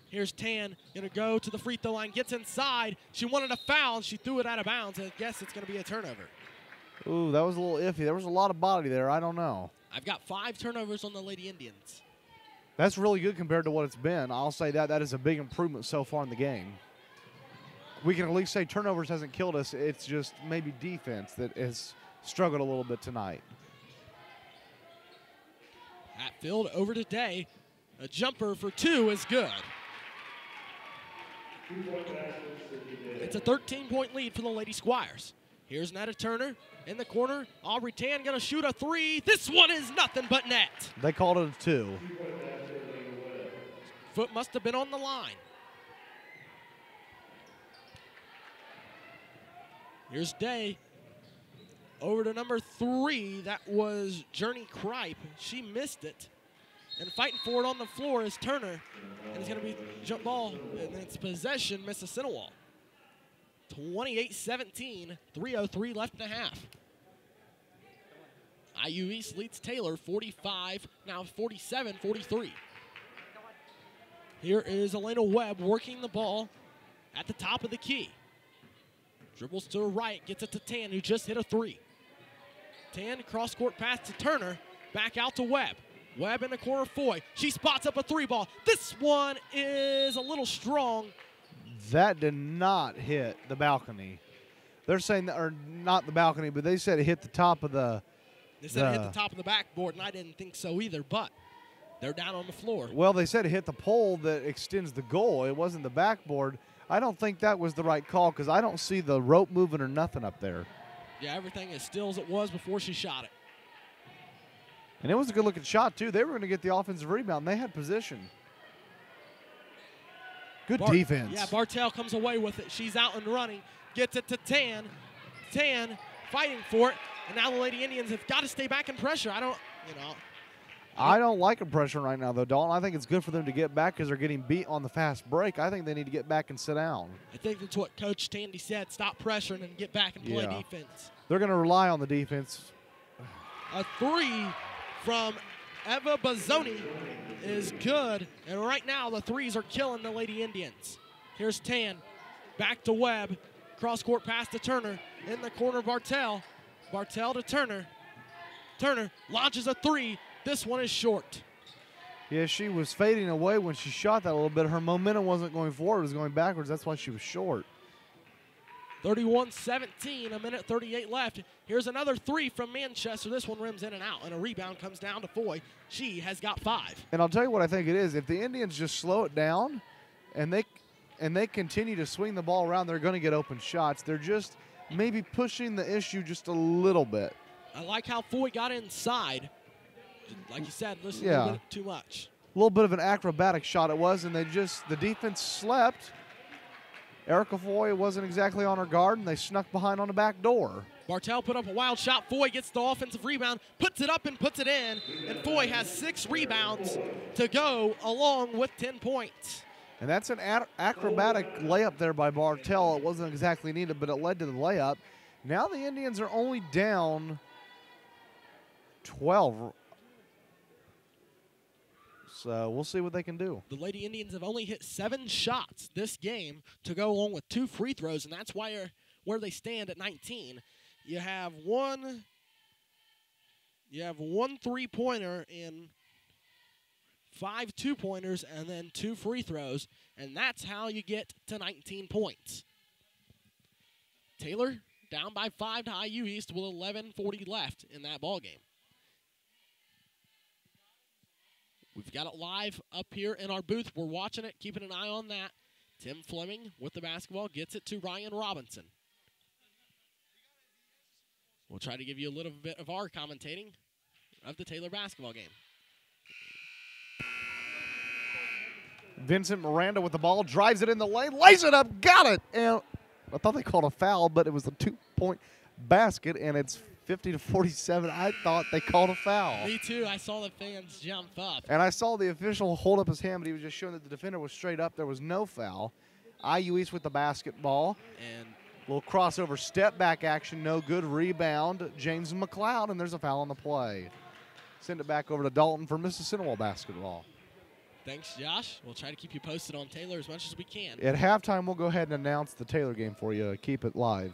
Here's Tan, going to go to the free throw line, gets inside. She wanted a foul, and she threw it out of bounds. I guess it's going to be a turnover. Ooh, that was a little iffy. There was a lot of body there. I don't know. I've got 5 turnovers on the Lady Indians. That's really good compared to what it's been. I'll say that is a big improvement so far in the game. We can at least say turnovers hasn't killed us. It's just maybe defense that has struggled a little bit tonight. Hatfield over to Day. A jumper for 2 is good. It's a 13-point lead for the Lady Squires. Here's Netta Turner in the corner. Aubrey Tan going to shoot a three. This one is nothing but net. They called it a 2. Foot must have been on the line. Here's Day. Over to number 3. That was Journey Kripe. She missed it. And fighting for it on the floor is Turner. And it's going to be jump ball. And it's possession, Mississinewa. 28-17, 3:03 left in the half. IU East leads Taylor 45, now 47-43. Here is Elena Webb working the ball at the top of the key. Dribbles to her right, gets it to Tan, who just hit a 3. Tan, cross-court pass to Turner, back out to Webb. Webb in the corner, Foy. She spots up a 3 ball. This one is a little strong. That did not hit the balcony. They're saying that, or not the balcony, but they said it hit the top of the. They said it hit the top of the backboard, and I didn't think so either, but they're down on the floor. Well, they said it hit the pole that extends the goal. It wasn't the backboard. I don't think that was the right call because I don't see the rope moving or nothing up there. Yeah, everything is still as it was before she shot it. And it was a good-looking shot, too. They were going to get the offensive rebound. They had position. Good defense. Yeah, Bartell comes away with it. She's out and running. Gets it to Tan. Tan fighting for it. And now the Lady Indians have got to stay back in pressure. I don't like them pressure right now, though, Dalton. I think it's good for them to get back because they're getting beat on the fast break. I think they need to get back and sit down. I think that's what Coach Tandy said. Stop pressuring and get back and play defense. They're going to rely on the defense. A 3 from Eva Bazzoni is good. And right now the 3s are killing the Lady Indians. Here's Tan. Back to Webb. Cross-court pass to Turner. In the corner, Bartell. Bartell to Turner. Turner launches a 3. This one is short. Yeah, she was fading away when she shot that a little bit. Her momentum wasn't going forward. It was going backwards. That's why she was short. 31-17, a minute 38 left. Here's another 3 from Manchester. This one rims in and out, and a rebound comes down to Foy. She has got 5. And I'll tell you what I think it is. If the Indians just slow it down and they continue to swing the ball around, they're going to get open shots. They're just maybe pushing the issue just a little bit. I like how Foy got inside. Like you said, listen a little bit too much. A little bit of an acrobatic shot it was, and the defense slept. Erica Foy wasn't exactly on her guard, and they snuck behind on the back door. Bartell put up a wild shot. Foy gets the offensive rebound, puts it up and puts it in, and Foy has 6 rebounds to go along with 10 points. And that's an acrobatic layup there by Bartell. It wasn't exactly needed, but it led to the layup. Now the Indians are only down 12. So we'll see what they can do. The Lady Indians have only hit 7 shots this game to go along with 2 free throws, and that's where they stand at 19. You have one 3-pointer and 5 2-pointers, and then 2 free throws, and that's how you get to 19 points. Taylor down by 5 to IU East with 11:40 left in that ball game. We've got it live up here in our booth. We're watching it, keeping an eye on that. Tim Fleming with the basketball gets it to Ryan Robinson. We'll try to give you a little bit of our commentating of the Taylor basketball game. Vincent Miranda with the ball, drives it in the lane, lays it up, got it. And I thought they called a foul, but it was a 2-point basket, and it's 50-47. I thought they called a foul. Me too. I saw the fans jump up. And I saw the official hold up his hand, but he was just showing that the defender was straight up. There was no foul. IU East with the basketball. And a little crossover step back action, no good. Rebound, James McLeod, and there's a foul on the play. Send it back over to Dalton for Mississinewa basketball. Thanks, Josh. We'll try to keep you posted on Taylor as much as we can. At halftime, we'll go ahead and announce the Taylor game for you. Keep it live.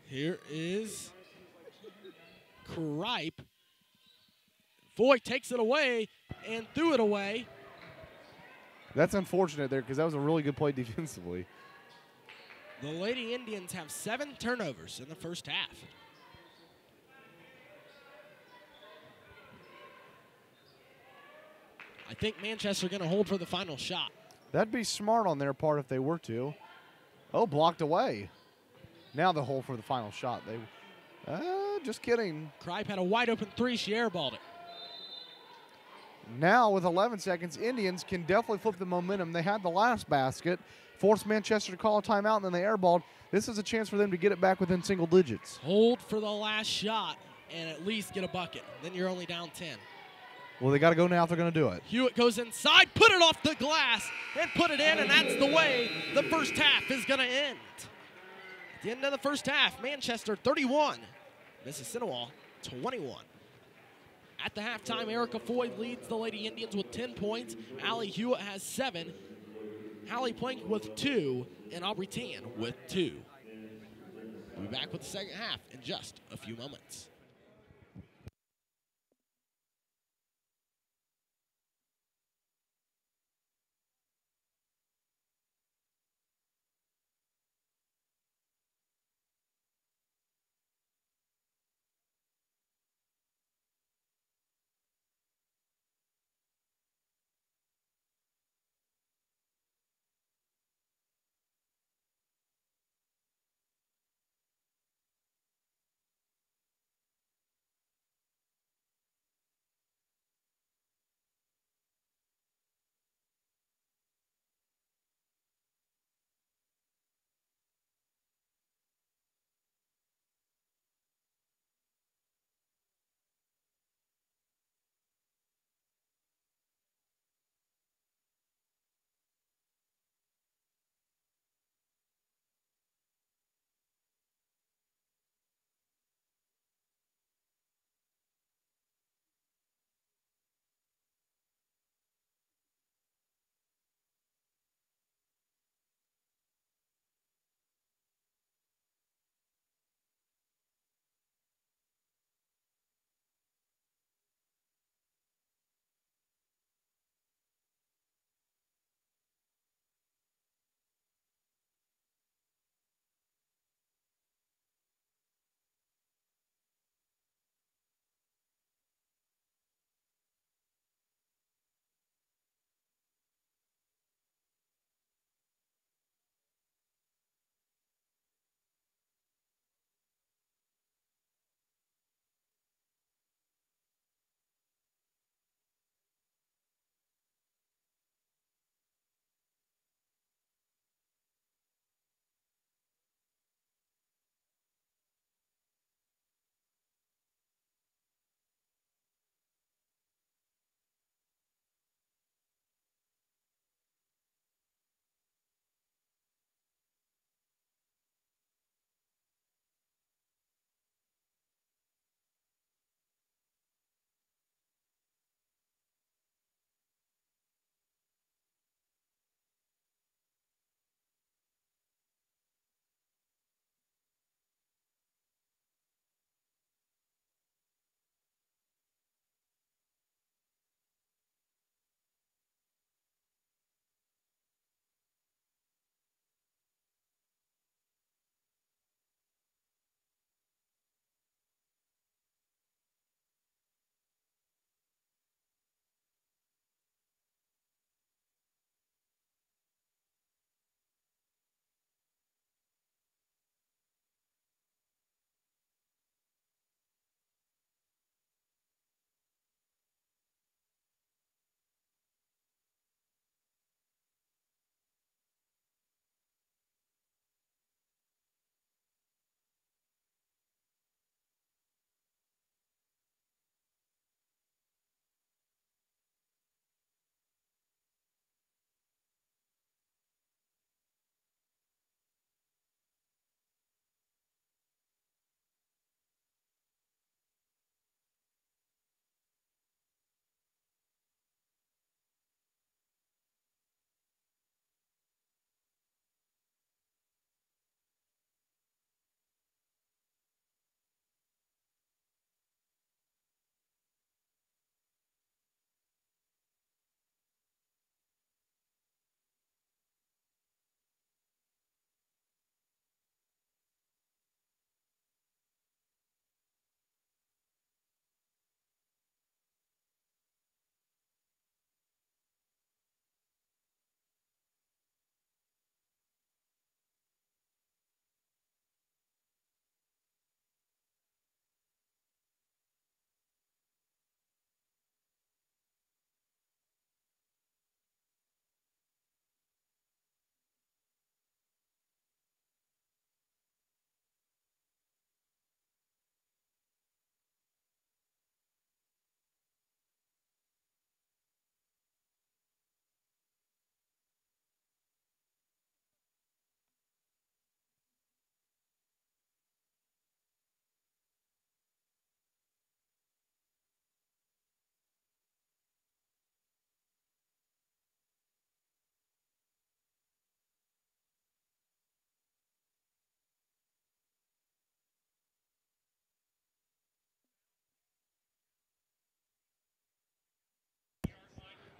Here is Kripe. Foy takes it away and threw it away. That's unfortunate there because that was a really good play defensively. The Lady Indians have 7 turnovers in the first half. I think Manchester going to hold for the final shot. That'd be smart on their part if they were to. Oh, blocked away. Now the hole for the final shot. Just kidding. Cripe had a wide open three. She airballed it. Now with 11 seconds, Indians can definitely flip the momentum. They had the last basket, forced Manchester to call a timeout, and then they airballed. This is a chance for them to get it back within single digits. Hold for the last shot and at least get a bucket. Then you're only down 10. Well, they got to go now if they're going to do it. Hewitt goes inside, put it off the glass, and put it in, and that's the way the first half is going to end. At the end of the first half, Manchester 31, Mississinewa 21. At the halftime, Erica Foy leads the Lady Indians with 10 points. Allie Hewitt has 7. Hallie Plank with 2, and Aubrey Tan with 2. We'll be back with the second half in just a few moments.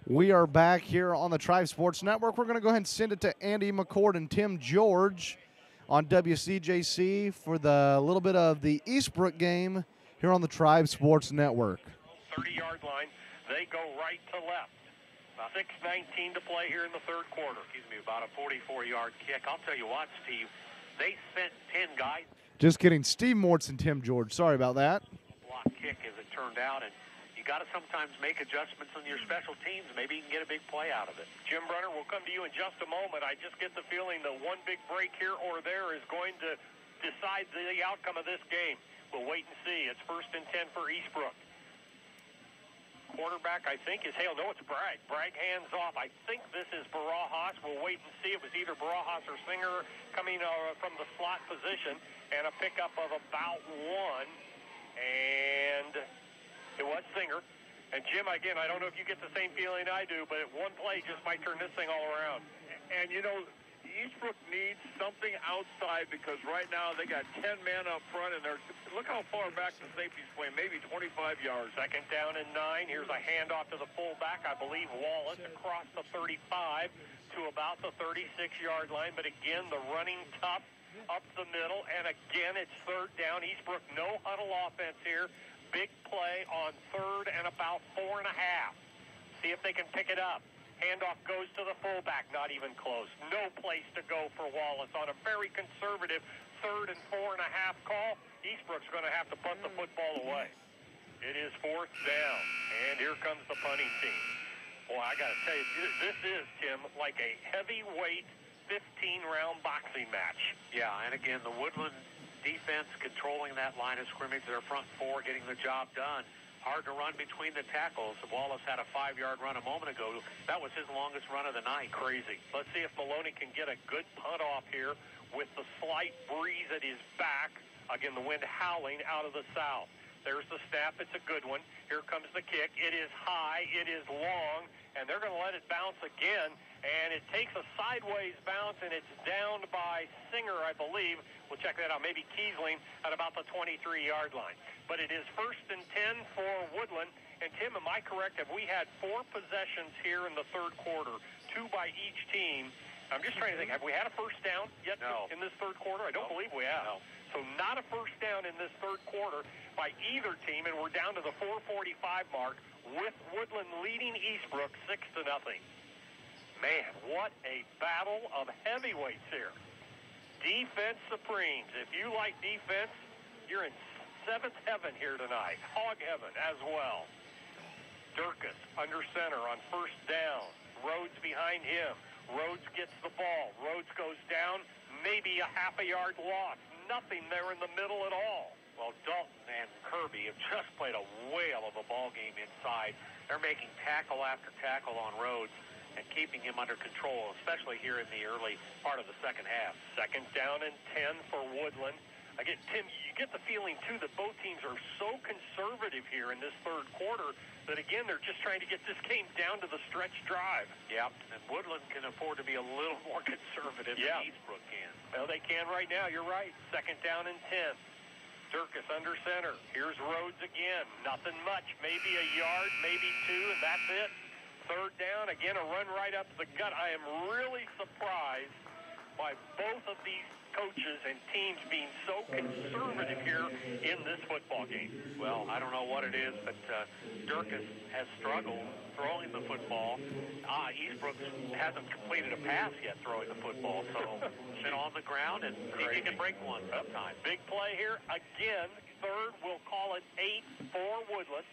We are back here on the Tribe Sports Network. We're going to go ahead and send it to Andy McCord and Tim George on WCJC for the little bit of the Eastbrook game here on the Tribe Sports Network. 30-yard line. They go right to left. 6:19 to play here in the third quarter. Excuse me, about a 44-yard kick. I'll tell you what, Steve, they sent 10 guys. Just kidding. Steve Mortz and Tim George. Sorry about that. Block kick as it turned out, and you got to sometimes make adjustments on your special teams. Maybe you can get a big play out of it. Jim Brunner, we'll come to you in just a moment. I just get the feeling that one big break here or there is going to decide the outcome of this game. We'll wait and see. It's 1st and 10 for Eastbrook. Quarterback, I think, is Hale. No, it's Bragg. Bragg hands off. I think this is Barajas. We'll wait and see. It was either Barajas or Singer coming from the slot position, and a pickup of about 1. And it was Singer. And Jim, again, I don't know if you get the same feeling I do, but one play just might turn this thing all around. And, you know, Eastbrook needs something outside because right now they got 10 men up front, and look how far back the safety's playing, maybe 25 yards. 2nd down and 9. Here's a handoff to the fullback. I believe Wallace across the 35 to about the 36-yard line. But again, the running tough up the middle. And again, it's 3rd down. Eastbrook, no huddle offense here. Big play on 3rd and about 4.5. See if they can pick it up. Handoff goes to the fullback, not even close. No place to go for Wallace on a very conservative 3rd and 4.5 call. Eastbrook's going to have to punt the football away. It is 4th down, and here comes the punting team. Boy, I got to tell you, this is, Tim, like a heavyweight 15-round boxing match. Yeah, and again, the Woodland defense controlling that line of scrimmage, their front four getting the job done. Hard to run between the tackles. Wallace had a 5-yard run a moment ago. That was his longest run of the night. Crazy. Let's see if Maloney can get a good punt off here with the slight breeze at his back. Again, the wind howling out of the south. There's the snap. It's a good one. Here comes the kick. It is high. It is long. And they're going to let it bounce again. And it takes a sideways bounce, and it's downed by Singer, I believe. We'll check that out. Maybe Kiesling at about the 23-yard line. But it is 1st and 10 for Woodland. And, Tim, am I correct? Have we had 4 possessions here in the third quarter, 2 by each team? I'm just trying to think. Have we had a first down yet in this third quarter? I don't believe we have. No. So not a first down in this third quarter by either team, and we're down to the 4:45 mark with Woodland leading Eastbrook 6-0. Man, what a battle of heavyweights here. Defense supremes. If you like defense, you're in 7th heaven here tonight. Hog heaven as well. Durkis under center on 1st down. Rhodes behind him. Rhodes gets the ball. Rhodes goes down, maybe a half a yard loss. Nothing there in the middle at all. Well, Dalton and Kirby have just played a whale of a ball game inside. They're making tackle after tackle on Rhodes and keeping him under control, especially here in the early part of the second half. 2nd down and 10 for Woodland. Again, Tim, you get the feeling, too, that both teams are so conservative here in this third quarter that, again, they're just trying to get this game down to the stretch drive. Yeah, and Woodland can afford to be a little more conservative than Eastbrook can. Well, they can right now. You're right. 2nd down and 10. Durkis under center. Here's Rhodes again. Nothing much. Maybe a yard, maybe 2, and that's it. 3rd down. Again, a run right up the gut. I am really surprised by both of these coaches and teams being so conservative here in this football game. Well, I don't know what it is, but Durkis has struggled throwing the football. Eastbrook hasn't completed a pass yet throwing the football, so sit on the ground and see if you can break one sometime. Big play here. Again, 3rd, we'll call it 8 for Woodland.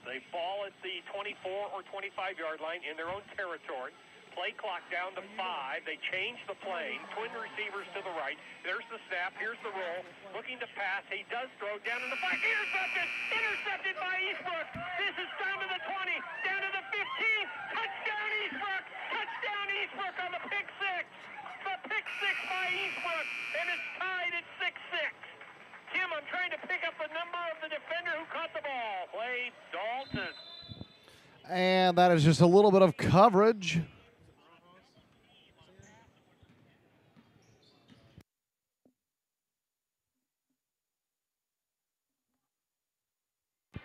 They fall at the 24 or 25-yard line in their own territory. Play clock down to 5. They change the plane. Twin receivers to the right. There's the snap. Here's the roll. Looking to pass. He does throw down in the 5. Intercepted! Intercepted by Eastbrook. This is down to the 20. Down to the 15. Touchdown Eastbrook! Touchdown Eastbrook on the pick 6. The pick 6 by Eastbrook. And it's tied at 6-6. Tim, I'm trying to pick up the number of the defender who caught the ball. Play Dalton. And that is just a little bit of coverage.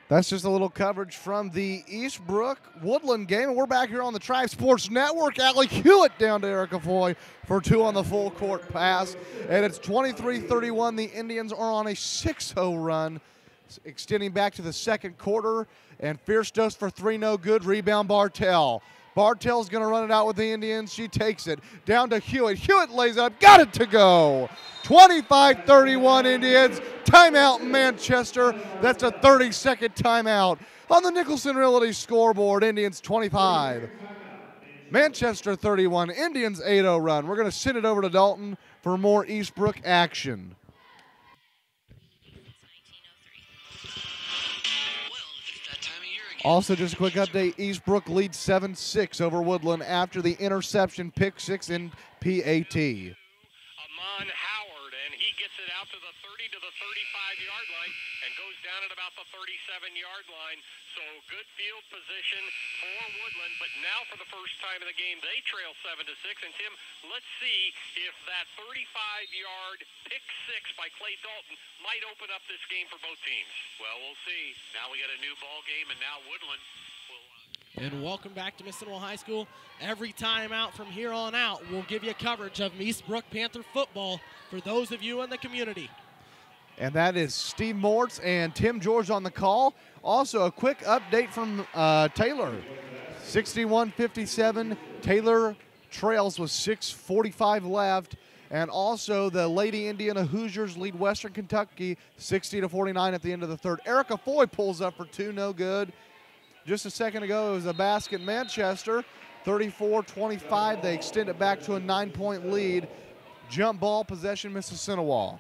That's just a little coverage from the Eastbrook Woodland game. And we're back here on the Tribe Sports Network. Allie Hewitt down to Erica Foy for 2 on the full court pass. And it's 23-31. The Indians are on a 6-0 run, extending back to the second quarter. And fierce dose for 3, no good. Rebound Bartell. Bartell's going to run it out with the Indians. She takes it down to Hewitt. Hewitt lays it up. Got it to go. 25-31 Indians. Timeout Manchester. That's a 30-second timeout on the Nicholson Realty scoreboard. Indians 25. Manchester 31. Indians 8-0 run. We're going to send it over to Dalton for more Eastbrook action. Also, just a quick update, Eastbrook leads 7-6 over Woodland after the interception, pick 6 in PAT. Amon Howard, and he gets it out to the 30 to the 35-yard line and goes down at about the 37-yard line. So good field position for Woodland, but now for the first time in the game, they trail 7-6. And Tim, let's see if that 35-yard pick 6 by Clay Dalton might open up this game for both teams. Well, we'll see. Now we got a new ball game, and now Woodland will. And welcome back to Mississinewa High School. Every time out from here on out, we'll give you coverage of Eastbrook Panther football for those of you in the community. And that is Steve Mortz and Tim George on the call. Also, a quick update from Taylor. 61-57. Taylor trails with 6:45 left. And also, the Lady Indiana Hoosiers lead Western Kentucky 60-49 at the end of the third. Erica Foy pulls up for 2, no good. Just a second ago, it was a basket Manchester, 34-25. They extend it back to a 9-point lead. Jump ball possession, Mississinewa.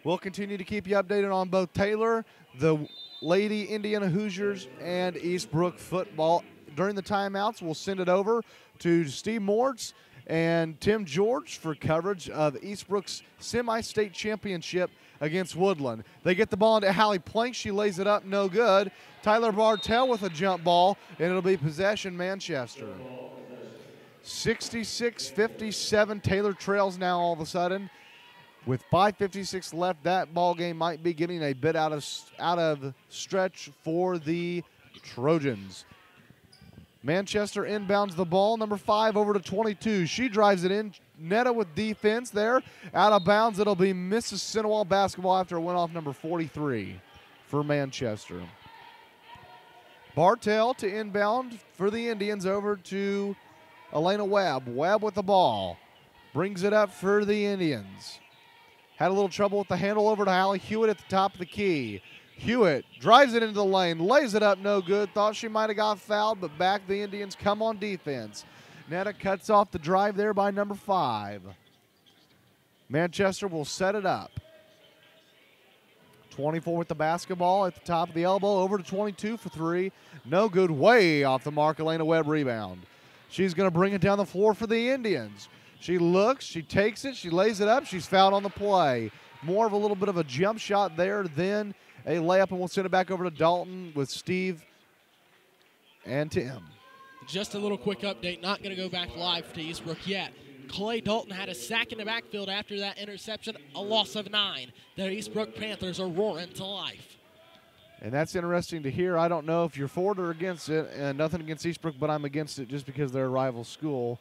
We'll continue to keep you updated on both Taylor, the Lady Indiana Hoosiers, and Eastbrook football. During the timeouts, we'll send it over to Steve Mortz and Tim George for coverage of Eastbrook's semi-state championship against Woodland. They get the ball into Hallie Plank. She lays it up, no good. Tyler Bartell with a jump ball, and it'll be possession Manchester. 66-57. Taylor trails now all of a sudden. With 5:56 left, that ball game might be getting a bit out of stretch for the Trojans. Manchester inbounds the ball, number 5 over to 22. She drives it in. Netta with defense there. Out of bounds, it'll be Mississinewa basketball after it went off number 43 for Manchester. Bartell to inbound for the Indians over to Elena Webb. Webb with the ball. Brings it up for the Indians. Had a little trouble with the handle over to Allie Hewitt at the top of the key. Hewitt drives it into the lane, lays it up, no good. Thought she might have got fouled, but back the Indians come on defense. Netta cuts off the drive there by number 5. Manchester will set it up. 24 with the basketball at the top of the elbow, over to 22 for 3. No good, way off the mark. Elena Webb rebound. She's going to bring it down the floor for the Indians. She looks, she takes it, she lays it up, she's fouled on the play. More of a little bit of a jump shot there than a layup, and we'll send it back over to Dalton with Steve and Tim. Just a little quick update, not going to go back live to Eastbrook yet. Clay Dalton had a sack in the backfield after that interception, a loss of 9. The Eastbrook Panthers are roaring to life. And that's interesting to hear. I don't know if you're for it or against it, and nothing against Eastbrook, but I'm against it just because they're a rival school.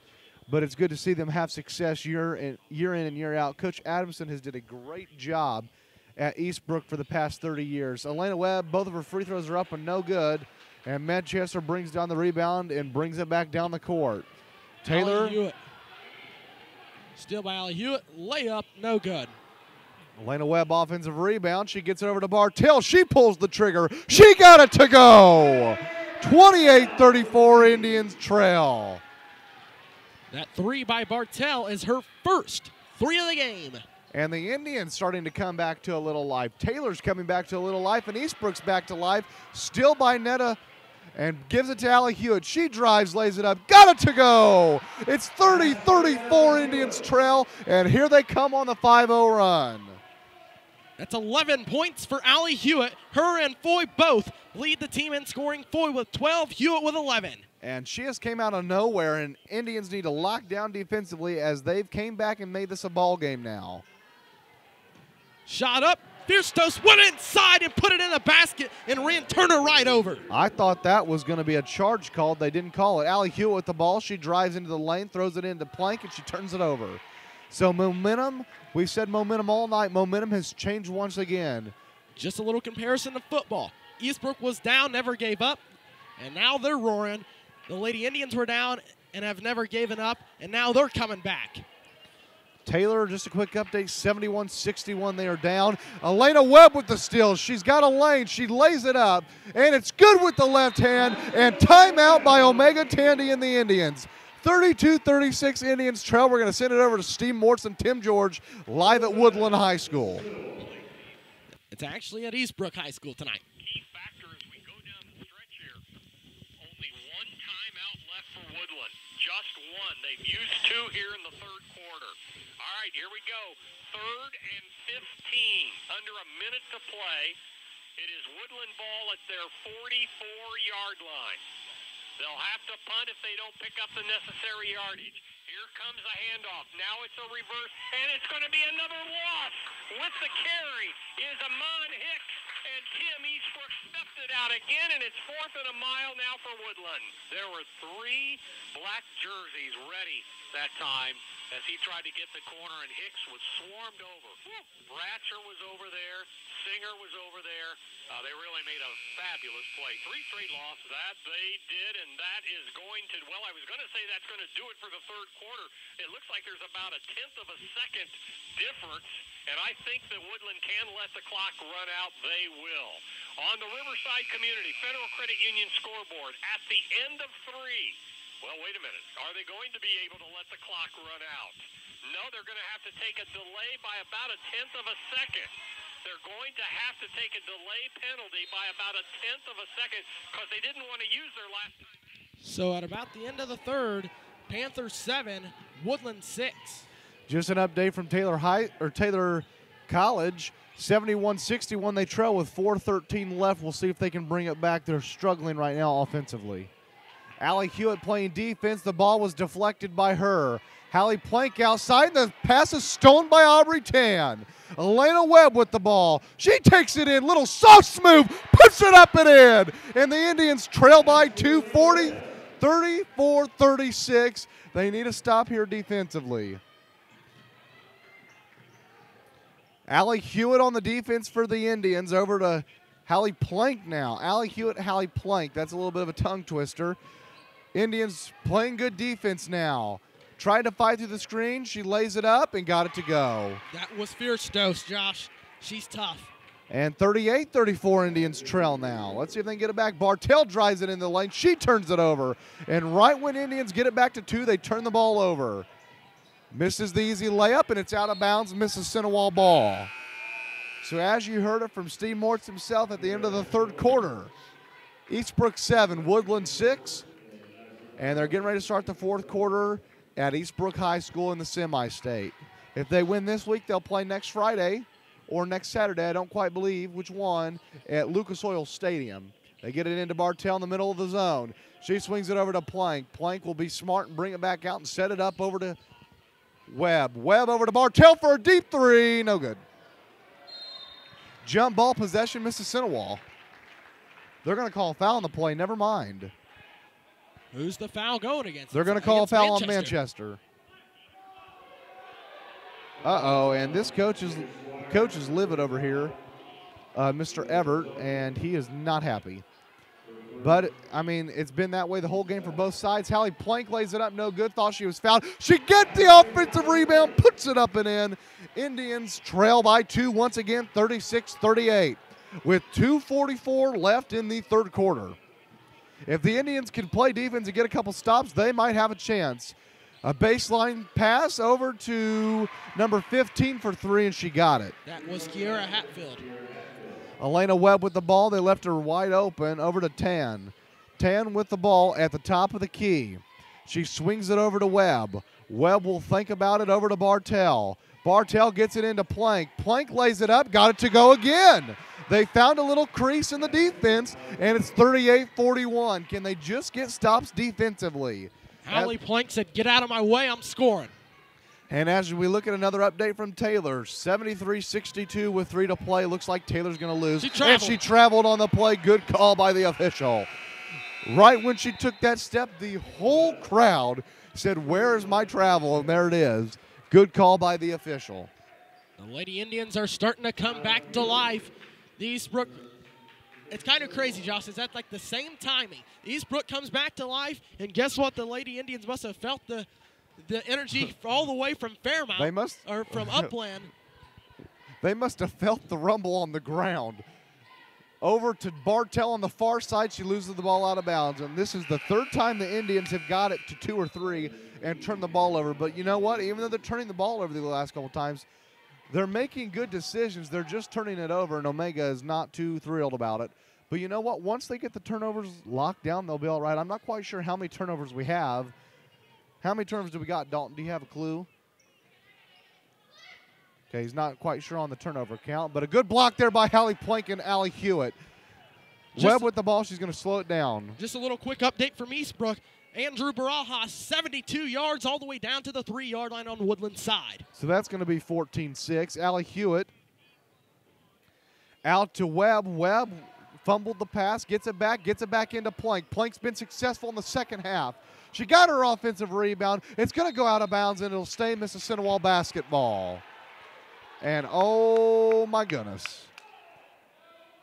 But it's good to see them have success year in and year out. Coach Adamson has did a great job at Eastbrook for the past 30 years. Elena Webb, both of her free throws are up and no good. And Manchester brings down the rebound and brings it back down the court. Taylor. Allie Hewitt. Still by Allie Hewitt. Layup, no good. Elena Webb offensive rebound. She gets it over to Bartell. She pulls the trigger. She got it to go. 28-34 Indians trail. That 3 by Bartell is her first 3 of the game. And the Indians starting to come back to a little life. Taylor's coming back to a little life, and Eastbrook's back to life. Still by Netta, and gives it to Allie Hewitt. She drives, lays it up, got it to go. It's 30-34 Indians trail, and here they come on the 5-0 run. That's 11 points for Allie Hewitt. Her and Foy both lead the team in scoring. Foy with 12, Hewitt with 11. And she just came out of nowhere, and Indians need to lock down defensively as they've came back and made this a ball game now. Shot up, Fierce Toast went inside and put it in the basket and ran Turner right over. I thought that was going to be a charge called. They didn't call it. Allie Hewitt with the ball. She drives into the lane, throws it into Plank, and she turns it over. So momentum, we've said momentum all night. Momentum has changed once again. Just a little comparison to football. Eastbrook was down, never gave up, and now they're roaring. The Lady Indians were down and have never given up, and now they're coming back. Taylor, just a quick update, 71-61, they are down. Elena Webb with the steal. She's got a lane. She lays it up, and it's good with the left hand, and timeout by Omega Tandy and the Indians. 32-36 Indians trail. We're going to send it over to Steve Mortz and Tim George live at Woodland High School. It's actually at Eastbrook High School tonight. Key factor as we go down the stretch here. Only one timeout left for Woodland. Just one. They've used two here in the third quarter. All right, here we go. 3rd and 15. Under a minute to play. It is Woodland ball at their 44-yard line. They'll have to punt if they don't pick up the necessary yardage. Here comes a handoff. Now it's a reverse, and it's going to be another loss. With the carry is Amon Hicks, and Tim Eastbrook stuffed it out again, and it's 4th and a mile now for Woodland. There were 3 black jerseys ready that time as he tried to get the corner, and Hicks was swarmed over. Bratcher was over there. Singer was over there. They really made a fabulous play. 3 straight losses. That they did, and that is going to, well, I was going to say that's going to do it for the third quarter. It looks like there's about a 1/10 of a second difference, and I think that Woodland can let the clock run out. They will. On the Riverside Community Federal Credit Union scoreboard, at the end of 3, well, wait a minute. Are they going to be able to let the clock run out? No, they're going to have to take a delay by about a 1/10 of a second. They're going to have to take a delay penalty by about a 1/10 of a second because they didn't want to use their last time. So at about the end of the third, Panthers 7, Woodland 6. Just an update from Taylor College. 71-61, they trail with 4:13 left. We'll see if they can bring it back. They're struggling right now offensively. Allie Hewitt playing defense. The ball was deflected by her. Hallie Plank outside. The pass is stolen by Aubrey Tan. Elena Webb with the ball. She takes it in. Little soft move. Puts it up and in. And the Indians trail by 2, 34-36. They need a stop here defensively. Allie Hewitt on the defense for the Indians. Over to Hallie Plank now. Allie Hewitt, Hallie Plank. That's a little bit of a tongue twister. Indians playing good defense now. Tried to fight through the screen. She lays it up and got it to go. That was Fierce Toast, Josh. She's tough. And 38-34 Indians trail now. Let's see if they can get it back. Bartell drives it in the lane. She turns it over. And right when Indians get it back to 2, they turn the ball over. Misses the easy layup, and it's out of bounds. Mississinewa ball. So as you heard it from Steve Mortz himself at the end of the third quarter, Eastbrook 7, Woodland 6. And they're getting ready to start the fourth quarter at Eastbrook High School in the semi-state. If they win this week, they'll play next Friday or next Saturday, I don't quite believe which one, at Lucas Oil Stadium. They get it into Bartell in the middle of the zone. She swings it over to Plank. Plank will be smart and bring it back out and set it up over to Webb. Webb over to Bartell for a deep 3. No good. Jump ball possession, Mississinewa. They're going to call a foul on the play. Never mind. Who's the foul going against? They're going to call a foul on Manchester. Uh-oh, and this coach is livid over here, Mr. Everett, and he is not happy. But, I mean, it's been that way the whole game for both sides. Hallie Plank lays it up, no good, thought she was fouled. She gets the offensive rebound, puts it up and in. Indians trail by 2 once again, 36-38, with 2:44 left in the third quarter. If the Indians can play defense and get a couple stops, they might have a chance. A baseline pass over to number 15 for 3, and she got it. That was Kiera Hatfield. Elena Webb with the ball. They left her wide open over to Tan. Tan with the ball at the top of the key. She swings it over to Webb. Webb will think about it over to Bartell. Bartell gets it into Plank. Plank lays it up, got it to go again. They found a little crease in the defense, and it's 38-41. Can they just get stops defensively? Hallie Plank said, "Get out of my way, I'm scoring." And as we look at another update from Taylor, 73-62 with 3 to play. Looks like Taylor's going to lose. And she traveled on the play. Good call by the official. Right when she took that step, the whole crowd said, "Where is my travel?" And there it is. Good call by the official. The Lady Indians are starting to come back to life. The Eastbrook, it's kind of crazy, Josh. Is that like the same timing? Eastbrook comes back to life, and guess what? The Lady Indians must have felt the energy all the way from Fairmount. Or from Upland. They must have felt the rumble on the ground. Over to Bartell on the far side. She loses the ball out of bounds. And this is the third time the Indians have got it to 2 or 3 and turned the ball over. But you know what? Even though they're turning the ball over the last couple times, they're making good decisions. They're just turning it over, and Omega is not too thrilled about it. But you know what? Once they get the turnovers locked down, they'll be all right. I'm not quite sure how many turnovers we have. How many turnovers do we got, Dalton? Do you have a clue? Okay, he's not quite sure on the turnover count, but a good block there by Hallie Plank and Allie Hewitt. Webb with the ball. She's going to slow it down. Just a little quick update from Eastbrook. Andrew Barajas, 72 yards all the way down to the 3-yard line on Woodland side. So that's going to be 14-6. Allie Hewitt out to Webb. Webb fumbled the pass, gets it back into Plank. Plank's been successful in the second half. She got her offensive rebound. It's going to go out of bounds, and it'll stay Mississinewa basketball. And, oh, my goodness.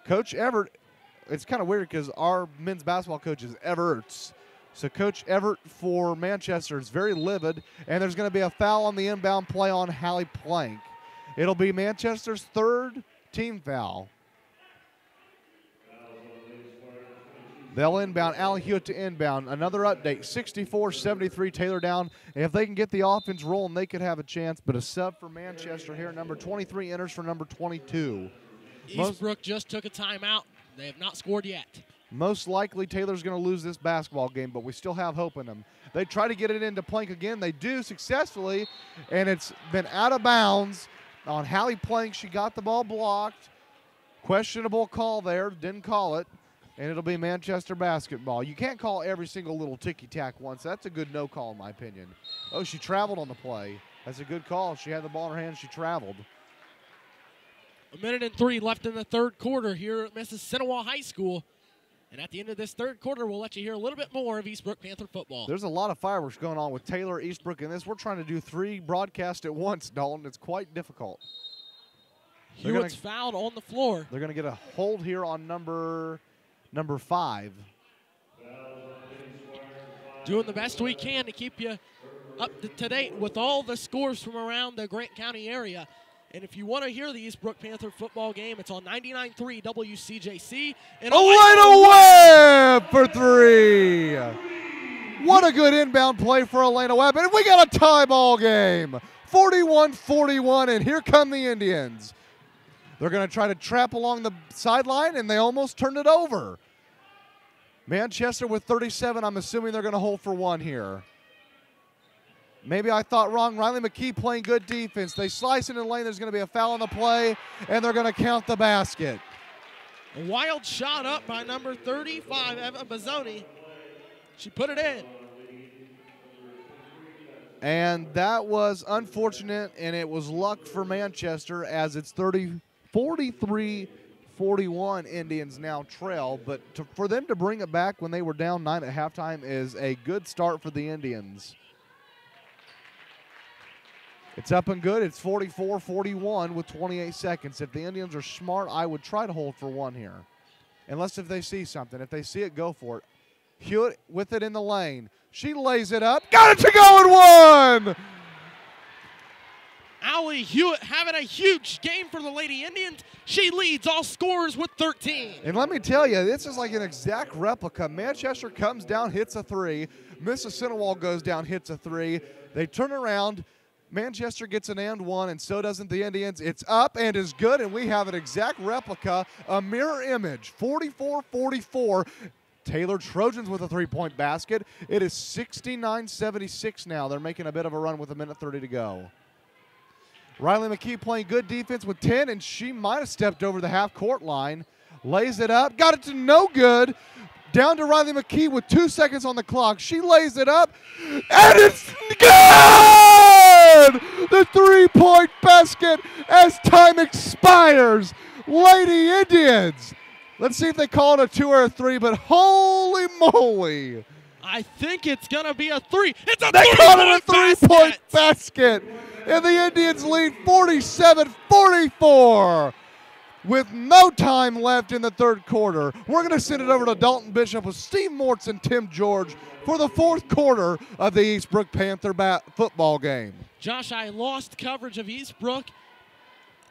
Coach Everett, it's kind of weird because our men's basketball coach is Everts. So Coach Everett for Manchester is very livid, and there's going to be a foul on the inbound play on Hallie Plank. It'll be Manchester's 3rd team foul. They'll inbound. Allie Hewitt to inbound. Another update, 64-73, Taylor down. If they can get the offense rolling, they could have a chance. But a sub for Manchester here. Number 23 enters for number 22. Eastbrook just took a timeout. They have not scored yet. Most likely Taylor's going to lose this basketball game, but we still have hope in them. They try to get it into Plank again. They do successfully, and it's been out of bounds on Hallie Plank. She got the ball blocked. Questionable call there. Didn't call it. And it'll be Manchester basketball. You can't call every single little ticky-tack once. That's a good no call in my opinion. Oh, she traveled on the play. That's a good call. She had the ball in her hand. She traveled. 1:03 left in the 3rd quarter here at Mississinewa High School. And at the end of this 3rd quarter, we'll let you hear a little bit more of Eastbrook Panther football. There's a lot of fireworks going on with Taylor, Eastbrook, and this. We're trying to do 3 broadcasts at once, Dalton. It's quite difficult. Hewitt's fouled on the floor. They're going to get a hold here on number 5. Doing the best we can to keep you up to date with all the scores from around the Grant County area. And if you want to hear the Eastbrook Panther football game, it's on 99.3 WCJC. And Elena Webb for 3. What a good inbound play for Elena Webb. And we got a tie ball game. 41-41, and here come the Indians. They're going to try to trap along the sideline, and they almost turned it over. Manchester with 37. I'm assuming they're going to hold for 1 here. Maybe I thought wrong. Riley McKee playing good defense. They slice it in the lane. There's going to be a foul on the play, and they're going to count the basket. A wild shot up by number 35, Eva Bazzoni. She put it in. And that was unfortunate, and it was luck for Manchester as it's 43-41 Indians now trail. But for them to bring it back when they were down 9 at halftime is a good start for the Indians. It's up and good. It's 44-41 with 28 seconds. If the Indians are smart, I would try to hold for 1 here. Unless if they see something. If they see it, go for it. Hewitt with it in the lane. She lays it up. Got it to go and 1! Allie Hewitt having a huge game for the Lady Indians. She leads all scorers with 13. And let me tell you, this is like an exact replica. Manchester comes down, hits a 3. Mississinewa goes down, hits a 3. They turn around. Manchester gets an and 1, and so doesn't the Indians. It's up and is good, and we have an exact replica, a mirror image, 44-44. Taylor Trojans with a 3-point basket. It is 69-76 now. They're making a bit of a run with 1:30 to go. Riley McKee playing good defense with 10, and she might have stepped over the half-court line. Lays it up, got it to no good. Down to Riley McKee with 2 seconds on the clock. She lays it up, and it's good! The three-point basket as time expires. Lady Indians. Let's see if they call it a 2 or a 3, but holy moly. I think it's going to be a 3. It's a They called it a three-point basket. And the Indians lead 47-44 with no time left in the third quarter. We're going to send it over to Dalton Bishop with Steve Mortz and Tim George for the fourth quarter of the Eastbrook Panther football game. Josh, I lost coverage of Eastbrook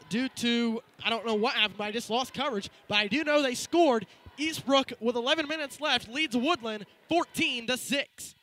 due to, I don't know what happened, but I just lost coverage. But I do know they scored. Eastbrook, with 11 minutes left, leads Woodland 14-6.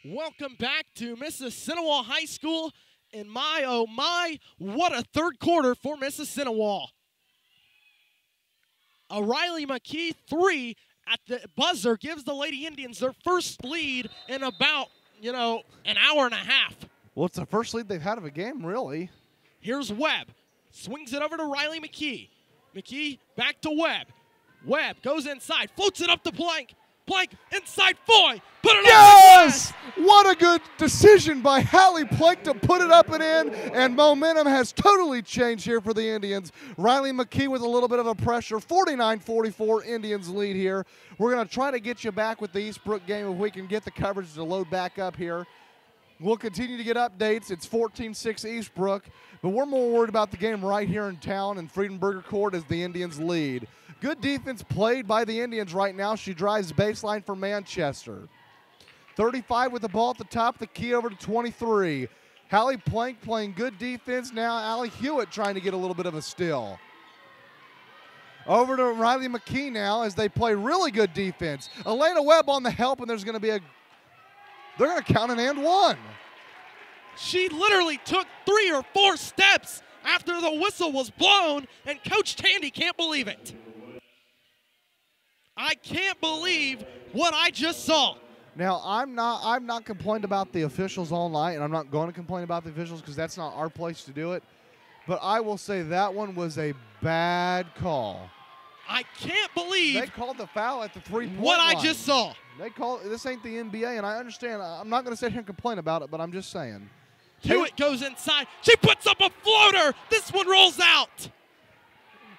Welcome back to Mississinewa High School. And my, oh my, what a third quarter for Mississinewa. A Riley McKee 3 at the buzzer gives the Lady Indians their first lead in about, an hour and a half. Well, it's the first lead they've had of a game, really. Here's Webb. Swings it over to Riley McKee. McKee back to Webb. Webb goes inside, floats it up the Plank. Plank inside Foy. Put it yes! up. What a good decision by Hallie Plank to put it up and in, and momentum has totally changed here for the Indians. Riley McKee with a little bit of a pressure. 49-44 Indians lead here. We're going to try to get you back with the Eastbrook game if we can get the coverage to load back up here. We'll continue to get updates. It's 14-6 Eastbrook, but we're more worried about the game right here in town in Friedenberger Court as the Indians lead. Good defense played by the Indians right now. She drives baseline for Manchester. 35 with the ball at the top, the key over to 23. Hallie Plank playing good defense now. Allie Hewitt trying to get a little bit of a steal. Over to Riley McKee now as they play really good defense. Elena Webb on the help, and there's going to be they're going to count an and one. She literally took 3 or 4 steps after the whistle was blown, and Coach Tandy can't believe it. I can't believe what I just saw. Now, I'm not complaining about the officials all night, and I'm not going to complain about the officials because that's not our place to do it. But I will say that one was a bad call. I can't believe they called the foul at the three-point what line. I just saw. They call this ain't the NBA, and I understand. I'm not going to sit here and complain about it, but I'm just saying. Hewitt goes inside. She puts up a floater. This one rolls out.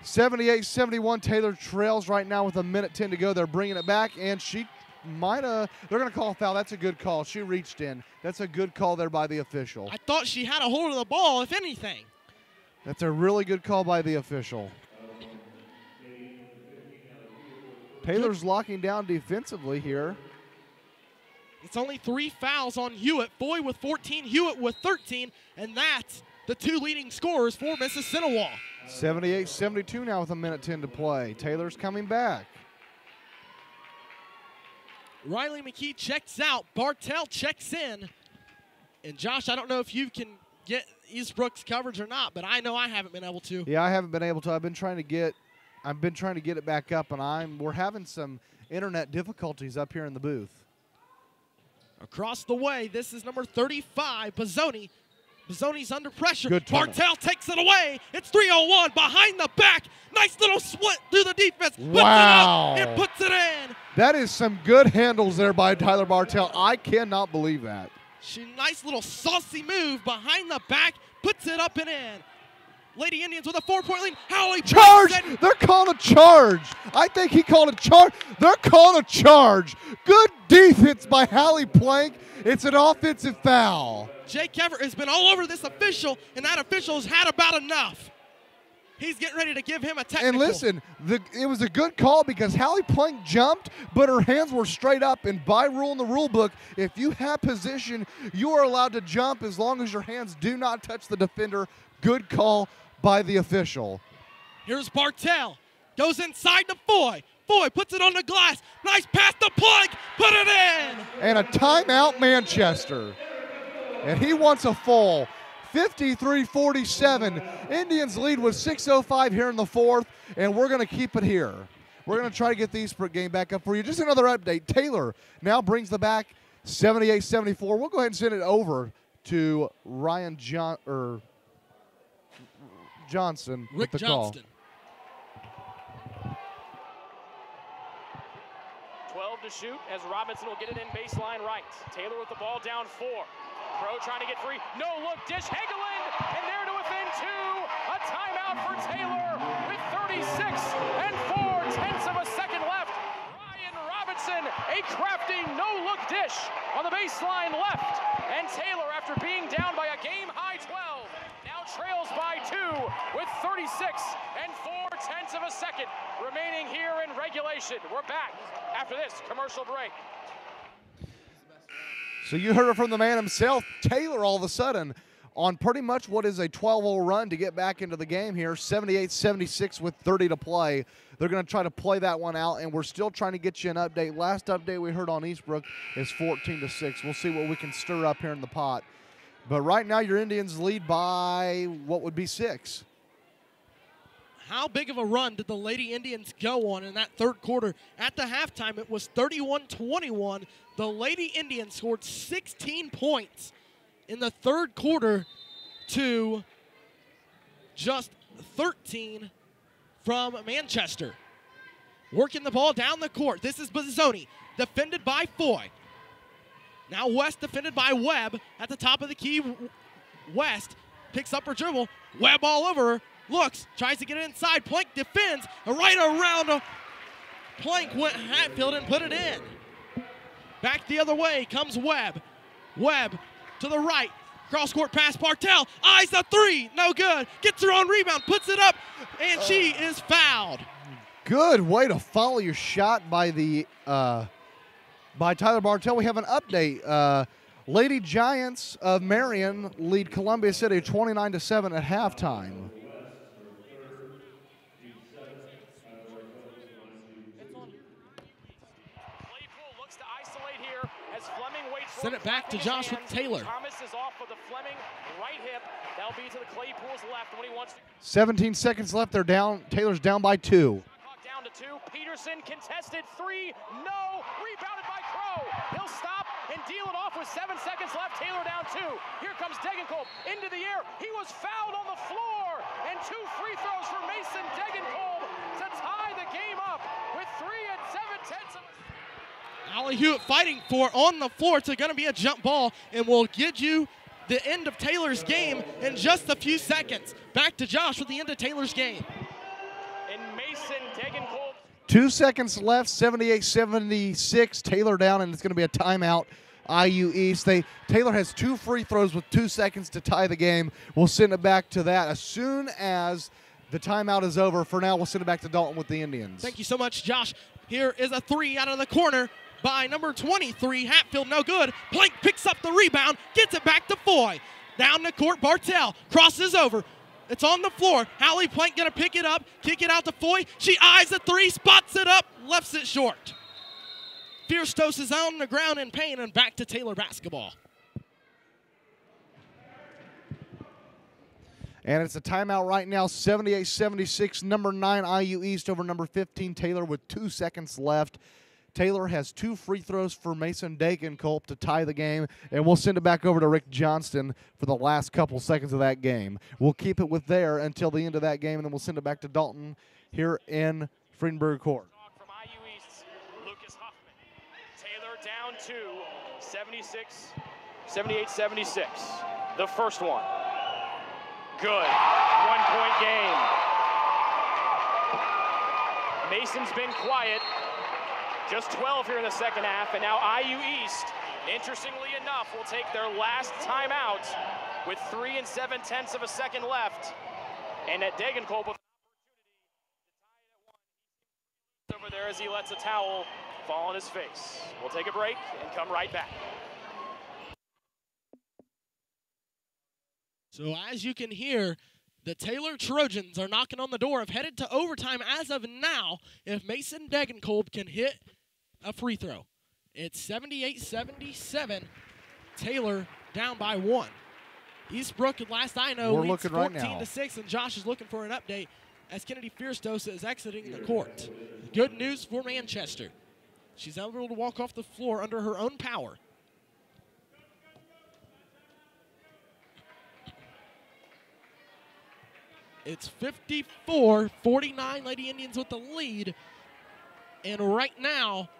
78-71, Taylor trails right now with 1:10 to go. They're bringing it back, and she might have. They're going to call a foul. That's a good call. She reached in. That's a good call there by the official. I thought she had a hold of the ball, if anything. That's a really good call by the official. Taylor's locking down defensively here. It's only 3 fouls on Hewitt. Foy with 14, Hewitt with 13, and that's the 2 leading scorers for Mississinewa. 78-72 now with 1:10 to play. Taylor's coming back. Riley McKee checks out. Bartell checks in. And Josh, I don't know if you can get Eastbrook's coverage or not, but I know I haven't been able to. Yeah, I haven't been able to. I've been trying to get it back up, and we're having some internet difficulties up here in the booth. Across the way, this is number 35, Bazzoni. Bazzoni's under pressure. Good tunnel. Bartell takes it away. It's 301 behind the back. Nice little split through the defense. Wow. Puts it up and puts it in. That is some good handles there by Tyler Bartell. I cannot believe that. Nice little saucy move behind the back. Puts it up and in. Lady Indians with a 4-point lead. Howley charge! They're calling a charge. I think he called a charge. They're calling a charge. Good defense by Hallie Plank. It's an offensive foul. Jake Everett has been all over this official, and that official has had about enough. He's getting ready to give him a technical. And listen, it was a good call because Hallie Plank jumped, but her hands were straight up. And by rule in the rule book, if you have position, you are allowed to jump as long as your hands do not touch the defender. Good call by the official. Here's Bartell. Goes inside to Foy. Foy puts it on the glass. Nice pass to Plank. Put it in. And a timeout, Manchester. And he wants a full. 53-47. Indians lead with 6:05 here in the fourth, and we're going to keep it here. We're going to try to get the Eastbrook game back up for you. Just another update. Taylor now brings the back 78-74. We'll go ahead and send it over to Ryan Johnson Rick with the Johnston. call. 12 to shoot as Robinson will get it in baseline right. Taylor with the ball down 4. Crow trying to get free. No look dish. Hagelin, and there to within 2. A timeout for Taylor with 36 4/10 of a second left. Ryan Robinson, a crafty no-look dish on the baseline left. And Taylor, after being down by a game-high 12, now trails by 2 with 36 4/10 of a second remaining here in regulation. We're back after this commercial break. So you heard it from the man himself. Taylor, all of a sudden, on pretty much what is a 12-0 run to get back into the game here, 78-76 with 30 to play. They're going to try to play that one out, and we're still trying to get you an update. Last update we heard on Eastbrook is 14-6. We'll see what we can stir up here in the pot. But right now your Indians lead by what would be 6. How big of a run did the Lady Indians go on in that third quarter? At the halftime, it was 31-21. The Lady Indians scored 16 points in the third quarter to just 13 from Manchester. Working the ball down the court. This is Bozzoni, defended by Foy. Now West defended by Webb at the top of the key. West picks up her dribble. Webb all over her. Looks, tries to get it inside. Plank defends. Right around Plank went Hatfield and put it in. Back the other way comes Webb. Webb to the right. Cross-court pass, Bartell. Eyes the 3. No good. Gets her own rebound. Puts it up. And she is fouled. Good way to follow your shot by the by Tyler Bartell. We have an update. Lady Giants of Marion lead Columbia City 29-7 at halftime. Send it back to Josh with Taylor. Thomas is off of the Fleming right hip. That'll be to the Claypool's left when he wants to. 17 seconds left. They're down. Taylor's down by 2. Down to 2. Peterson contested 3. No. Rebounded by Crow. He'll stop and deal it off with 7 seconds left. Taylor down 2. Here comes Degenkolb into the air. He was fouled on the floor. And 2 free throws for Mason Degenkolb to tie the game up with 3 7/10 of a. Allie Hewitt fighting for on the floor. It's going to be a jump ball, and we'll get you the end of Taylor's game in just a few seconds. Back to Josh with the end of Taylor's game. And Mason Degenkolb. 2 seconds left, 78-76. Taylor down, and it's going to be a timeout. IU East. Taylor has 2 free throws with 2 seconds to tie the game. We'll send it back to that as soon as the timeout is over. For now, we'll send it back to Dalton with the Indians. Thank you so much, Josh. Here is a 3 out of the corner by number 23, Hatfield, no good. Plank picks up the rebound, gets it back to Foy. Down the court, Bartell crosses over. It's on the floor. Hallie Plank gonna pick it up, kick it out to Foy. She eyes the 3, spots it up, lefts it short. Fierstos is on the ground in pain, and back to Taylor basketball. And it's a timeout right now, 78-76, number 9 IU East over number 15 Taylor with 2 seconds left. Taylor has 2 free throws for Mason Degenkolb to tie the game, and we'll send it back over to Rick Johnston for the last couple seconds of that game. We'll keep it with there until the end of that game, and then we'll send it back to Dalton here in Friedenberg Court. From IU East, Lucas Huffman. Taylor down 2, 78-76. The first one. Good. 1-point game. Mason's been quiet. Just 12 here in the second half, and now IU East, interestingly enough, will take their last timeout with 3 7/10 of a second left. And at Degenkolb with there as he lets a towel fall on his face. We'll take a break and come right back. So as you can hear, the Taylor Trojans are knocking on the door of headed to overtime as of now if Mason Degenkolb can hit a free throw. It's 78-77. Taylor down by 1. Eastbrook, last I know, leads 14-6, and Josh is looking for an update as Kennedy Fierstosa is exiting the court. Good news for Manchester. She's able to walk off the floor under her own power. It's 54-49, Lady Indians with the lead. And right now,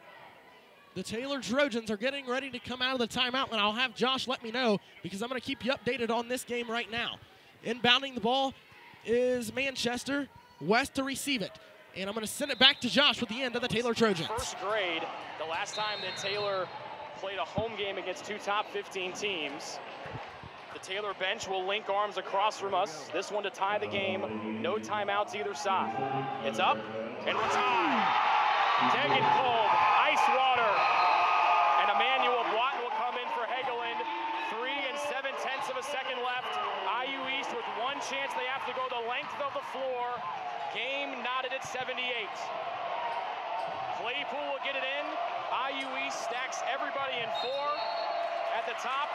the Taylor Trojans are getting ready to come out of the timeout, and I'll have Josh let me know because I'm going to keep you updated on this game right now. Inbounding the ball is Manchester. West to receive it. And I'm going to send it back to Josh with the end of the Taylor Trojans. First grade, the last time that Taylor played a home game against 2 top 15 teams. The Taylor bench will link arms across from us. This one to tie the game. No timeouts either side. It's up, and we're tied. Degenkolb, ice water. And Emmanuel Block will come in for Hegeland. 3 7/10 of a second left. IU East with one chance. They have to go the length of the floor. Game knotted at 78. Claypool will get it in. IU East stacks everybody in 4. At the top,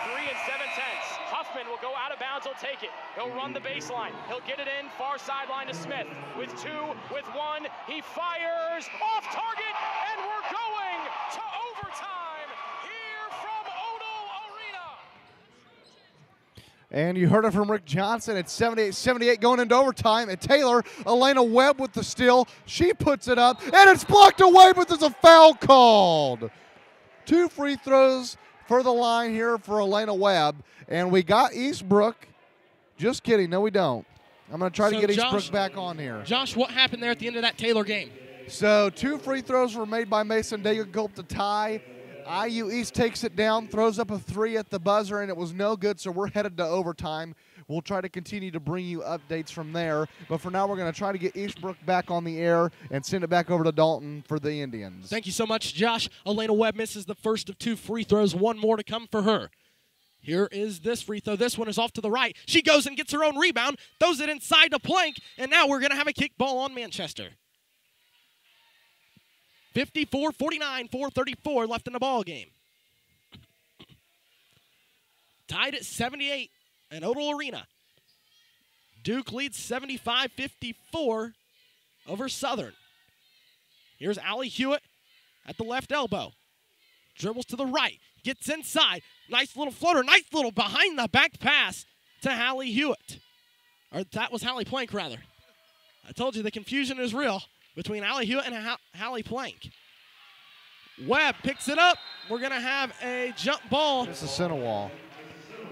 3 7/10. Huffman will go out of bounds, he'll take it. He'll run the baseline. He'll get it in, far sideline to Smith. With 2, with 1, he fires off target, and we're going to overtime here from Odell Arena. And you heard it from Rick Johnson. It's 78-78 going into overtime. And Taylor, Elena Webb with the steal. She puts it up, and it's blocked away, but there's a foul called. 2 free throws for the line here for Elena Webb. And we got Eastbrook. Just kidding. No, we don't. I'm going to try to get Eastbrook back on here. Josh, what happened there at the end of that Taylor game? So 2 free throws were made by Mason Degenkolb to tie. IU East takes it down, throws up a 3 at the buzzer, and it was no good, so we're headed to overtime. We'll try to continue to bring you updates from there. But for now, we're going to try to get Eastbrook back on the air and send it back over to Dalton for the Indians. Thank you so much, Josh. Elena Webb misses the first of 2 free throws. 1 more to come for her. Here is this free throw. This one is off to the right. She goes and gets her own rebound, throws it inside the plank, and now we're going to have a kick ball on Manchester. 54-49, 4:34 left in the ball game. Tied at 78 in Odell Arena. Duke leads 75-54 over Southern. Here's Allie Hewitt at the left elbow. Dribbles to the right, gets inside. Nice little floater, nice little behind the back pass to Hallie Hewitt. Or that was Hallie Plank, rather. I told you the confusion is real between Allie Hewitt and Hallie Plank. Webb picks it up. We're going to have a jump ball. Mississinewa.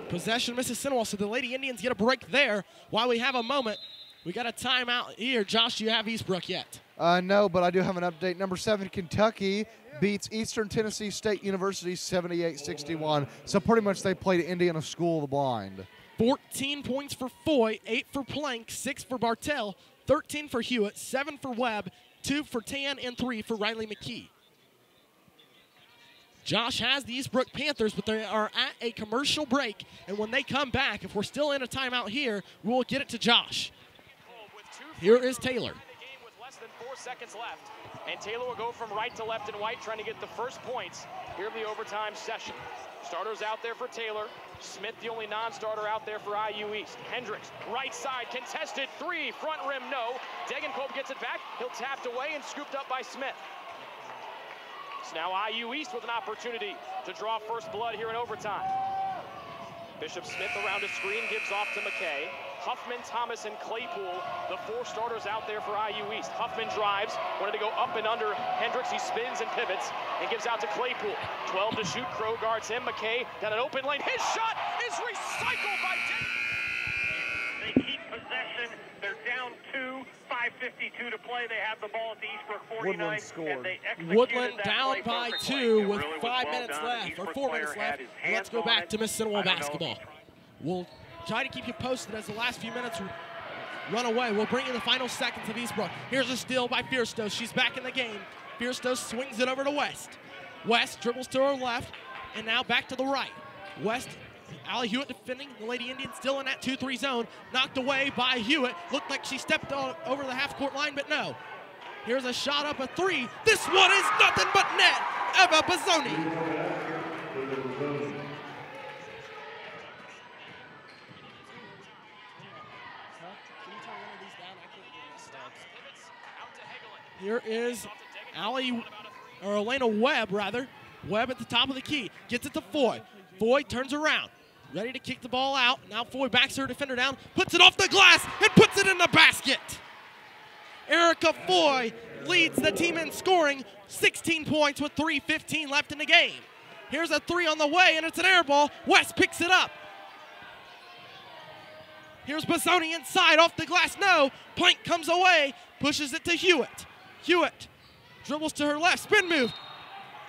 Possession, Mississinewa. So the Lady Indians get a break there. While we have a moment, we got a timeout here. Josh, do you have Eastbrook yet? No, but I do have an update. Number 7, Kentucky beats Eastern Tennessee State University 78-61. So pretty much they played Indiana School of the Blind. 14 points for Foy, 8 for Plank, 6 for Bartell, 13 for Hewitt, 7 for Webb, 2 for Tan, and 3 for Riley McKee. Josh has the Eastbrook Panthers, but they are at a commercial break. And when they come back, if we're still in a timeout here, we'll get it to Josh. Here is Taylor. With less than 4 seconds left. And Taylor will go from right to left and white, trying to get the first points here in the overtime session. Starters out there for Taylor. Smith, the only non-starter out there for IU East. Hendricks, right side, contested 3, front rim, no. Degenkolb gets it back. He'll tapped away and scooped up by Smith. So now IU East with an opportunity to draw first blood here in overtime. Bishop Smith around a screen, gives off to McKay. Huffman, Thomas, and Claypool, the 4 starters out there for IU East. Huffman drives, wanted to go up and under Hendricks. He spins and pivots and gives out to Claypool. 12 to shoot, Crow guards him. McKay down an open lane. His shot is recycled by They keep possession. They're down 2, 5:52 to play. They have the ball at the Eastbrook 49. And they Woodland down by 2 with 5 minutes left, or 4 minutes left. Let's go back to Mississinewa basketball. We'll try to keep you posted as the last few minutes run away. We'll bring in the final seconds of Eastbrook. Here's a steal by Fiersto. She's back in the game. Fiersto swings it over to West. West dribbles to her left, and now back to the right. West, Allie Hewitt defending. The Lady Indians still in that 2-3 zone. Knocked away by Hewitt. Looked like she stepped over the half-court line, but no. Here's a shot up a three. This one is nothing but net. Eva Bazzoni. Here is Elena Webb, rather. Webb at the top of the key. Gets it to Foy. Foy turns around. Ready to kick the ball out. Now Foy backs her defender down. Puts it off the glass and puts it in the basket. Erica Foy leads the team in scoring. 16 points with 3:15 left in the game. Here's a three on the way, and it's an air ball. West picks it up. Here's Bazzoni inside, off the glass, no. Plank comes away, pushes it to Hewitt. Hewitt dribbles to her left, spin move.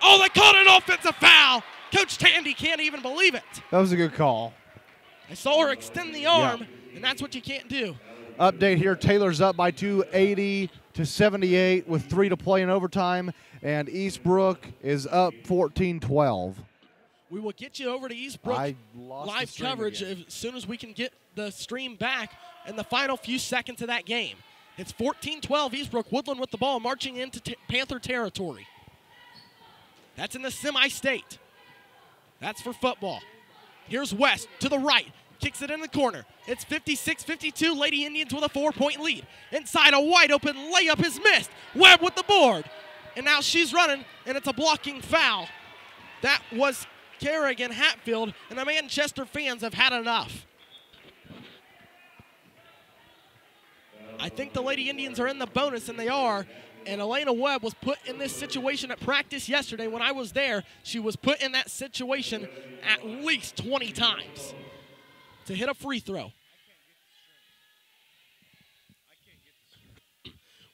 Oh, they called an offensive foul. Coach Tandy can't even believe it. That was a good call. I saw her extend the arm, and that's what you can't do. Update here, Taylor's up by 2, 80-78 with 3 to play in overtime, and Eastbrook is up 14-12. We will get you over to Eastbrook live coverage as soon as we can get the stream back in the final few seconds of that game. It's 14-12 Eastbrook. Woodland with the ball marching into Panther territory. That's in the semi-state. That's for football. Here's West to the right. Kicks it in the corner. It's 56-52. Lady Indians with a 4-point lead. Inside, a wide-open layup is missed. Webb with the board. And now she's running, and it's a blocking foul. That was Kerrigan Hatfield, and the Manchester fans have had enough. I think the Lady Indians are in the bonus, and they are. And Elena Webb was put in this situation at practice yesterday. When I was there, she was put in that situation at least 20 times to hit a free throw.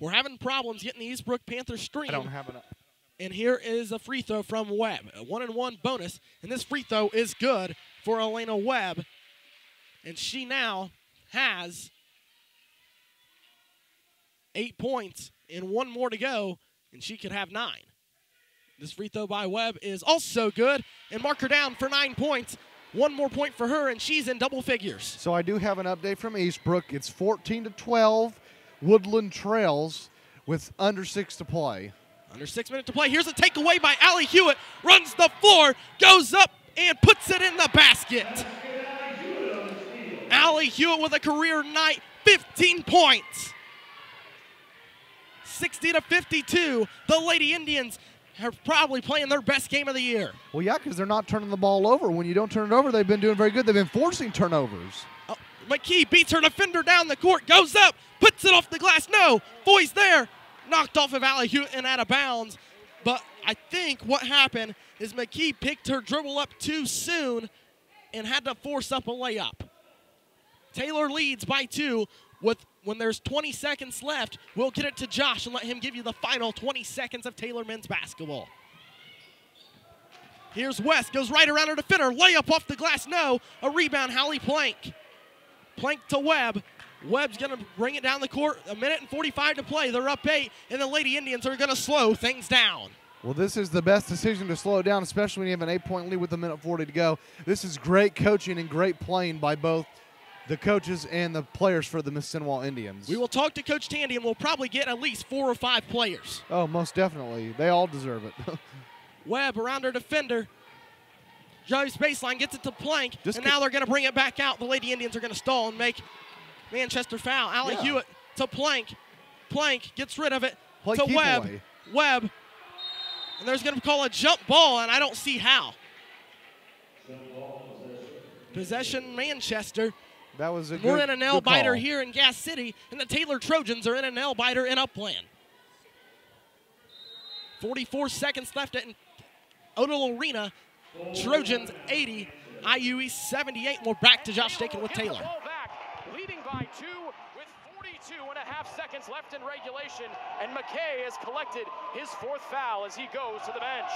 We're having problems getting the Eastbrook Panthers stream. I don't have enough. And here is a free throw from Webb. A 1-and-1 bonus. And this free throw is good for Elena Webb. And she now has 8 points and 1 more to go, and she could have 9. This free throw by Webb is also good, and mark her down for 9 points. 1 more point for her, and she's in double figures. So I do have an update from Eastbrook. It's 14-12. Woodland trails with under 6 to play. Under 6 minutes to play. Here's a takeaway by Allie Hewitt. Runs the floor, goes up, and puts it in the basket. Allie Hewitt with a career night, 15 points. 60-52. The Lady Indians are probably playing their best game of the year. Well, yeah, because they're not turning the ball over. When you don't turn it over, they've been doing very good. They've been forcing turnovers. Oh, McKee beats her defender down the court, goes up, puts it off the glass. No, Foy's there. Knocked off of Allie Hewitt and out of bounds. But I think what happened is McKee picked her dribble up too soon and had to force up a layup. Taylor leads by 2 with when there's 20 seconds left. We'll get it to Josh and let him give you the final 20 seconds of Taylor men's basketball. Here's West, goes right around her defender. Layup off the glass, no. A rebound, Hallie Plank. Plank to Webb. Webb's going to bring it down the court. 1:45 to play. They're up 8, and the Lady Indians are going to slow things down. Well, this is the best decision to slow it down, especially when you have an 8-point lead with 1:40 to go. This is great coaching and great playing by both the coaches and the players for the Mississinewa Indians. We will talk to Coach Tandy, and we'll probably get at least 4 or 5 players. Oh, most definitely. They all deserve it. Webb around her defender. Joe's baseline gets it to Plank, and now they're going to bring it back out. The Lady Indians are going to stall and make Manchester foul. Allie Hewitt to Plank. Plank gets rid of it to Webb. Away. Webb. And there's going to call a jump ball, and I don't see how. Possession Manchester. That was a We're in a nail biter call. here in Gas City, and the Taylor Trojans are in a nail biter in Upland. 44 seconds left at Odell Arena. Trojans 80, IUE 78. We're back to Josh Dakin with Taylor. Ball back, leading by 2 with 42.5 seconds left in regulation, and McKay has collected his 4th foul as he goes to the bench.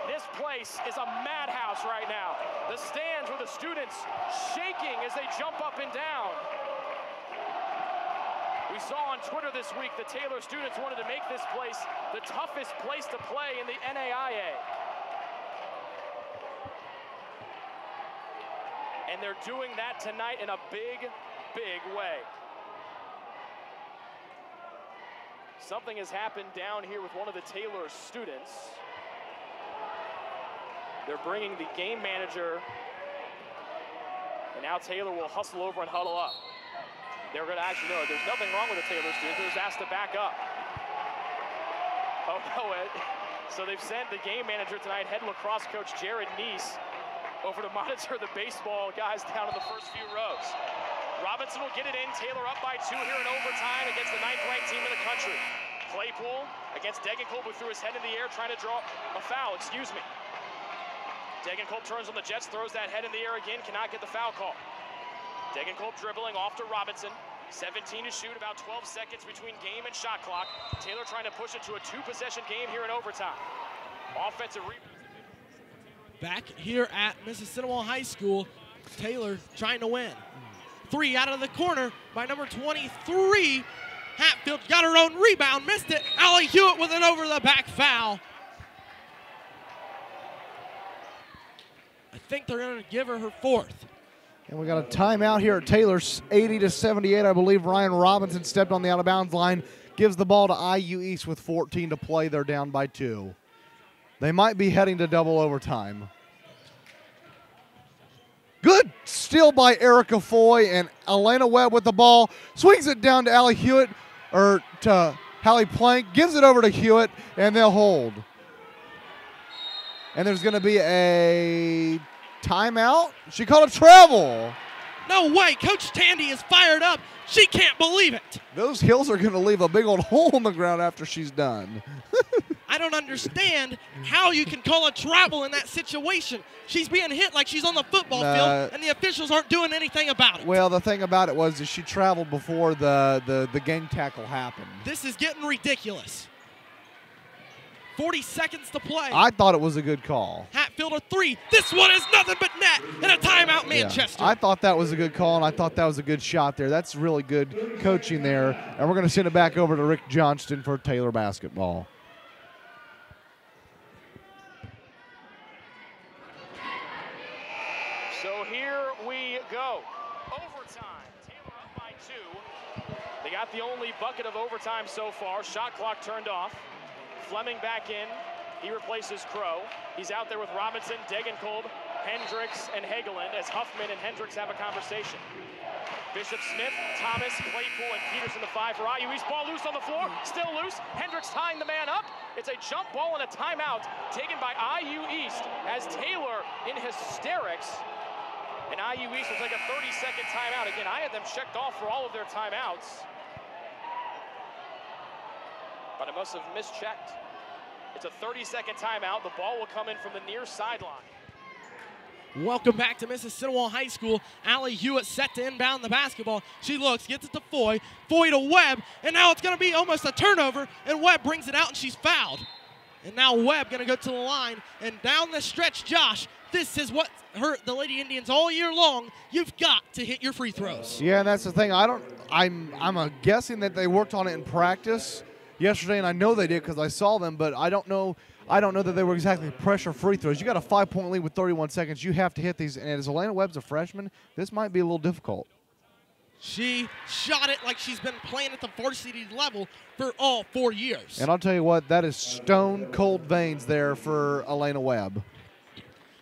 This place is a madhouse right now. The stands with the students shaking as they jump up and down. We saw on Twitter this week the Taylor students wanted to make this place the toughest place to play in the NAIA. And they're doing that tonight in a big, big way. Something has happened down here with one of the Taylor students. They're bringing the game manager, and now Taylor will hustle over and huddle up. They're going to actually know there's nothing wrong with the Taylor student. They're just asked to back up. Oh, no, so they've sent the game manager tonight, head lacrosse coach Jared Neese, over to monitor the baseball guys down in the first few rows. Robinson will get it in. Taylor up by 2 here in overtime against the 9th-ranked team in the country. Claypool against Degenkolb, who threw his head in the air trying to draw a foul, Degenkolb turns on the Jets, throws that head in the air again, cannot get the foul call. Degenkolb dribbling off to Robinson. 17 to shoot, about 12 seconds between game and shot clock. Taylor trying to push it to a 2-possession game here in overtime. Offensive rebound. Back here at Mississinewa High School, Taylor trying to win. 3 out of the corner by number 23. Hatfield got her own rebound, missed it. Allie Hewitt with an over-the-back foul. I think they're going to give her 4th. And we got a timeout here at Taylor's, 80-78. I believe Ryan Robinson stepped on the out-of-bounds line, gives the ball to IU East with 14 to play. They're down by 2. They might be heading to double overtime. Good steal by Erica Foy, and Elena Webb with the ball. Swings it down to Allie Hewitt, or to Hallie Plank. Gives it over to Hewitt, and they'll hold. And there's going to be a timeout. She called a travel. No way. Coach Tandy is fired up. She can't believe it. Those heels are going to leave a big old hole in the ground after she's done. I don't understand how you can call a travel in that situation. She's being hit like she's on the football field, and the officials aren't doing anything about it. Well, the thing about it was that she traveled before the gang tackle happened. This is getting ridiculous. 40 seconds to play. I thought it was a good call. Hatfield a 3. This one is nothing but net, and a timeout, Manchester. Yeah. I thought that was a good call, and I thought that was a good shot there. That's really good coaching there. And we're going to send it back over to Rick Johnston for Taylor basketball. So here we go. Overtime. Taylor up by 2. They got the only bucket of overtime so far. Shot clock turned off. Fleming back in. He replaces Crow. He's out there with Robinson, Degenkolb, Hendricks, and Hageland as Huffman and Hendricks have a conversation. Bishop Smith, Thomas, Claypool, and Peterson the 5 for IU East. Ball loose on the floor. Still loose. Hendricks tying the man up. It's a jump ball and a timeout taken by IU East as Taylor in hysterics. And IU East will take a 30-second timeout. Again, I had them checked off for all of their timeouts, but I must have mischecked. It's a 30-second timeout. The ball will come in from the near sideline. Welcome back to Mississinewa High School. Allie Hewitt set to inbound the basketball. She looks, gets it to Foy. Foy to Webb, and now it's going to be almost a turnover, and Webb brings it out, and she's fouled. And now Webb going to go to the line, and down the stretch, Josh, this is what hurt the Lady Indians all year long. You've got to hit your free throws. Yeah, and that's the thing. I'm guessing that they worked on it in practice yesterday, and I know they did because I saw them, but I don't know that they were exactly pressure free throws. You got a 5-point lead with 31 seconds. You have to hit these, and as Elena Webb's a freshman, this might be a little difficult. She shot it like she's been playing at the varsity level for all 4 years. And I'll tell you what, that is stone cold veins there for Elena Webb.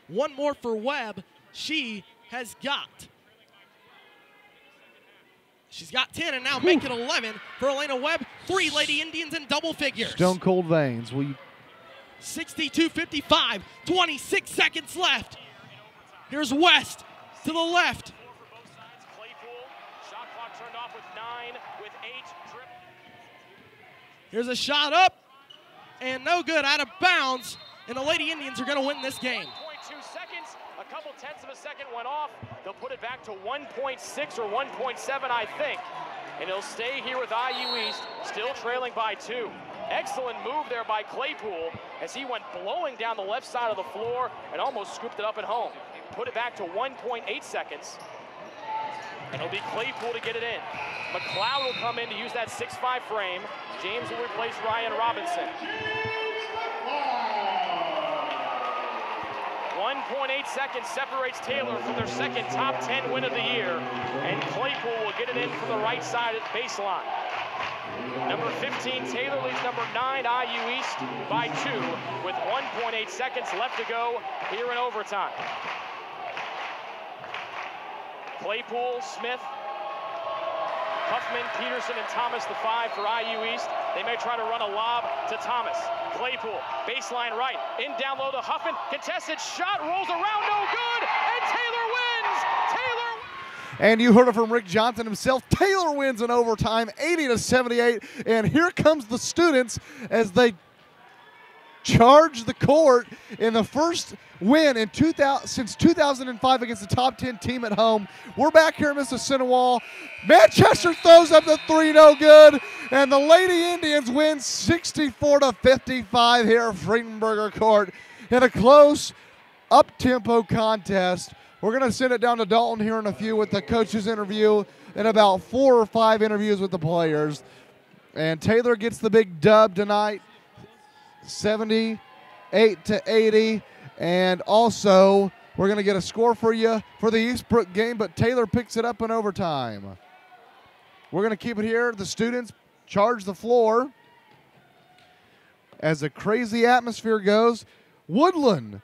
One more for Webb. She's got 10, and now make it 11 for Elena Webb. 3 Lady Indians in double figures. Stone cold veins. 62-55, 26 seconds left. Here's West to the left. Shot clock turned off with 9, with 8. Here's a shot up, and no good, out of bounds. And the Lady Indians are going to win this game. 1.2 seconds, a couple tenths of a second went off. They'll put it back to 1.6 or 1.7, I think. And it'll stay here with IU East, still trailing by 2. Excellent move there by Claypool as he went blowing down the left side of the floor and almost scooped it up at home. Put it back to 1.8 seconds. And it'll be Claypool to get it in. McLeod will come in to use that 6'5" frame. James will replace Ryan Robinson. 1.8 seconds separates Taylor from their second top 10 win of the year. And Claypool will get it in from the right side at baseline. Number 15, Taylor leads number 9, IU East by 2 with 1.8 seconds left to go here in overtime. Claypool, Smith, Huffman, Peterson, and Thomas, the 5 for IU East. They may try to run a lob to Thomas. Claypool, baseline right, in down low to Huffman. Contested shot, rolls around, no good, and Taylor wins! Taylor! And you heard it from Rick Johnson himself. Taylor wins in overtime, 80-78. And here comes the students as they charge the court in the first win in since 2005 against the top 10 team at home. We're back here in Mississinewa. Manchester throws up the 3, no good. And the Lady Indians win 64-55 here at Friedenberger Court in a close, up-tempo contest. We're going to send it down to Dalton here in a few with the coach's interview and about 4 or 5 interviews with the players. And Taylor gets the big dub tonight, 78-80. And also, we're going to get a score for you for the Eastbrook game, but Taylor picks it up in overtime. We're going to keep it here. The students charge the floor as the crazy atmosphere goes. Woodland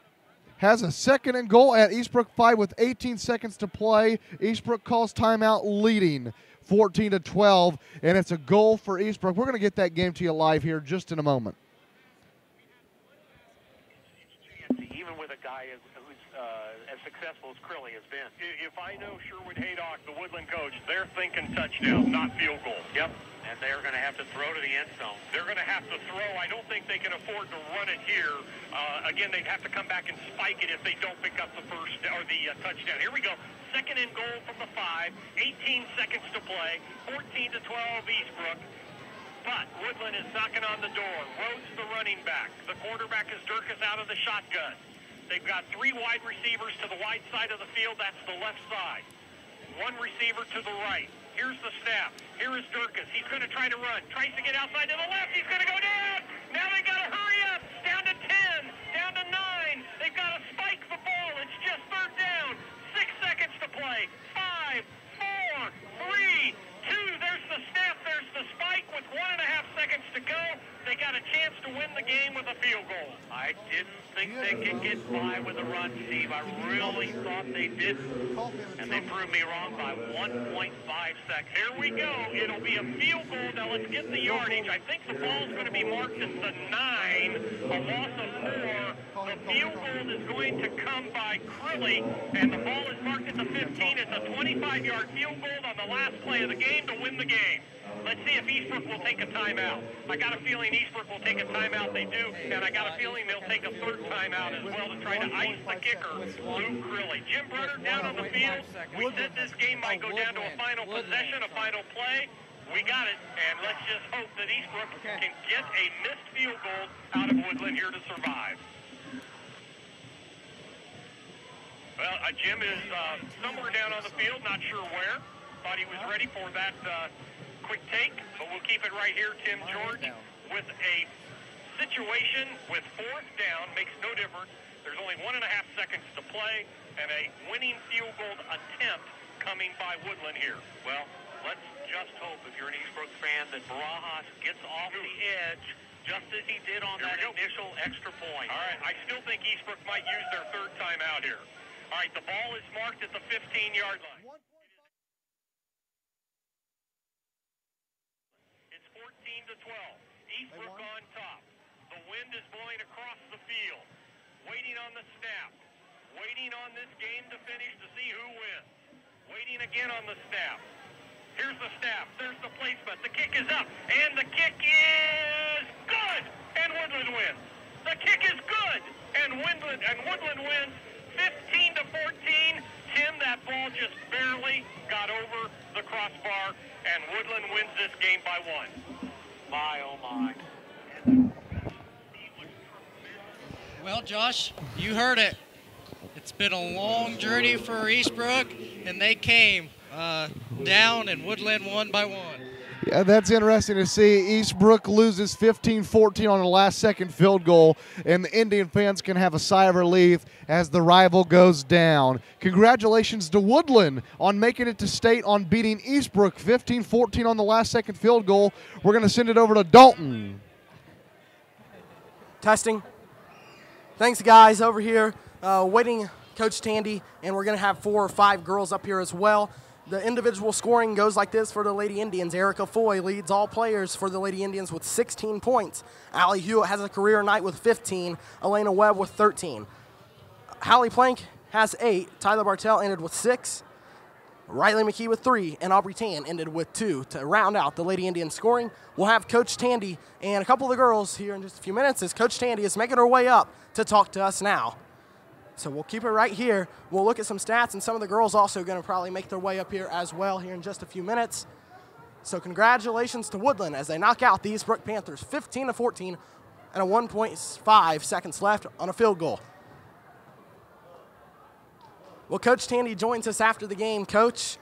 has a 2nd and goal at Eastbrook 5 with 18 seconds to play. Eastbrook calls timeout, leading 14-12, and it's a goal for Eastbrook. We're going to get that game to you live here just in a moment. Even with a guy who's as successful as Crilly has been. If I know Sherwood Haydock, the Woodland coach, they're thinking touchdown, not field goal. Yep. And they're going to have to throw to the end zone. They're going to have to throw. I don't think they can afford to run it here. Again, they'd have to come back and spike it if they don't pick up the first or the touchdown. Here we go. 2nd and goal from the 5. 18 seconds to play. 14-12 Eastbrook. But Woodland is knocking on the door. Rhodes the running back. The quarterback is Durkis out of the shotgun. They've got 3 wide receivers to the wide side of the field. That's the left side. 1 receiver to the right. Here's the snap. Here is Durkis. He's going to try to run. Tries to get outside to the left. He's going to go down. Now they got to hurry up. Down to 10. Down to 9. They've got to spike the ball. It's just 3rd down. 6 seconds to play. 5, 4, 3, 2. There's the snap. There's the spike with 1.5 seconds to go. They got a chance to win the game with a field goal. I didn't think they could get by with a run, Steve. I really thought they didn't. And they proved me wrong by 1.5 seconds. Here we go. It'll be a field goal. Now let's get the yardage. I think the ball's going to be marked at the 9. A loss of 4. The field goal is going to come by Crilly. And the ball is marked at the 15. It's a 25-yard field goal on the last play of the game to win the game. Let's see if Eastbrook will take a timeout. I got a feeling Eastbrook will take a timeout. They do. And I got a feeling they'll take a 3rd timeout as well to try to ice the kicker, Luke Crilly. Jim Brunner down on the field. We said this game might go down to a final possession, a final play. We got it. And let's just hope that Eastbrook can get a missed field goal out of Woodland here to survive. Well, Jim is somewhere down on the field, not sure where. Thought he was ready for that quick take, but we'll keep it right here. Tim George with a situation with 4th down, makes no difference. There's only 1.5 seconds to play, and a winning field goal attempt coming by Woodland here. Well, let's just hope, if you're an Eastbrook fan, that Barajas gets off the edge just as he did on that initial extra point. All right, I still think Eastbrook might use their 3rd timeout here. All right, the ball is marked at the 15-yard line. It's 14-12. Eastbrook on top. The wind is blowing across the field. Waiting on the snap. Waiting on this game to finish to see who wins. Waiting again on the snap. Here's the snap. There's the placement. The kick is up. And the kick is good. And Woodland wins. The kick is good. And Woodland wins 15-14. Tim, that ball just barely got over the crossbar. And Woodland wins this game by 1. My, oh my. Well, Josh, you heard it. It's been a long journey for Eastbrook, and they came down, and Woodland won by 1. Yeah, that's interesting to see. Eastbrook loses 15-14 on the last-second field goal, and the Indian fans can have a sigh of relief as the rival goes down. Congratulations to Woodland on making it to state on beating Eastbrook 15-14 on the last-second field goal. We're going to send it over to Dalton. Testing. Thanks, guys, over here waiting Coach Tandy, and we're going to have 4 or 5 girls up here as well. The individual scoring goes like this for the Lady Indians. Erica Foy leads all players for the Lady Indians with 16 points. Allie Hewitt has a career night with 15. Elena Webb with 13. Hallie Plank has 8. Tyler Bartell ended with 6. Riley McKee with 3. And Aubrey Tan ended with 2. To round out the Lady Indians scoring, we'll have Coach Tandy and a couple of the girls here in just a few minutes as Coach Tandy is making her way up to talk to us now. So we'll keep it right here. We'll look at some stats, and some of the girls also going to probably make their way up here as well here in just a few minutes. So congratulations to Woodland as they knock out the Eastbrook Panthers 15-14 and a 1.5 seconds left on a field goal. Well, Coach Tandy joins us after the game. Coach,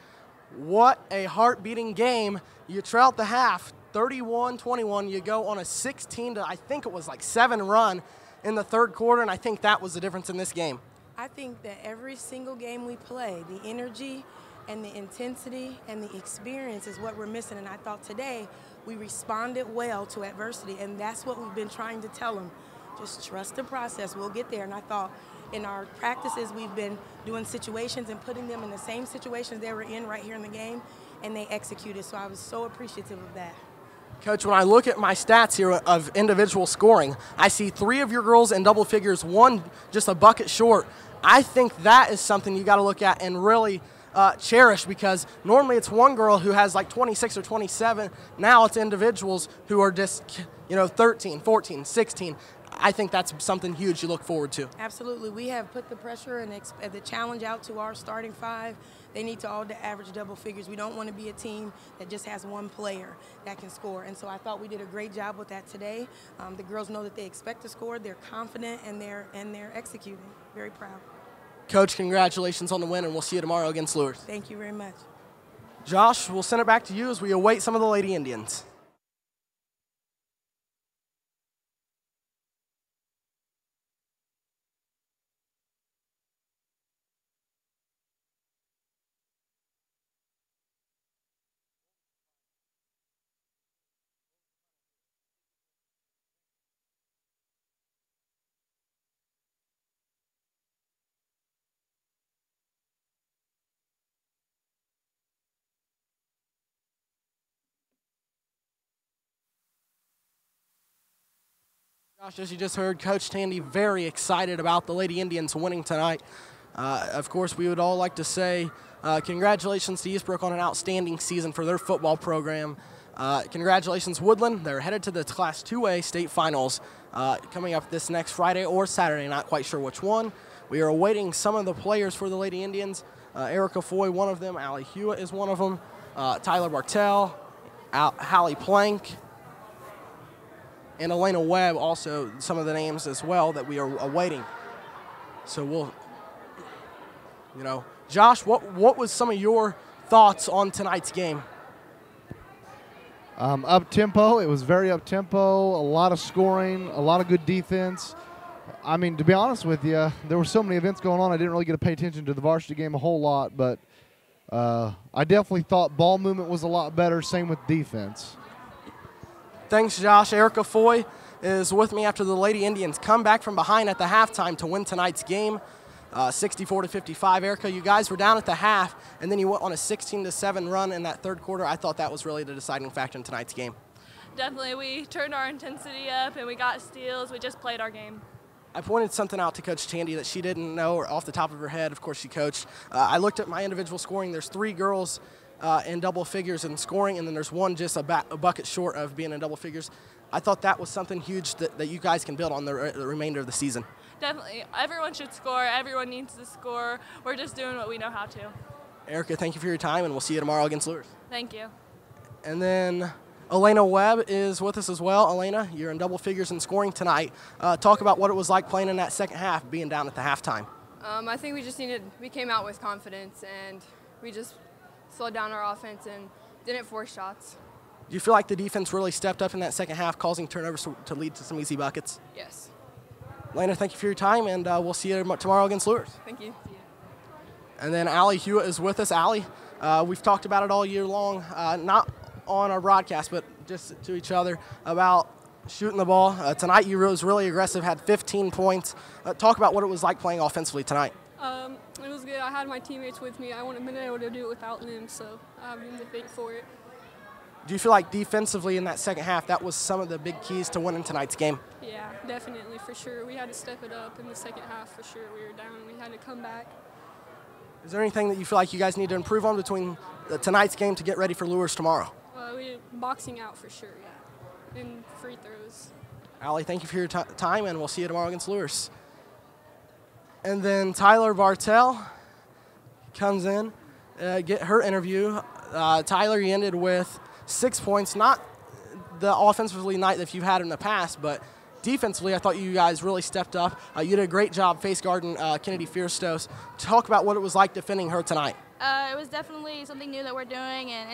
what a heart-beating game. You trail at the half, 31-21. You go on a 7 run in the third quarter, and I think that was the difference in this game. I think that every single game we play, the energy and the intensity and the experience is what we're missing, and I thought today we responded well to adversity, and that's what we've been trying to tell them. Just trust the process. We'll get there, and I thought in our practices we've been doing situations and putting them in the same situations they were in right here in the game, and they executed, so I was so appreciative of that. Coach, when I look at my stats here of individual scoring, I see 3 of your girls in double figures, 1 just a bucket short. I think that is something you got to look at and really cherish, because normally it's one girl who has like 26 or 27. Now it's individuals who are just, 13, 14, 16. I think that's something huge you look forward to. Absolutely. We have put the pressure and the challenge out to our starting 5. They need to all average double figures. We don't want to be a team that just has one player that can score. And so I thought we did a great job with that today. The girls know that they expect to score. They're confident, and they're executing. Very proud. Coach, congratulations on the win, and we'll see you tomorrow against Lures. Thank you very much. Josh, we'll send it back to you as we await some of the Lady Indians. Josh, as you just heard, Coach Tandy very excited about the Lady Indians winning tonight. Of course, we would all like to say congratulations to Eastbrook on an outstanding season for their football program. Congratulations, Woodland. They're headed to the Class 2A state finals coming up this next Friday or Saturday, not quite sure which one. We are awaiting some of the players for the Lady Indians. Erica Foy, one of them. Allie Hewitt is one of them. Tyler Bartell, Hallie Plank, and Elena Webb, also some of the names as well that we are awaiting. So we'll, Josh, what was some of your thoughts on tonight's game? Up-tempo. It was very up-tempo, a lot of scoring, a lot of good defense. I mean, to be honest with you, there were so many events going on, I didn't really get to pay attention to the varsity game a whole lot, but I definitely thought ball movement was a lot better, same with defense. Thanks, Josh. Erica Foy is with me after the Lady Indians come back from behind at the halftime to win tonight's game, 64-55. Erica, you guys were down at the half, and then you went on a 16-7 run in that third quarter. I thought that was really the deciding factor in tonight's game. Definitely. We turned our intensity up, and we got steals. We just played our game. I pointed something out to Coach Tandy that she didn't know, or off the top of her head. Of course, she coached. I looked at my individual scoring. There's 3 girls in double figures in scoring, and then there's 1 just a bucket short of being in double figures. I thought that was something huge that you guys can build on the remainder of the season. Definitely. Everyone should score. Everyone needs to score. We're just doing what we know how to. Erica, thank you for your time, and we'll see you tomorrow against Lures. Thank you. And then Elena Webb is with us as well. Elena, you're in double figures in scoring tonight. Talk about what it was like playing in that second half, being down at the halftime. I think we came out with confidence, and we just slowed down our offense and didn't force shots. Do you feel like the defense really stepped up in that second half, causing turnovers to lead to some easy buckets? Yes. Lana, thank you for your time, and we'll see you tomorrow against Lures. Thank you. And then Allie Hewitt is with us. Allie, we've talked about it all year long, not on our broadcast, but just to each other, about shooting the ball. Tonight you was really aggressive, had 15 points. Talk about what it was like playing offensively tonight. It was good. I had my teammates with me. I wouldn't have been able to do it without them, so I have them to thank for it. Do you feel like defensively in that second half, that was some of the big keys to winning tonight's game? Yeah, definitely, for sure. We had to step it up in the second half, for sure. We were down. We had to come back. Is there anything that you feel like you guys need to improve on between tonight's game to get ready for Lures tomorrow? We boxing out for sure, yeah, and free throws. Allie, thank you for your time, and we'll see you tomorrow against Lures. And then Tyler Bartell comes in, get her interview. Tyler, you ended with 6 points, not the offensively night that you've had in the past, but defensively, I thought you guys really stepped up. You did a great job face guarding Kennedy Fierstos. Talk about what it was like defending her tonight. It was definitely something new that we're doing, and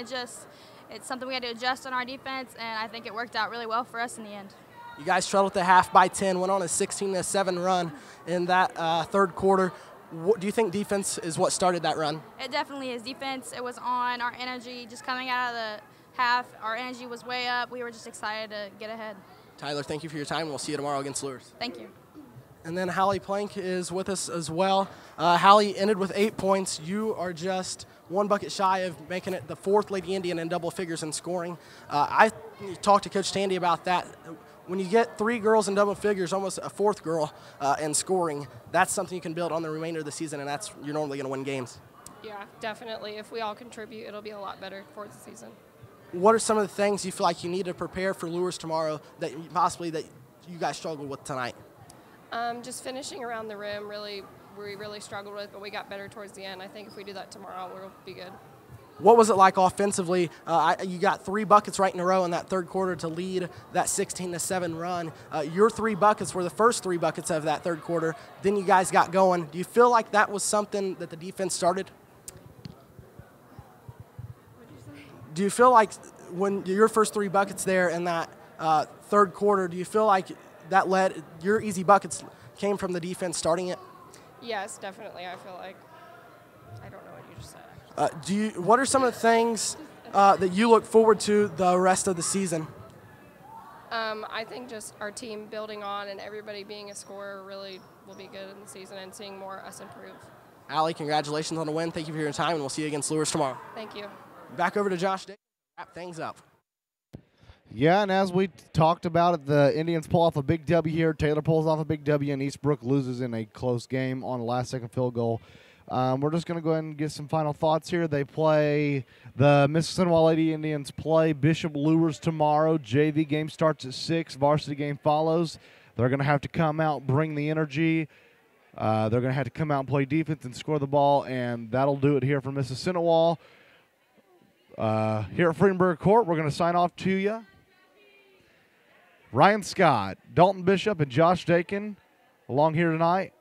it's something we had to adjust on our defense, and I think it worked out really well for us in the end. You guys trailed at the half by 10, went on a 16-7 run in that third quarter. What, do you think defense is what started that run? It definitely is defense. It was on our energy just coming out of the half. Our energy was way up. We were just excited to get ahead. Tyler, thank you for your time. We'll see you tomorrow against Lures. Thank you. And then Hallie Plank is with us as well. Hallie ended with 8 points. You are just one bucket shy of making it the fourth Lady Indian in double figures in scoring. I talked to Coach Tandy about that. When you get 3 girls in double figures, almost a fourth girl in scoring, that's something you can build on the remainder of the season, and you're normally going to win games. Yeah, definitely. If we all contribute, it'll be a lot better for the season. What are some of the things you feel like you need to prepare for Lures tomorrow that you guys struggled with tonight? Just finishing around the rim, we really struggled with, but we got better towards the end. I think if we do that tomorrow, we'll be good. What was it like offensively? You got 3 buckets right in a row in that third quarter to lead that 16-7 run. Your 3 buckets were the first 3 buckets of that third quarter. Then you guys got going. Do you feel like that was something that the defense started? Do you feel like when your first 3 buckets there in that third quarter, do you feel like that led your easy buckets came from the defense starting it? Yes, definitely. I feel like I don't know what you just said. What are some of the things that you look forward to the rest of the season? I think just our team building on and everybody being a scorer really will be good in the season and seeing more us improve. Allie, congratulations on the win. Thank you for your time, and we'll see you against Lures tomorrow. Thank you. Back over to Josh Dick. Wrap things up. Yeah, and as we talked about it, the Indians pull off a big W here. Taylor pulls off a big W, and Eastbrook loses in a close game on a last-second field goal. We're just going to go ahead and get some final thoughts here. They play the Mississinewa Lady Indians play Bishop Lures tomorrow. JV game starts at 6. Varsity game follows. They're going to have to come out, bring the energy. They're going to have to come out and play defense and score the ball, and that'll do it here for Mississinewa. Here at Friedenberg Court, we're going to sign off to you. Ryan Scott, Dalton Bishop, and Josh Dakin along here tonight.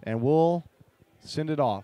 And we'll send it off.